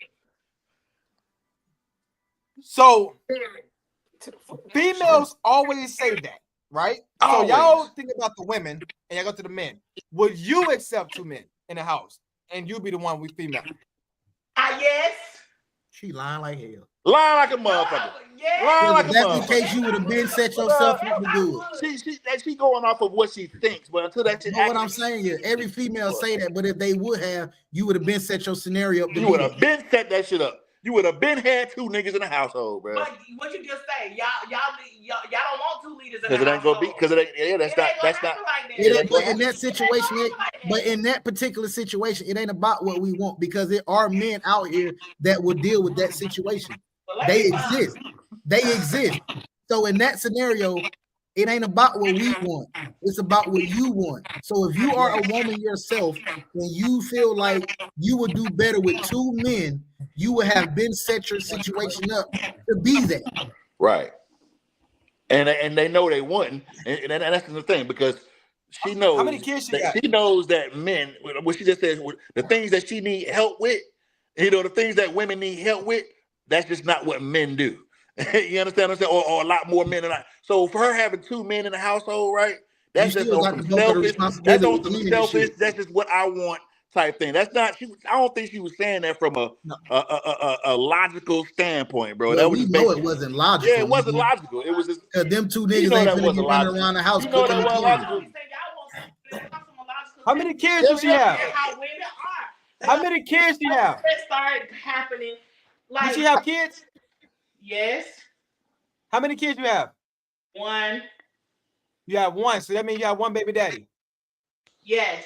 So females always say that, right? So y'all think about the women and y'all go to the men. Would you accept 2 men in the house and you be the one with female? Yes. She lying like hell. Lying like a motherfucker. Lying like a That's motherfucker. the case. You would have been set yourself up to do it. She going off of what she thinks, but until that shit. But what I'm saying is, every female say that, but if they would have, you would have been set your scenario up. You would have been set that shit up. You would have been had 2 niggas in the household, bro. But what you just say, y'all don't want 2 leaders in the Because it ain't household. gonna be. Because that's not. But in that situation, but in that particular situation, it ain't about what we want, because there are men out here that will deal with that situation. They exist. They exist. So in that scenario, it ain't about what we want. It's about what you want. So if you are a woman yourself and you feel like you would do better with 2 men, you would have been set your situation up to be that. Right. And they know they wouldn't. And that's the thing, because she knows. How many kids she got? She knows that men, what she just said, the things that she need help with, the things that women need help with, that's just not what men do. You understand what I'm saying? Or a lot more men than I. So for her having 2 men in the household, right? That's just on some selfish. That's on some selfish. That's just what I want type thing. That's not. I don't think she was saying that from a logical standpoint, bro. Well, that was we know it wasn't logical. Yeah, it wasn't logical. It was just because them 2 niggas ain't gonna be running around the house. That wasn't logical. How many kids does she have? How women are. How many kids do you have? It started happening. Did she have kids? Yes. How many kids you have? 1. You have 1, so that means you have 1 baby daddy. Yes.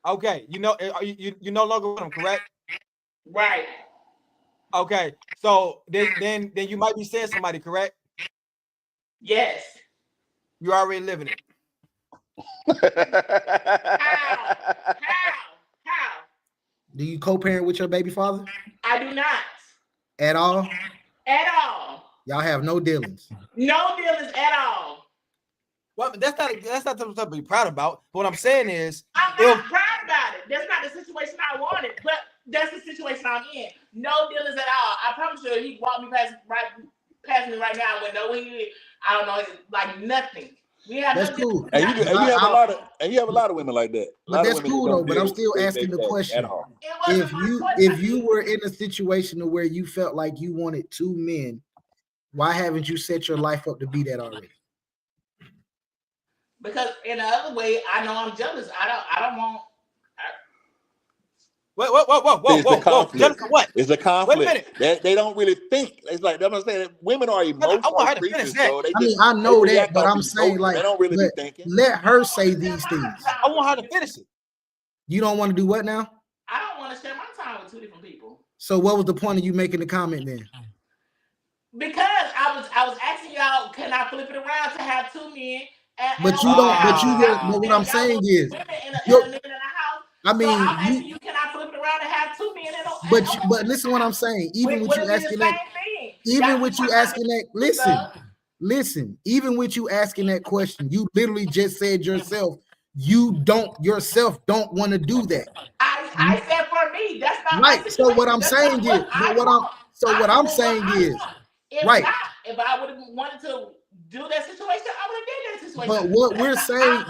Okay, you no longer with him, correct? Right. Okay, so then you might be seeing somebody, correct? Yes. You already living it. How? Do you co-parent with your baby father? I do not. At all? At all. Y'all have no dealings. No dealings at all. Well, that's not something to be proud about. But what I'm saying is, I'm not proud about it. That's not the situation I wanted, but that's the situation I'm in. No dealings at all. I promise you, he walked me past me right now. I went nowhere. I don't know, like nothing. We have That's no cool. And you have a lot of women like that. But that's cool though. But I'm still asking the question: if you were in a situation where you felt like you wanted 2 men, why haven't you set your life up to be that already? Because in the other way, I know I'm jealous. I don't want. It's a conflict. What? It's a conflict. Wait a minute. They don't really think. It's like I'm saying. Women are emotional creatures, so they just. I know that, but I'm emotion. saying like they don't really be thinking. Let her say these things. I want her to finish it. You don't want to do what now? I don't want to share my time with 2 different people. So what was the point of you making the comment then? Because I was asking y'all, can I flip it around to have 2 men? But you don't. But what I'm saying is, I mean, so I'm asking you, can I flip it around and have 2 men? But listen, what I'm saying. Even with you asking that, listen. Even with you asking that question, you literally just said yourself, you don't want to do that. I said for me, that's not right. So what I'm saying is, what I'm saying is, right. If I would have wanted to do that situation, I would have did that situation. But what we're saying is,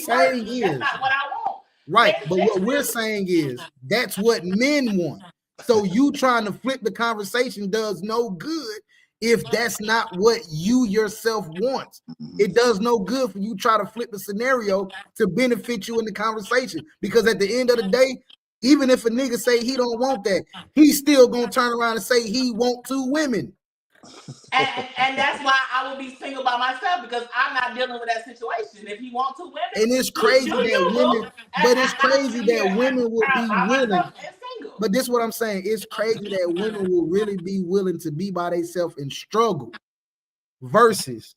that's not what I want. Right. But what we're saying is, that's what men want. So you trying to flip the conversation does no good if that's not what you yourself want. It does no good for you try to flip the scenario to benefit you in the conversation, because at the end of the day, even if a nigga say he don't want that, he's still gonna turn around and say he want 2 women. And that's why I will be single by myself, because I'm not dealing with that situation. If he wants 2 women, and it's crazy that women, but it's crazy that women will be willing. But this is what I'm saying. It's crazy that women will really be willing to be by themselves and struggle versus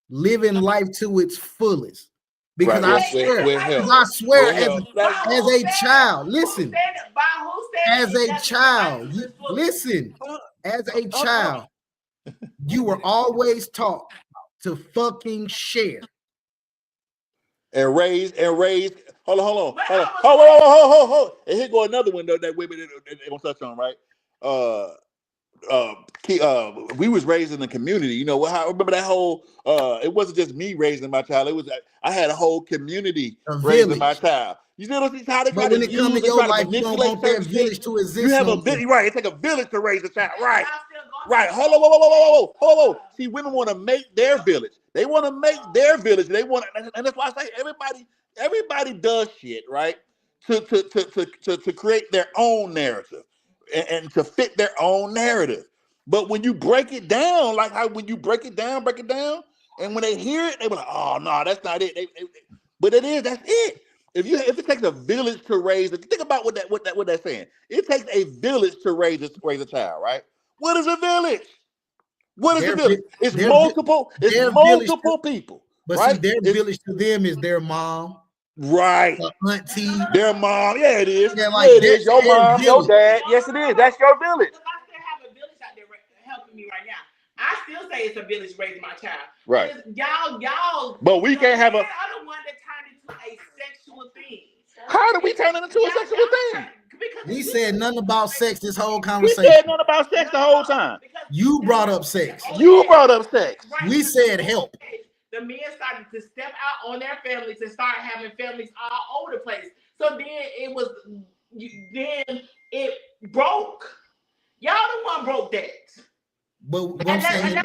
living life to its fullest. Because I swear, as a child, listen, as a child, you were always taught to fucking share. And raise. Hold on. And here go another one that women they gonna touch on, right? We was raised in the community. You know, I remember that whole. It wasn't just me raising my child. It was I had a whole community raising my child. You know how they try to use, come in your life, you don't want that village to exist. You have a village, right? It takes a village to raise a child, right? Right. Hold on. See, women want to make their village. They want to make their village. They want, and that's why I say everybody does shit, right? To create their own narrative and to fit their own narrative. But when you break it down, like how when you break it down, and when they hear it, they be like, "Oh no, that's not it." But it is. That's it. If it takes a village to raise, think about what that's saying. It takes a village to raise a child, right? What is a village? What is a village? It's multiple people. But right? see, their village to them is their mom, right? Auntie, their mom. Yeah, it is. Yeah, like it is. Your mom, your dad. Yes, it is. That's your village. Because I still have a village out there helping me right now. I still say it's a village raising my child. Right. Y'all. But we can't have a. I'm the one that turned into a sexual thing. How did we turn it into a sexual thing? We said nothing about sex this whole conversation. We said nothing about sex the whole time. You brought up sex. You brought up sex. Right. We said help. The men started to step out on their families and start having families all over the place. So then it broke. Y'all the one broke that. But what I'm saying,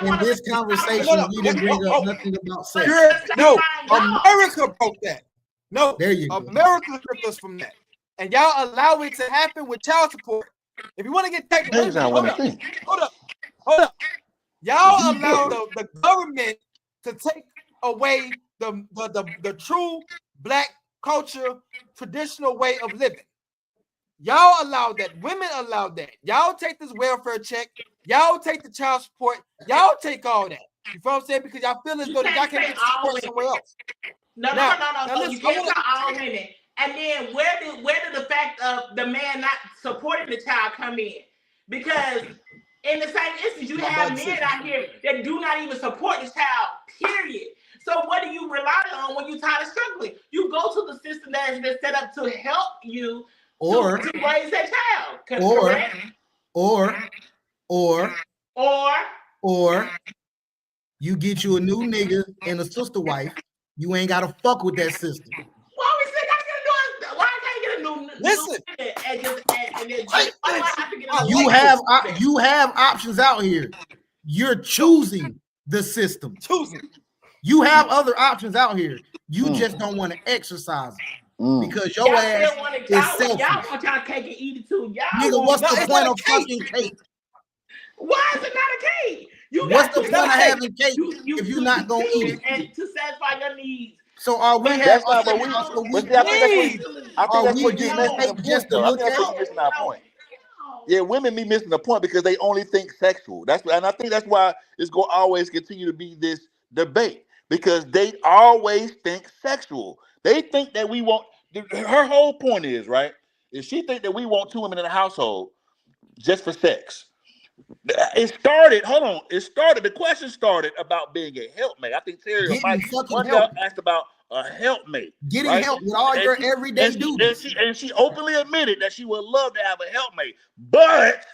in this conversation, we didn't bring up nothing about sex. No, America broke that. No, there you go. America stripped us from that. And y'all allow it to happen with child support. If you want to get technical, That's not what I think. hold up. Y'all allow the government to take away the true black culture, traditional way of living. Y'all allow that. Women allow that. Y'all take this welfare check. Y'all take the child support. Y'all take all that. You feel what I'm saying? Because y'all feel as though y'all can't get support somewhere else. No. Listen, You can't tell all women. And then where did the fact of the man not supporting the child come in? Because in the same instance, you have men out here that do not even support the child, period. So what do you rely on when you're tired of struggling? You go to the system that has been set up to help you to raise that child. Correct? Or you get you a new nigga and a sister wife. You ain't gotta fuck with that system. Why we say I why I can't get a new listen? You have options out here. You're choosing the system. You have other options out here. You just don't want to exercise it because your ass is selfish. Y'all want y'all cake and eat it too. Nigga, what's the point of fucking cake? Why is it not a cake? What's the point of having cake if you're not gonna eat it? And to satisfy your needs. So are we? That's not what we. I think that's what you're missing our point. Yeah, women be missing the point because they only think sexual. And I think that's why it's going to always continue to be this debate because they always think sexual. They think that we want. Her whole point is right. Is she think that we want two women in the household just for sex? It started. Hold on. The question started about being a helpmate. I think Terry or Mike asked about a helpmate. Getting help with all your everyday duties. And she openly admitted that she would love to have a helpmate. But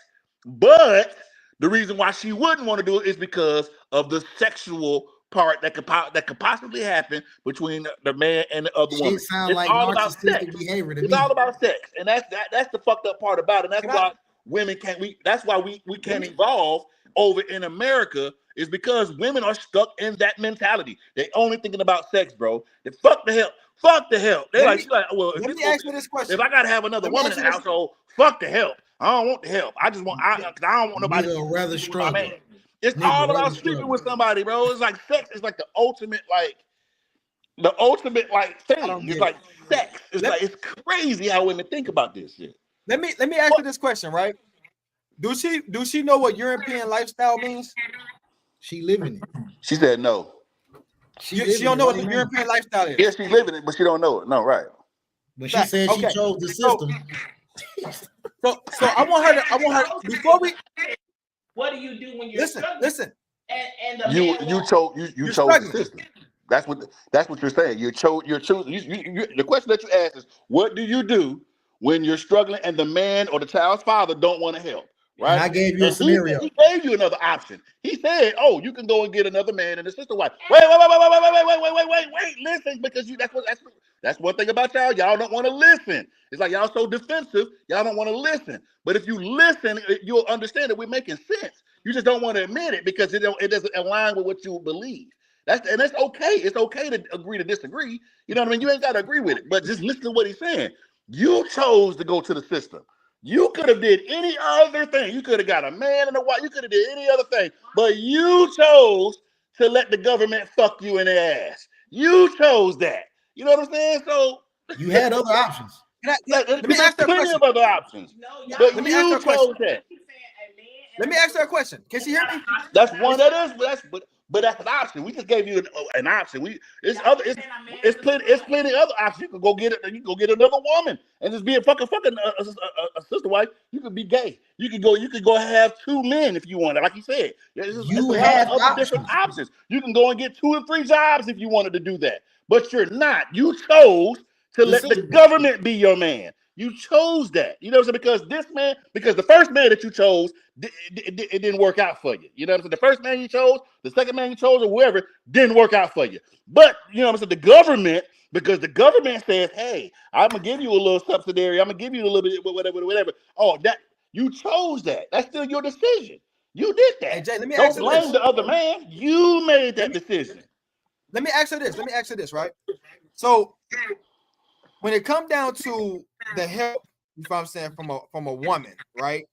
the reason why she wouldn't want to do it is because of the sexual part that could possibly happen between the man and the other woman. It's like all about sex. Behavior to it's me. all about sex. And that's the fucked up part about it. And that's why women can't we can't evolve over in America is because women are stuck in that mentality. They only thinking about sex, bro. They fuck the help. They're like, well, let me ask you this question. If I gotta have another woman in the household, fuck the help. I don't want the help. I just want I don't want nobody to rather struggle. It's all about sleeping with somebody, bro. It's like sex is like the ultimate thing. It's like sex. It's crazy how women think about this shit. Let me ask you this question, right? Do she know what European lifestyle means? She living it. She said no. She don't know what the European lifestyle is. Yes, she's living it, but she don't know it. No, right. But she said she chose the system. So I want her before we. What do you do when you're listen? And the you chose the system. That's what you're saying. You're choosing. The question that you asked is, what do you do when you're struggling and the man or the child's father don't want to help? Right. And I gave you a scenario. He gave you another option. He said, "Oh, you can go and get another man and a sister wife." Wait. Listen, because that's one thing about y'all. Y'all don't want to listen. It's like y'all so defensive. Y'all don't want to listen. But if you listen, you'll understand that we're making sense. You just don't want to admit it because it doesn't align with what you believe. That's okay. It's okay to agree to disagree. You know what I mean? You ain't got to agree with it, but just listen to what he's saying. You chose to go to the system. You could have did any other thing. You could have got a man and a wife. You could have did any other thing, but you chose to let the government fuck you in the ass. You chose that. You know what I'm saying? So you had other options. Let me ask her a question. Plenty of other options. But you chose that. Let me ask her a question. Can she hear me? That's one. But that's an option. We just gave you an option. It's plenty other options. You can go get it. You can go get another woman and just be a fucking a sister wife. You could be gay. You could go have two men if you want it. Like you said, you have other different options. You can go and get 2 and 3 jobs if you wanted to do that. But you're not. You chose to let the government be your man. You chose that. You know what I'm saying? Because the first man that you chose, it didn't work out for you. You know what I'm saying? The first man you chose, the second man you chose, or whoever, didn't work out for you. But, you know what I'm saying? The government, because the government says, hey, I'm going to give you a little subsidiary. I'm going to give you a little bit, whatever. Oh, that you chose that. That's still your decision. You did that. Hey, Jay, let me Don't ask you blame this. the other man. You made that decision. Let me ask her this, right? So when it comes down to the help, you know what I'm saying, from a woman, right?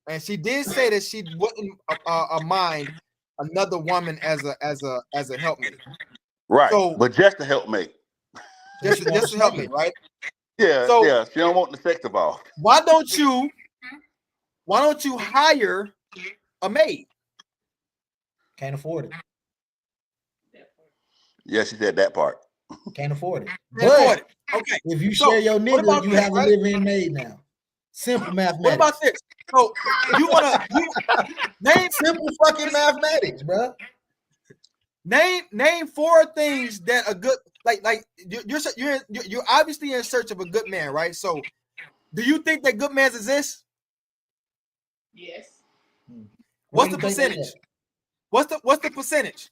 And she did say that she wouldn't mind another woman as a helpmate. Right. So, but just to help mate. just to help me, right? Yeah, So, yeah. She don't want the sex involved. why don't you hire a maid? Can't afford it. Yeah, she said that part. Can't afford it. Can't afford But it. Okay. if you So, share your what nigga, about you this, have right? a live-in maid now. Simple mathematics. What about this? So you wanna name simple fucking mathematics, bro? Name 4 things that a good like you're obviously in search of a good man, right? So do you think that good men exist? Yes. What's the percentage? What's the percentage?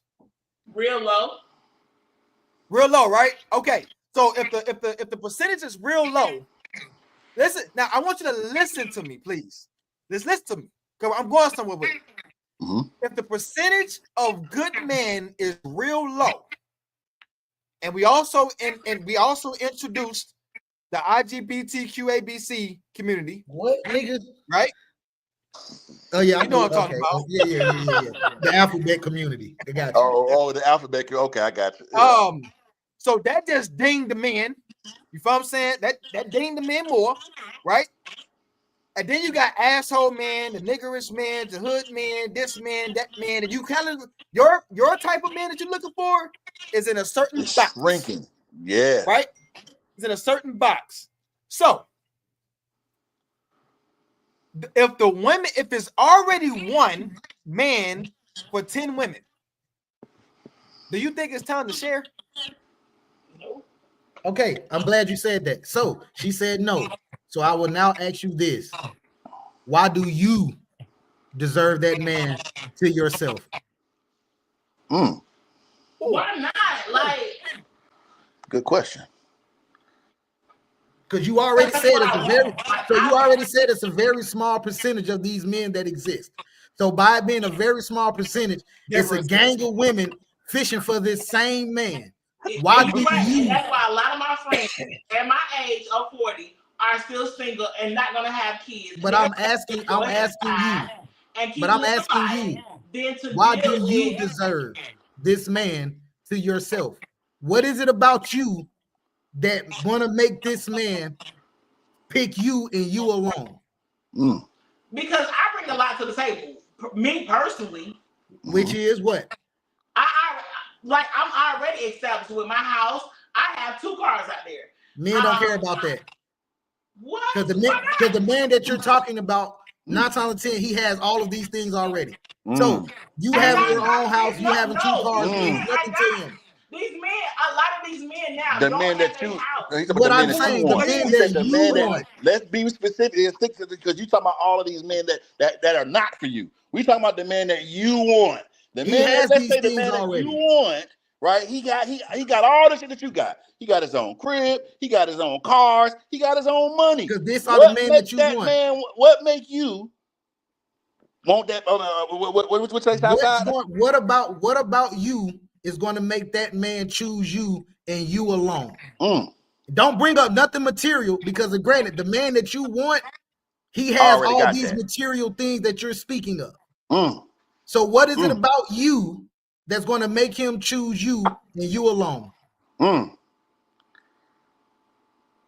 Real low. Real low, right? Okay. So if the percentage is real low, listen. Now I want you to listen to me, please. Just listen to me, because I'm going somewhere with it. Mm-hmm. If the percentage of good men is real low, and we also introduced the LGBTQABC community. What nigga? Right? Oh yeah, you know what I'm talking about. Yeah. The alphabet community. I got you. Oh, the alphabet. Okay, I got you. Yeah. So that just dinged the men. You feel what I'm saying? That dinged the men more, right? And then you got asshole man, the niggerish man, the hood man, this man, that man, and you kind of your type of man that you're looking for is in a certain box. Shrinking. Yeah. Right? It's in a certain box. So if it's already one man for 10 women, do you think it's time to share? No. Okay, I'm glad you said that. So she said no. So I will now ask you this. Why do you deserve that man to yourself? Mm. Why not? Like, good question. Because you already said it's a very small percentage of these men that exist. So by it being a very small percentage, it's a gang of women fishing for this same man. Why do you? That's why a lot of my friends at my age of 40 are still single and not gonna have kids. But I'm asking you. Why do you deserve this man to yourself? What is it about you that want to make this man pick you and you alone? Mm. Because I bring a lot to the table. Me personally. Which is what? I'm already established with my house. I have 2 cars out there. Men don't care about that. What? Because the man that you're talking about, 9 times out of 10, he has all of these things already. So you having your own house, you having 2 cars, means nothing to him. These men, a lot of these men now, the men that you, what I'm saying, the men that you want. Let's be specific and stick to because you talking about all of these men that are not for you. We talking about the man that you want. The man that, let's say the man that you want, right? He got all the shit that you got. He got his own crib. He got his own cars. He got his own money. Because this are the men that you want. Man, what make you want that? What say outside? What about you is going to make that man choose you and you alone? Don't bring up nothing material because, granted, the man that you want, he has all these material things that you're speaking of. So what is it about you that's going to make him choose you and you alone?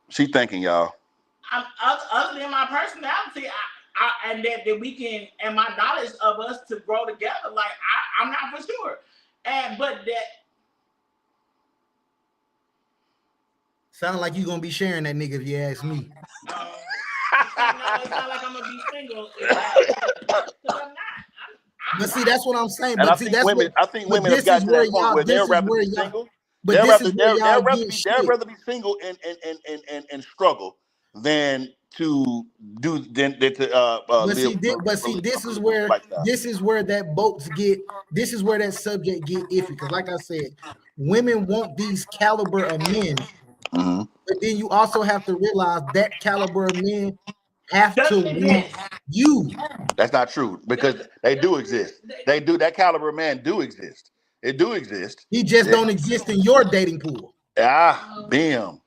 She thinking, y'all. Other than my personality, and that we can, and my knowledge of us to grow together, like I'm not for sure. But that sound like you gonna be sharing that nigga if you ask me. No, it's not like I'm gonna be single. Because I'm not. But see, that's what I'm saying. And but see, that's women, I think women have got to that point where they'll rather be single. But they'll rather be single and struggle than to do than to this is where that boats get. This is where that subject get iffy. Because, like I said, women want these caliber of men, but then you also have to realize that caliber of men have to want you. That's not true because they do exist. They do. That caliber of man do exist. It do exist. He just don't exist in your dating pool. Bam.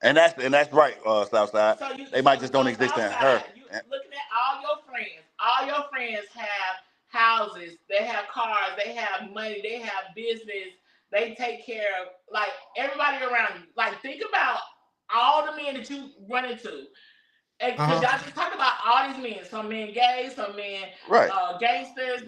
And that's right, Southside. They might just don't exist in her. Looking at all your friends, all your friends have houses, they have cars, they have money, they have business, they take care of like everybody around you. Like think about all the men that you run into. Because y'all just talk about all these men. Some men gay, some men gangsters.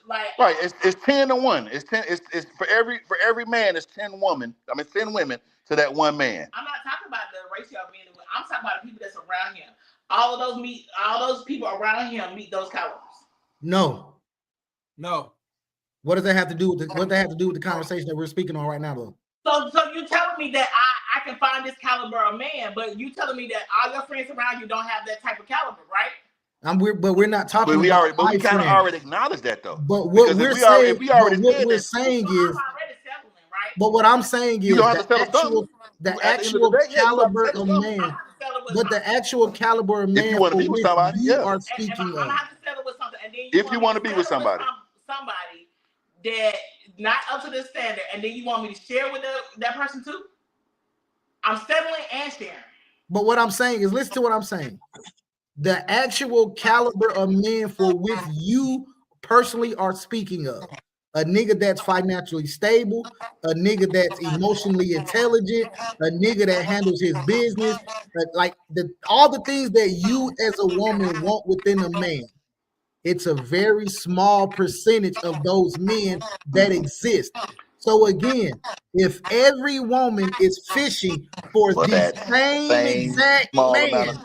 Like it's 10-1. It's 10. It's for every man. It's 10 women. I mean 10 women to that one man. I'm not talking about the ratio of men. I'm talking about the people that's around him. All those people around him meet those calibers. No. What does that have to do with the conversation that we're speaking on right now, though? So you telling me that I can find this caliber of man, but you telling me that all your friends around you don't have that type of caliber, right? But we're not talking. But we kind of already acknowledged that though. But what we're saying, what we're saying is, right? But what I'm saying is the actual caliber of man. But the actual caliber of man if you want to be with somebody, you are speaking I'm of. have to settle with something, and then if you want to be with somebody that not up to the standard, and then you want me to share with that person too. I'm settling and sharing. But what I'm saying is, listen to what I'm saying. The actual caliber of men for which you personally are speaking of. A nigga that's financially stable, a nigga that's emotionally intelligent, a nigga that handles his business, like all the things that you as a woman want within a man. It's a very small percentage of those men that exist. So again, if every woman is fishing for the same exact man,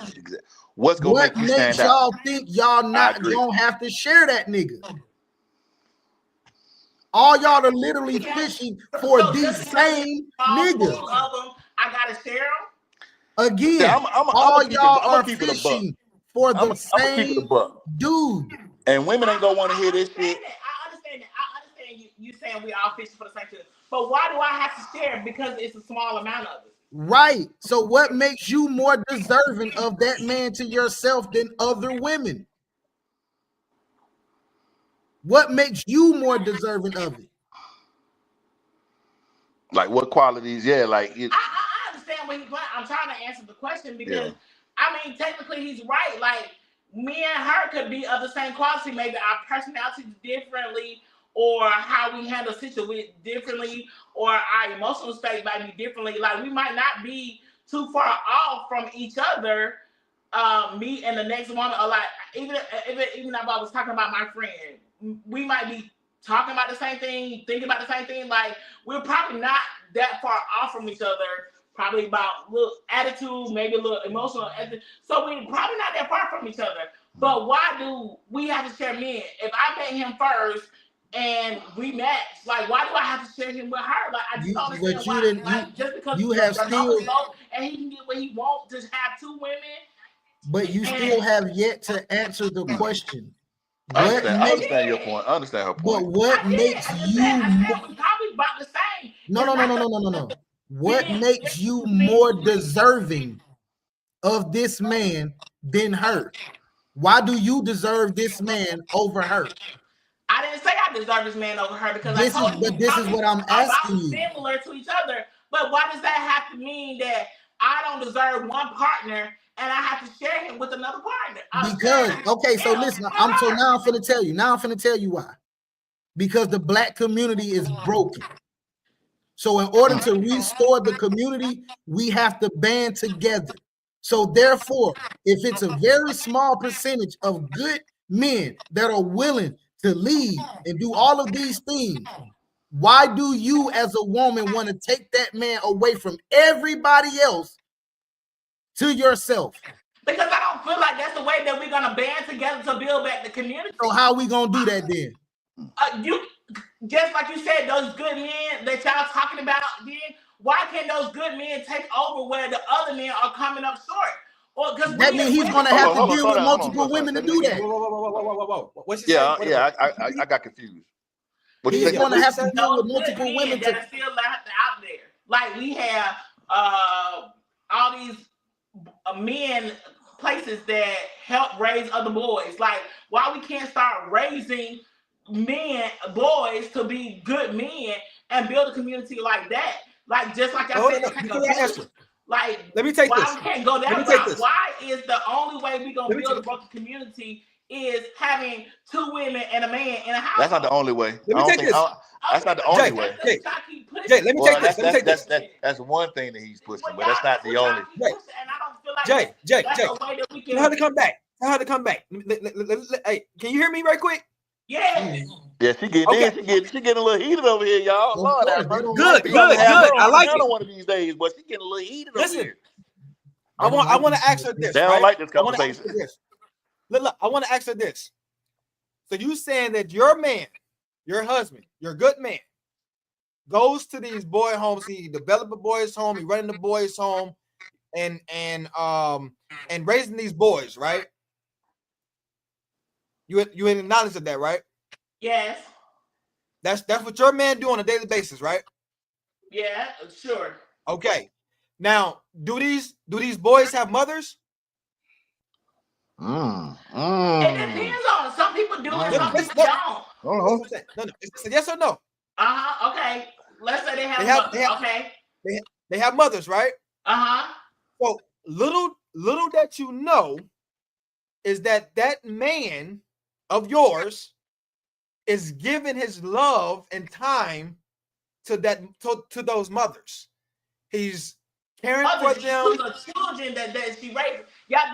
what's gonna make you stand out? Y'all think y'all not gonna have to share that nigga? All y'all are literally fishing for the same niggas. I gotta share them. Again, all y'all are fishing for the same dude. And women ain't gonna want to hear this shit. I understand that. I understand you saying we all fishing for the same thing. But why do I have to share? Because it's a small amount of it. Right. So what makes you more deserving of that man to yourself than other women? What makes you more deserving of it? Like what qualities? Yeah, like I understand what he's going. I'm trying to answer the question because I mean technically he's right. Like me and her could be of the same quality. Maybe our personalities differently, or how we handle situations differently, or our emotional state might be differently. Like we might not be too far off from each other. Me and the next woman, or like even if I was talking about my friend, we might be talking about the same thing, thinking about the same thing. Like we're probably not that far off from each other. Probably about a little attitude, maybe a little emotional attitude. So we're probably not that far from each other. But why do we have to share men? If I met him first and we match, like why do I have to share him with her? Like I just don't understand why. Just because you have still and he can get what he wants to have two women. But you still have yet to answer the question. I understand your point. I understand her point. But what makes you probably about the same? No. What makes you more deserving of this man than her? Why do you deserve this man over her? I didn't say I deserve this man over her because this is what I'm asking you. Similar to each other, but why does that have to mean that I don't deserve one partner and I have to share him with another partner? Because so listen, now I'm finna tell you. Now I'm finna tell you why. Because the black community is broken. So in order to restore the community, we have to band together. So therefore, if it's a very small percentage of good men that are willing to lead and do all of these things, why do you as a woman want to take that man away from everybody else to yourself? Because I don't feel like that's the way that we're gonna band together to build back the community. So how are we gonna do that then? You just like you said, those good men that y'all talking about, then why can't those good men take over where the other men are coming up short? Or because that means he's gonna have to deal with multiple women to do that. Whoa. I got confused. He's gonna have to deal with multiple women that are still out there. Like we have all these men places that help raise other boys. Like why we can't start raising boys to be good men and build a community like that? Like just like I said, like let me take why this. We can't go that route? Why is the only way we gonna build a broken community is having 2 women and a man in a house. That's not the only way. Let me take this. That's not the only way. Jay, let me take this. Let me take this. That's one thing that he's pushing, but that's not the only. Jay, tell her to come back. Tell her to come back. Hey, can you hear me right quick? Yeah. Yeah, she getting a little heated over here, y'all. Lord, good. I like it. One of these days, but she getting a little heated over here. I want to ask her this. They don't like this conversation. Look, I want to ask her this. So you saying that your man, your husband, your good man, goes to these boy homes, he developed a boys home, he running the boys home, and raising these boys, right? You acknowledge of that, right? Yes. That's what your man do on a daily basis, right? Yeah, sure. Okay. Now, do these boys have mothers? It depends on some people do it, some people don't. No. It's a yes or no. Okay. Let's say they have okay. They have mothers, right? So little that you know is that man of yours is giving his love and time to those mothers. He's caring for them. To the children that she raised. Y'all,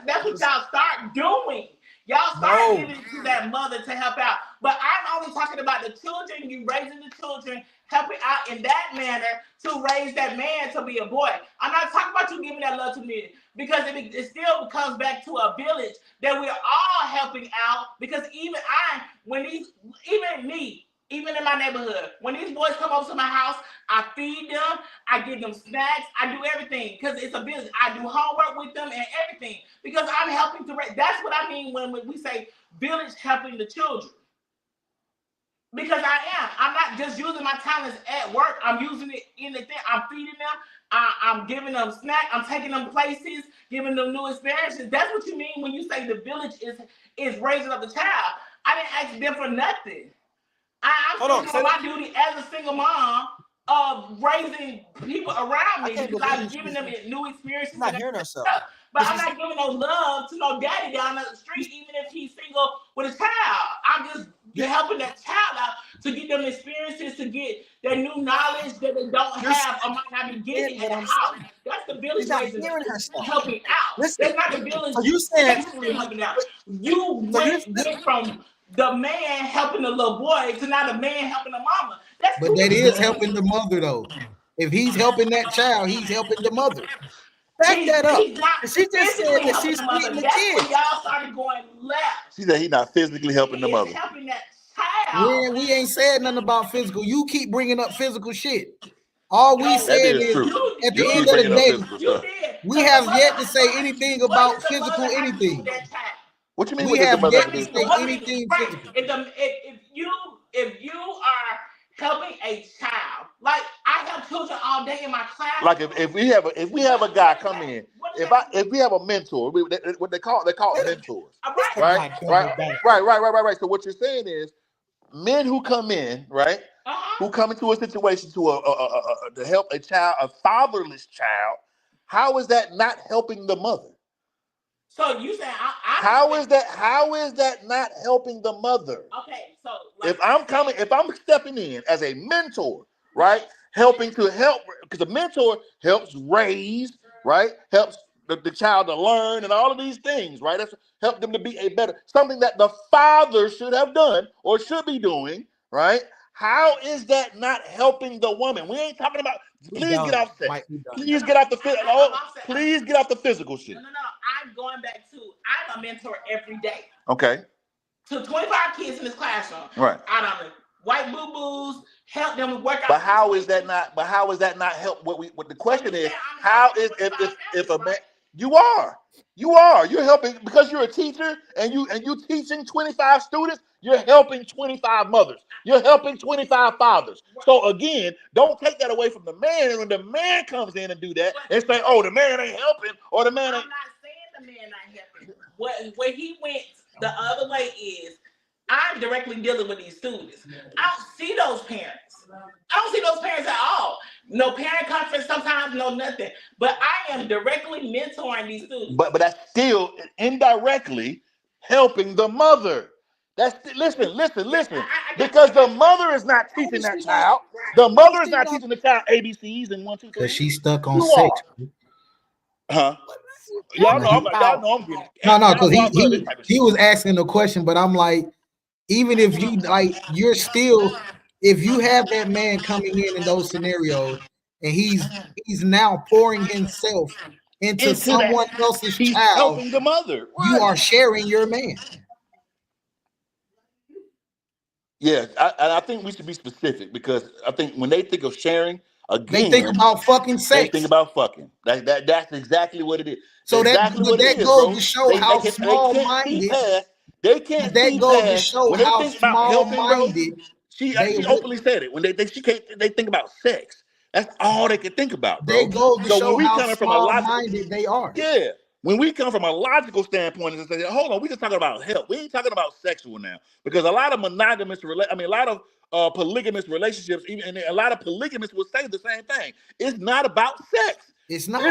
that's what y'all start doing. Y'all start giving to that mother to help out. But I'm only talking about the children, you raising the children, helping out in that manner to raise that man to be a boy. I'm not talking about you giving that love to me, because it still comes back to a village that we're all helping out. Because even in my neighborhood, when these boys come over to my house, I feed them, I give them snacks, I do everything because it's a business. I do homework with them and everything because I'm helping to raise. That's what I mean when we say village helping the children. Because I'm not just using my talents at work. I'm using it in the thing. I'm feeding them. I'm giving them snacks. I'm taking them places, giving them new experiences. That's what you mean when you say the village is raising up the child. I didn't ask them for nothing. I'm doing my duty as a single mom of raising people around me because I'm giving them new experiences. I'm not hearing herself. But I'm not giving no love to no daddy down the street, even if he's single with a child. I'm just helping that child out to get them experiences, to get their new knowledge that they don't have or might not be getting in the house. That's the village raising, helping out. That's not the village. So you saying helping out. You went from the man helping the little boy to now the man helping the mama. But that is helping the mother though. If he's helping that child, he's helping the mother. Back that up. She just said that she's feeding the kids. Y'all started going left. She said he's not physically helping the mother. Helping that child. We ain't said nothing about physical. You keep bringing up physical shit. All we said is at the end of the day, we have yet to say anything about physical anything. What you mean? We have yet to say anything physical. If you are helping a child, like I have children all day in my class. Like if we have a guy come in, if we have a mentor, what they call mentors, right. So what you're saying is, men who come in, right, who come into a situation to help a child, a fatherless child, how is that not helping the mother? So you saying how is that not helping the mother? Okay, so if I'm stepping in as a mentor, right, helping to help, because a mentor helps raise, right, helps the child to learn and all of these things, right? That's help them to be a better, something that the father should have done or should be doing, right? How is that not helping the woman? We ain't talking about. Please get off sex. Please get off the please get off the physical shit. No. I'm going back to I'm a mentor every day. Okay. To 25 kids in this classroom. Right. I don't know. White boo-boos, help them work out. But how is that not help? What the question is, how is if a man you're helping because you're a teacher and you teaching 25 students, you're helping 25 mothers, you're helping 25 fathers. So again, don't take that away from the man. And when the man comes in and do that and say, oh, the man ain't helping, or the man ain't. I'm not saying the man not helping. Where he went the other way is I'm directly dealing with these students. I don't see those parents. I don't see those parents at all. No parent conference sometimes, no nothing. But I am directly mentoring these students. But that's still indirectly helping the mother. Listen. Because the mother is not teaching that child. The mother is not teaching the child ABCs and 1, 2, 3. Because she's stuck on You sex. huh? Y'all know I'm getting it. No, Y'all because know I love this type of he shit. was asking the question, but I'm like, even if you like, you're still, if you have that man coming in those scenarios, and he's now pouring himself into someone else's He's child, helping the mother. you are sharing your man. Yeah, I think we should be specific, because I think when they think of sharing, They again, think about fucking they sex. think about fucking. That's exactly what it is. So Exactly what it is, goes bro. to show They how can't see small-minded. past. They can't That see goes to past show when they how think about helping, bro. small-minded She they openly said it. When they think about sex. That's all they can think about, they bro. go to So when show we how coming from a logical, small-minded they are. yeah. When we come from a logical standpoint and say, hold on, we just talking about help. We ain't talking about sexual now, because a lot of a lot of polygamous relationships, even and a lot of polygamists will say the same thing. It's not about sex. It's not.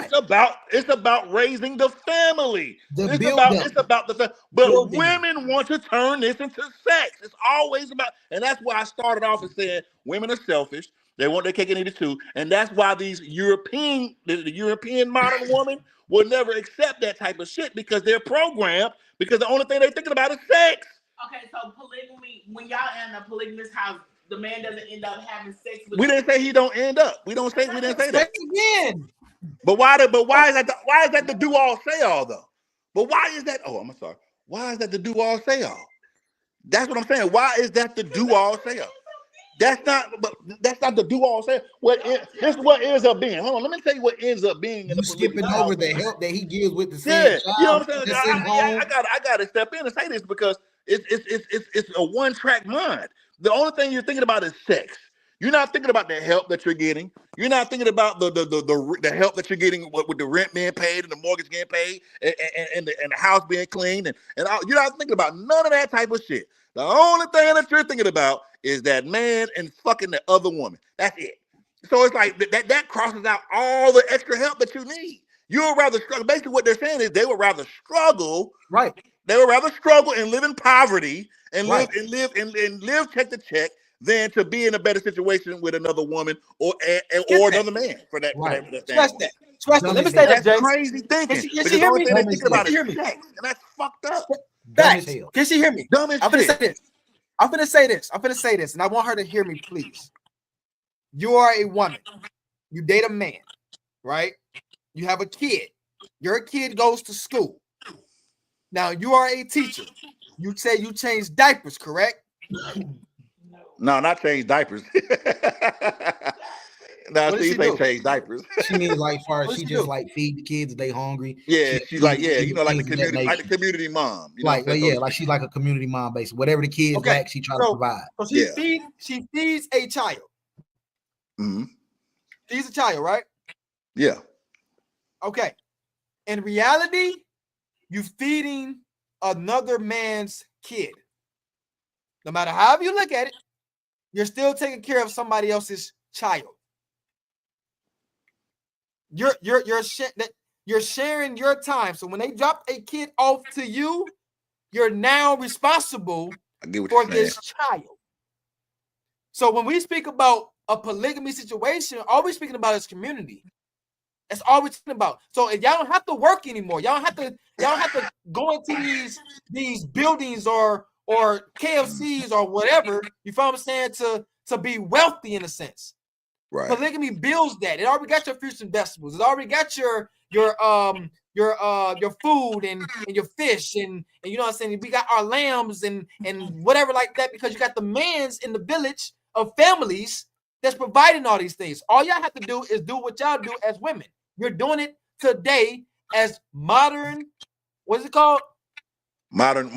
It's about raising the family. It's build-up. about the but Building. women want to turn this into sex. It's always about, and that's why I started off and saying women are selfish. They want their cake and eat it too, and that's why the European modern woman will never accept that type of shit, because they're programmed. Because the only thing they're thinking about is sex. Okay, so polygamy, when y'all in a polygamous house, the man doesn't end up having sex with We didn't say he don't end up. We didn't say that. Again. But why is that the do all say all though? But why is that? Oh, I'm sorry. Why is that the do all say all? That's what I'm saying. Why is that the do all say all? That's not the do all say. This is what ends up being. Hold on, let me tell you what ends up being in the skipping over the help that he gives with the yeah, child. you know what I'm saying? I gotta step in and say this, because it's a one-track mind. The only thing you're thinking about is sex. You're not thinking about the help that you're getting. You're not thinking about the help that you're getting with the rent being paid and the mortgage getting paid and the house being cleaned and all. You're not thinking about none of that type of shit. The only thing that you're thinking about is that man and fucking the other woman. That's it. So it's like that crosses out all the extra help that you need. You would rather struggle. Basically, what they're saying is they would rather struggle. Right. They would rather struggle and live in poverty and live check to check than to be in a better situation with another woman or another man for that. Right. Stress that. Let me say that, That's Jay. crazy thinking. Can Because she the hear only me? thing they're thinking about is Can she hear me? sex, and that's fucked up. Dumb as Facts. hell. Can she hear me? Dumb as I'm gonna shit. say this. I'm gonna say this, and I want her to hear me, please. You are a woman. You date a man, right? You have a kid. Your kid goes to school. Now you are a teacher. You say you change diapers, correct? No, not change diapers. No, What does she she say do? change diapers. She means like far as What does she she just do? like feed the kids if they hungry. Yeah, she's like, yeah, feed you know, like the things of that community, like the nature. community mom. You know Like, what I'm well, saying? yeah, like she's like a community mom, basically. Whatever the kids Okay. lack, she try to provide. So Yeah. she feeds a child. Mm-hmm. Feeds a child, right? Yeah. Okay. In reality, you feeding another man's kid. No matter how you look at it, you're still taking care of somebody else's child. You're sharing your time. So when they drop a kid off to you, you're now responsible I get what for you're saying. this child. So when we speak about a polygamy situation, all we're speaking about is community. That's all we're talking about. So if y'all don't have to work anymore, y'all don't have to go into these buildings or KFCs or whatever. You feel what I'm saying? To be wealthy in a sense. Right. Polygamy builds that. It already got your fruits and vegetables. It already got your food and your fish and you know what I'm saying. We got our lambs and whatever like that, because you got the mans in the village of families that's providing all these things. All y'all have to do is do what y'all do as women. You're doing it today as modern. What is it called? Modern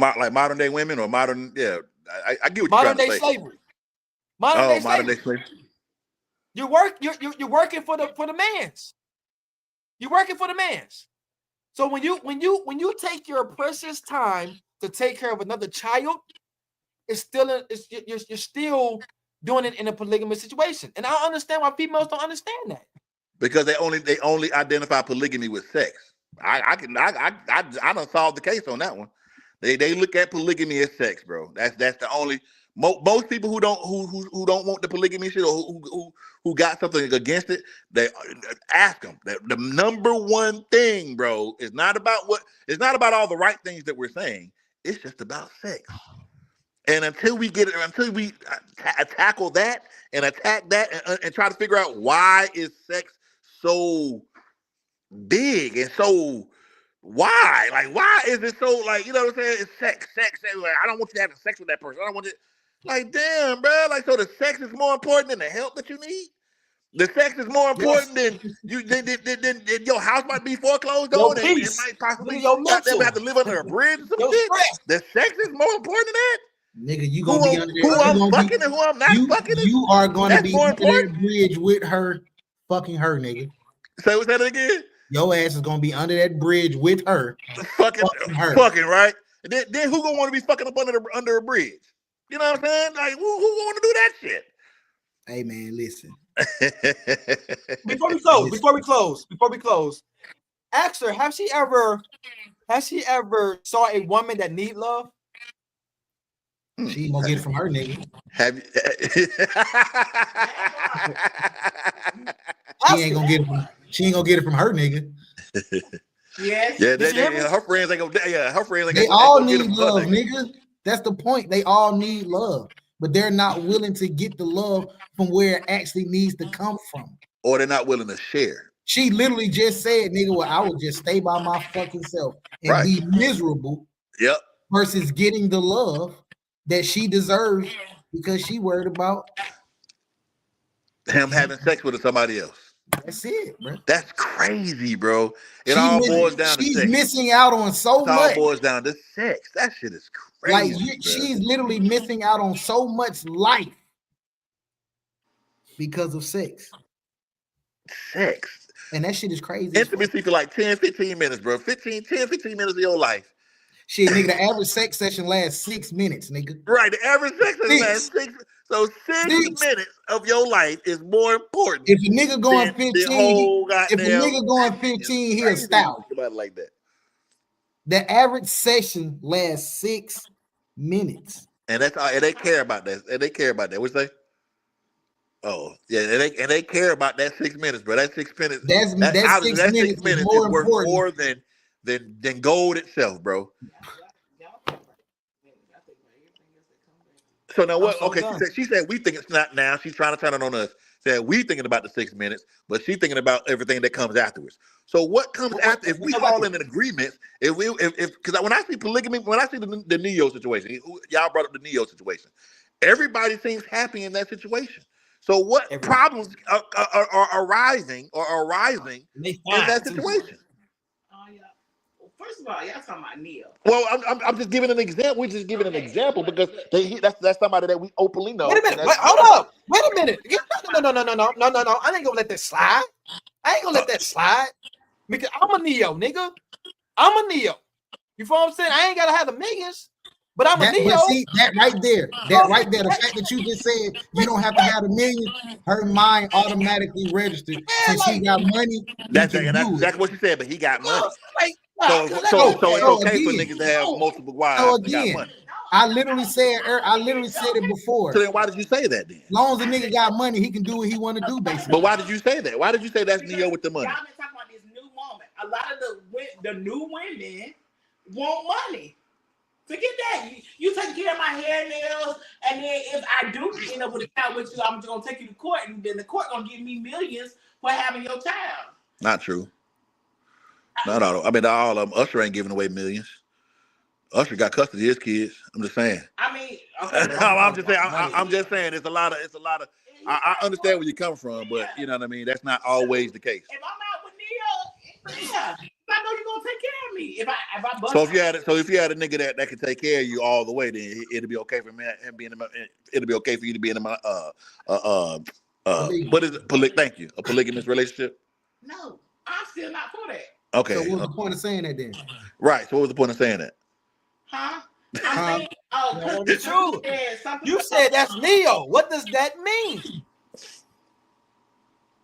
day women or modern. Yeah, I get what Modern you're day trying to say. slavery. Modern day Modern day slavery. slavery. You're working for the mans. You're working for the mans. So when you take your precious time to take care of another child, you're still doing it in a polygamous situation. And I don't understand why females don't understand that. Because they only identify polygamy with sex. I done solved the case on that one. They look at polygamy as sex, bro. That's the only most people who don't want the polygamy shit, or who got something against it, they ask them. The number one thing, bro, is not about all the right things that we're saying. It's just about sex. And until we tackle that and attack that and try to figure out why is sex so big and so why is it so like, you know what I'm saying? It's sex. Like, I don't want you having sex with that person. I don't want you like, damn, bro. Like, so the sex is more important than the help that you need. The sex is more important than your house might be foreclosed on, and might possibly have to live under a bridge or some shit. The sex is more important than that. Nigga, you gonna be under there. Who I'm fucking and who I'm not fucking. You are gonna be under that bridge with her, fucking her, nigga. Say what's that again? Your ass is gonna be under that bridge with her, fucking her, right? And then who gonna want to be fucking up under a bridge? You know what I'm saying? Like who want to do that shit? Hey man, listen. Before we close, ask her, has she ever saw a woman that need love? She ain't gonna get it from her, nigga. Have you? She ain't gonna get it from her, nigga. Yes. Yeah, her friends ain't gonna. Yeah, her friends ain't gonna. They all need love, nigga. That's the point. They all need love, but they're not willing to get the love from where it actually needs to come from. Or they're not willing to share. She literally just said, nigga, well, I would just stay by my fucking self and be miserable. Yep. Versus getting the love that she deserves because she worried about him having sex with somebody else. That's it, bro. That's crazy, bro. It all boils down to sex. She's missing out on so much. It all boils down to sex. That shit is crazy. Like she's literally missing out on so much life because of sex. And that shit is crazy. Intimacy for like 10, 15 minutes, bro. 10, 15 minutes of your life. Shit, nigga, the average sex session lasts 6 minutes, nigga. Right, the average sex session lasts 6. So 6 minutes of your life is more important. If a nigga going 15, he'll stop. Like that. The average session lasts 6 minutes. And that's all, and they care about that. And they care about that. What's that? Oh, yeah, and they care about that 6 minutes, bro. That 6 minutes. That 6 minutes is worth more than gold itself, bro. So now what? Okay, she said we think it's not now. She's trying to turn it on us. Said we thinking about the 6 minutes, but she's thinking about everything that comes afterwards. So what comes after? If we all in an agreement, if because when I see polygamy, when I see the Neo situation, y'all brought up the Neo situation. Everybody seems happy in that situation. So what problems are arising in that situation? First of all, y'all talking about Neo. Well, I'm just giving an example. We're just giving an example because that's somebody that we openly know. Wait a minute. Hold up. Wait a minute. No. I ain't gonna let that slide. Because I'm a Neo, nigga. I'm a Neo. You feel what I'm saying? I ain't gotta have the millions, but I'm a Neo. But see, that right there, the fact that you just said you don't have to have the millions, her mind automatically registered. Since he got money, that's what she said. But he got money. So it's okay for niggas to have multiple wives. So again, I literally said it before. So then why did you say that then? As long as a nigga got money, he can do what he want to do, basically. But why did you say that? Why did you say that's Neo with the money? Y'all been talking about this new moment. A lot of the new women want money. Forget that. You take care of my hair, nails, and then if I do end up with a child with you, I'm just gonna take you to court, and then the court gonna give me millions for having your child. Not true. Not all. I mean, all of them. Usher ain't giving away millions. Usher got custody of his kids. I'm just saying. I mean, okay. I'm just saying. It's a lot of. I understand where you're coming from, but you know what I mean. That's not always the case. If I'm out with Neo, I know you're gonna take care of me. If I bust so if you had a nigga that could take care of you all the way, then it'll be okay for me and being in my. It'll be okay for you to be in my what is it? Thank you. A polygamous relationship? No, I'm still not for that. Okay. So what was the point of saying that then? Right. So what was the point of saying that? Huh? I'm saying, it's true. You said that's Neo. What does that mean?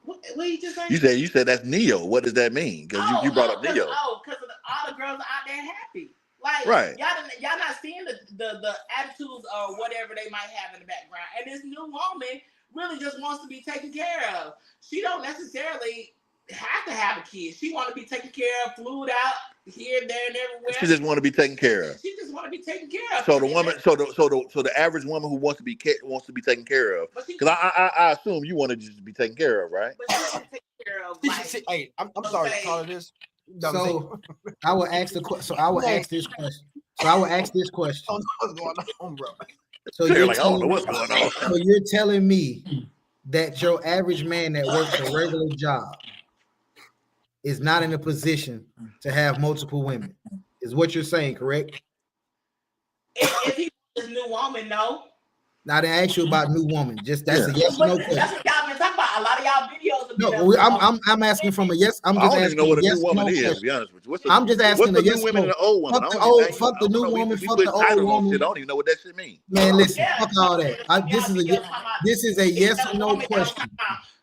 What you just saying? You said that's Neo. What does that mean? Because you brought up Neo. Because all the girls are out there happy. Like Right. y'all not seeing the attitudes or whatever they might have in the background. And this new woman really just wants to be taken care of. She don't necessarily have to have a kid. She want to be taken care of, flued out here, there, and everywhere. She just want to be taken care of. She just want to be taken care of. So the woman, so the average woman who wants to be taken care of. Because I assume you want to just be taken care of, right? But she want to take care of. Like, hey, I'm sorry to call it this. So I will ask the question. So I will ask this question. So I will ask this question. I don't know what's going on, bro. So You're you're like, I don't know what's going on. So you're telling me that your average man that works a regular job is not in a position to have multiple women, is what you're saying, correct? if he wants a new woman, no. Now to ask you about new woman, just that's a yes or no question. That's what y'all been talking about. A lot of y'all videos. No, I'm asking from a yes. I'm I just don't even asking know what a yes new woman is, to be honest with you. I'm just asking what's a the yes new woman or and no. the old woman? Fuck the new woman. Fuck the old woman. I don't even know what that shit means. Man, listen, Yeah. fuck all that. This is a yes or no question.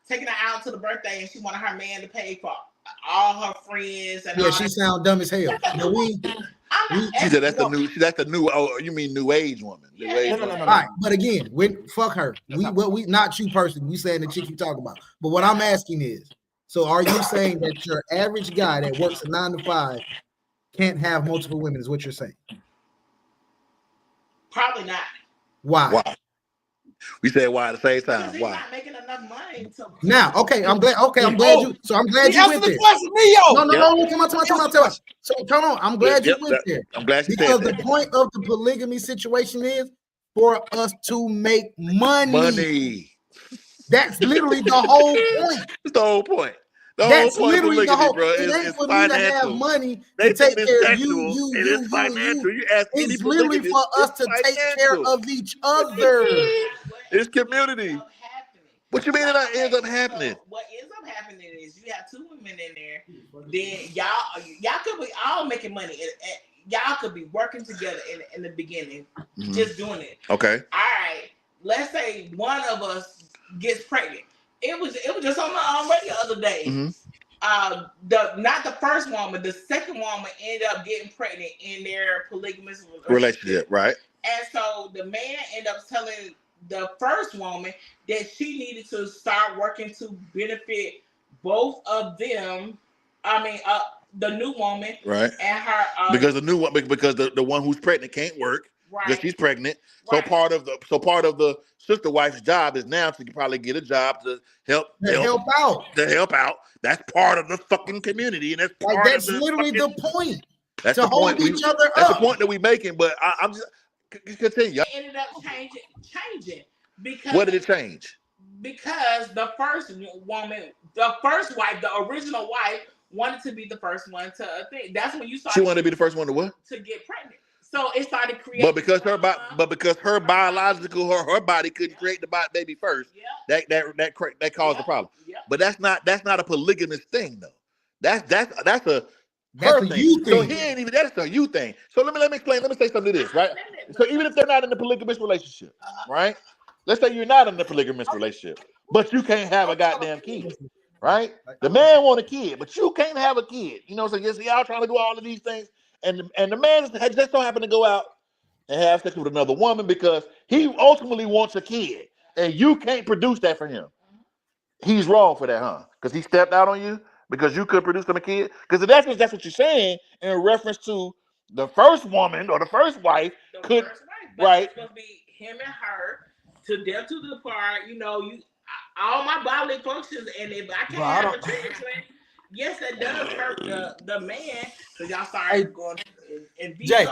Taking her out to the birthday and she wanted her man to pay for all her friends and Yeah, all she that. sound dumb as hell. No, She said that's the new. Oh, you mean new age woman? New age woman. All right, but again, fuck her. We not you personally. We saying the chick you talk about. But what I'm asking is, so are you saying that your average guy that works a 9 to 5 can't have multiple women? Is what you're saying? Probably not. Why? We said why at the same time. Because he's Why? not making enough money to. Now, okay, I'm glad. Okay, I'm glad you. So I'm glad you went there. No, come on. So come on. I'm glad you went there. I'm glad you because said that. the point of the polygamy situation is for us to make money. That's literally the whole point. That's the whole point. That's whole point literally the whole. bro. It ain't for me to have money to take care of you. It is financial. You ask any It's literally for us to take care of each other. It's community. What you mean it ends up happening? So what ends up happening is you have 2 women in there. Then y'all could be all making money. Y'all could be working together in the beginning, just doing it. Okay. All right. Let's say one of us gets pregnant. It was just on the radio the other day. Not the first woman, the second woman ended up getting pregnant in their polygamous relationship, right? And so the man ended up telling the first woman that she needed to start working to benefit both of them. I mean, the new woman, right, and her because the one who's pregnant can't work. Right. Because she's pregnant. Right. So part of the sister wife's job is now to probably get a job to help out. That's part of the fucking community, and that's part that's of literally the point. That's to the hold point each other up. That's the point that we're making. But I'm just continue. It ended up changing because what did it change? Because the first woman, the first wife, the original wife, wanted to be the first one to think. That's when you started. She wanted to be the first one to what? To get pregnant. So it started creating. But because her biological her body couldn't create the baby first, that caused the problem. Yep. But that's not a polygamous thing though. That's a you thing. So he ain't even that's a you thing. So let me explain. Let me say something to this, right? So even if they're not in a polygamous relationship, right? Let's say you're not in a polygamous relationship, but you can't have a goddamn kid, right? The man want a kid, but you can't have a kid. You know, so y'all trying to do all of these things. And the man just don't happen to go out and have sex with another woman because he ultimately wants a kid, and you can't produce that for him. He's wrong for that, huh? Because he stepped out on you because you could produce him a kid. Because that's what you're saying in reference to the first woman or the first wife right? It's gonna be him and her to death to the part. You know, all my bodily functions, and if I can't have a children. Yes, that does hurt the man because y'all started going and Jay,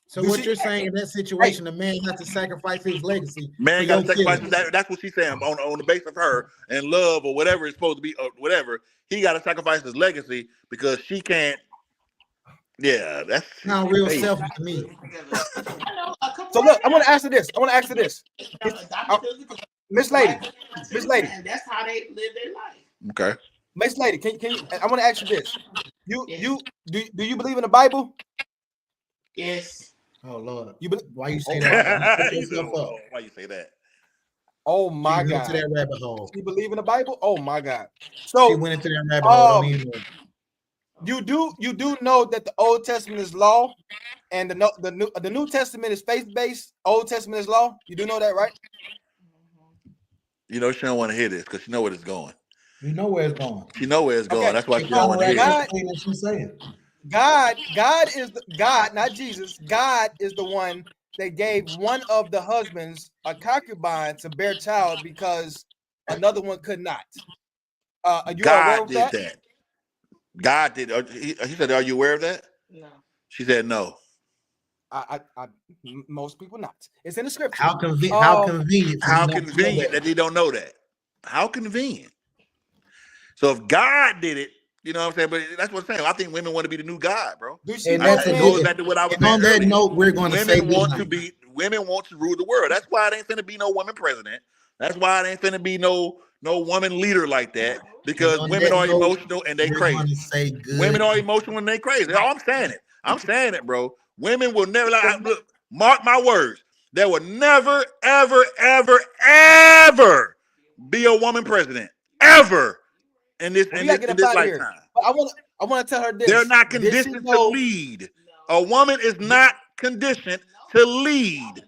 so what you're saying in that situation, the man has to sacrifice his legacy. Man got to sacrifice that's what she's saying on the basis of her and love or whatever it's supposed to be or whatever. He got to sacrifice his legacy because she can't. Yeah, that's not real selfish to me. So look, I want to ask you this. Miss Lady. And that's how they live their life. Okay. Miss Lady, can you? I want to ask you this. Do you believe in the Bible? Yes. Oh Lord, why you say that? Why you say that? Oh my God! Into that rabbit hole. You believe in the Bible? Oh my God! So she went into that rabbit hole. You do know that the Old Testament is law, and the New Testament is faith based. Old Testament is law. You do know that, right? You know, she don't want to hear this because she know where it's going. You know where it's going. She know where it's going. Okay. That's why It she don't want to hear counteracts it. everything that she's saying. God is God, not Jesus. God is the one that gave one of the husbands a concubine to bear child because another one could not. You are aware God of did that? that. God did. He said, "Are you aware of that?" No. She said, "No." Most people not. It's in the scripture. How convenient for How you not to know convenient that they don't know that. How convenient. So if God did it, you know what I'm saying? But that's what I'm saying. I think women want to be the new God, bro. Do she And know that's a It men? goes good. back to what I was And saying on that earlier. note, we're going to say Women want goodnight. women want to rule the world. That's why it ain't finna be no woman president. That's why it ain't finna be no woman leader like that. And Because on women that are note, emotional and they we're going crazy. to say good. Women are emotional and they crazy. Oh, I'm saying it. I'm saying it, bro. Women will never look, mark my words. There will never, ever, ever, ever be a woman president. Ever in this We gotta get in up this out of here. lifetime. But I want to tell her this. They're not Did she conditioned to know? lead. A woman is not conditioned to lead.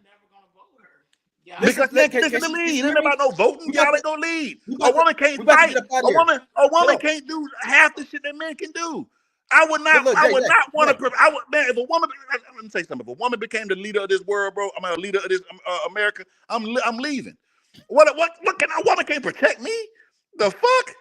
Listen, Because she ain't can conditioned to she lead. It hear ain't me? about no voting. We about Y'all to ain't gonna lead. we A about to woman can't we about to fight. get up out of A here. woman Hold on. can't do half the shit that men can do. I would not Jay, want Jay. to. I would, man. If a woman, let me say something. If a woman became the leader of this world, bro, I'm a leader of this America. I'm leaving. What can a woman can't protect me? The fuck?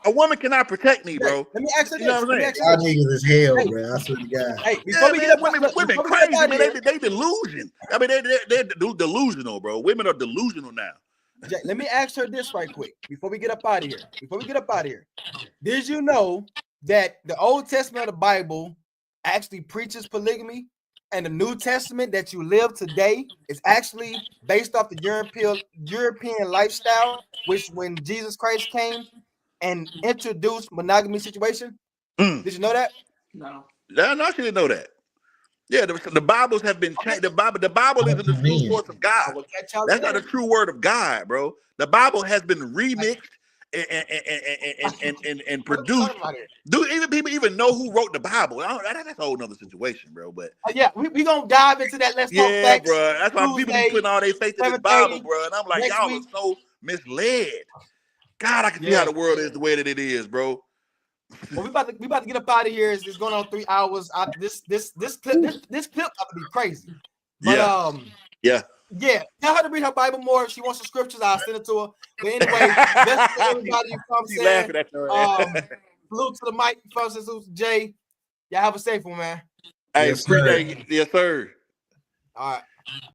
A woman cannot protect me, Jay, bro. let me ask her You know this. what Let I'm me saying? ask her Y'all this. niggas is hell, Hey, bro. I swear to God. hey, Yeah, man. Women crazy, man. They delusion. I mean, they're delusional, bro. Women are delusional now. Jay, let me ask her this right quick before we get up out of here. Did you know that the Old Testament of the Bible actually preaches polygamy, and the New Testament that you live today is actually based off the European lifestyle, which when Jesus Christ came and introduced monogamy situation? Did you know that? No. No, she didn't know that. Yeah, the Bibles have been Okay. changed. The Bible How isn't the true convenient. source of God. I will catch y'all That's not later. the true word of God, bro. The Bible has been remixed and What are we produced. talking about here? Do even people even know who wrote the Bible? That's a whole nother situation, bro. But Yeah, we gonna dive into that. Let's talk yeah, facts. bro. That's why people be Tuesday, putting all their faith in this Bible, 7:30 bro. And I'm like, next y'all are week. so misled. God, I can see how Yeah. the world is the way that it is, bro. Well, we about to get up out of here. It's going on 3 hours. This clip about to be crazy. But Yeah. yeah, tell her to read her Bible more. If she wants some scriptures, I'll send it to her. But anyway, blessings to everybody. You know what I'm She saying? laughing at your Salute to the mic. First, salute to Jay. Y'all have a safe one, man. Hey, Yes, sir. appreciate it. Yes, sir. All right.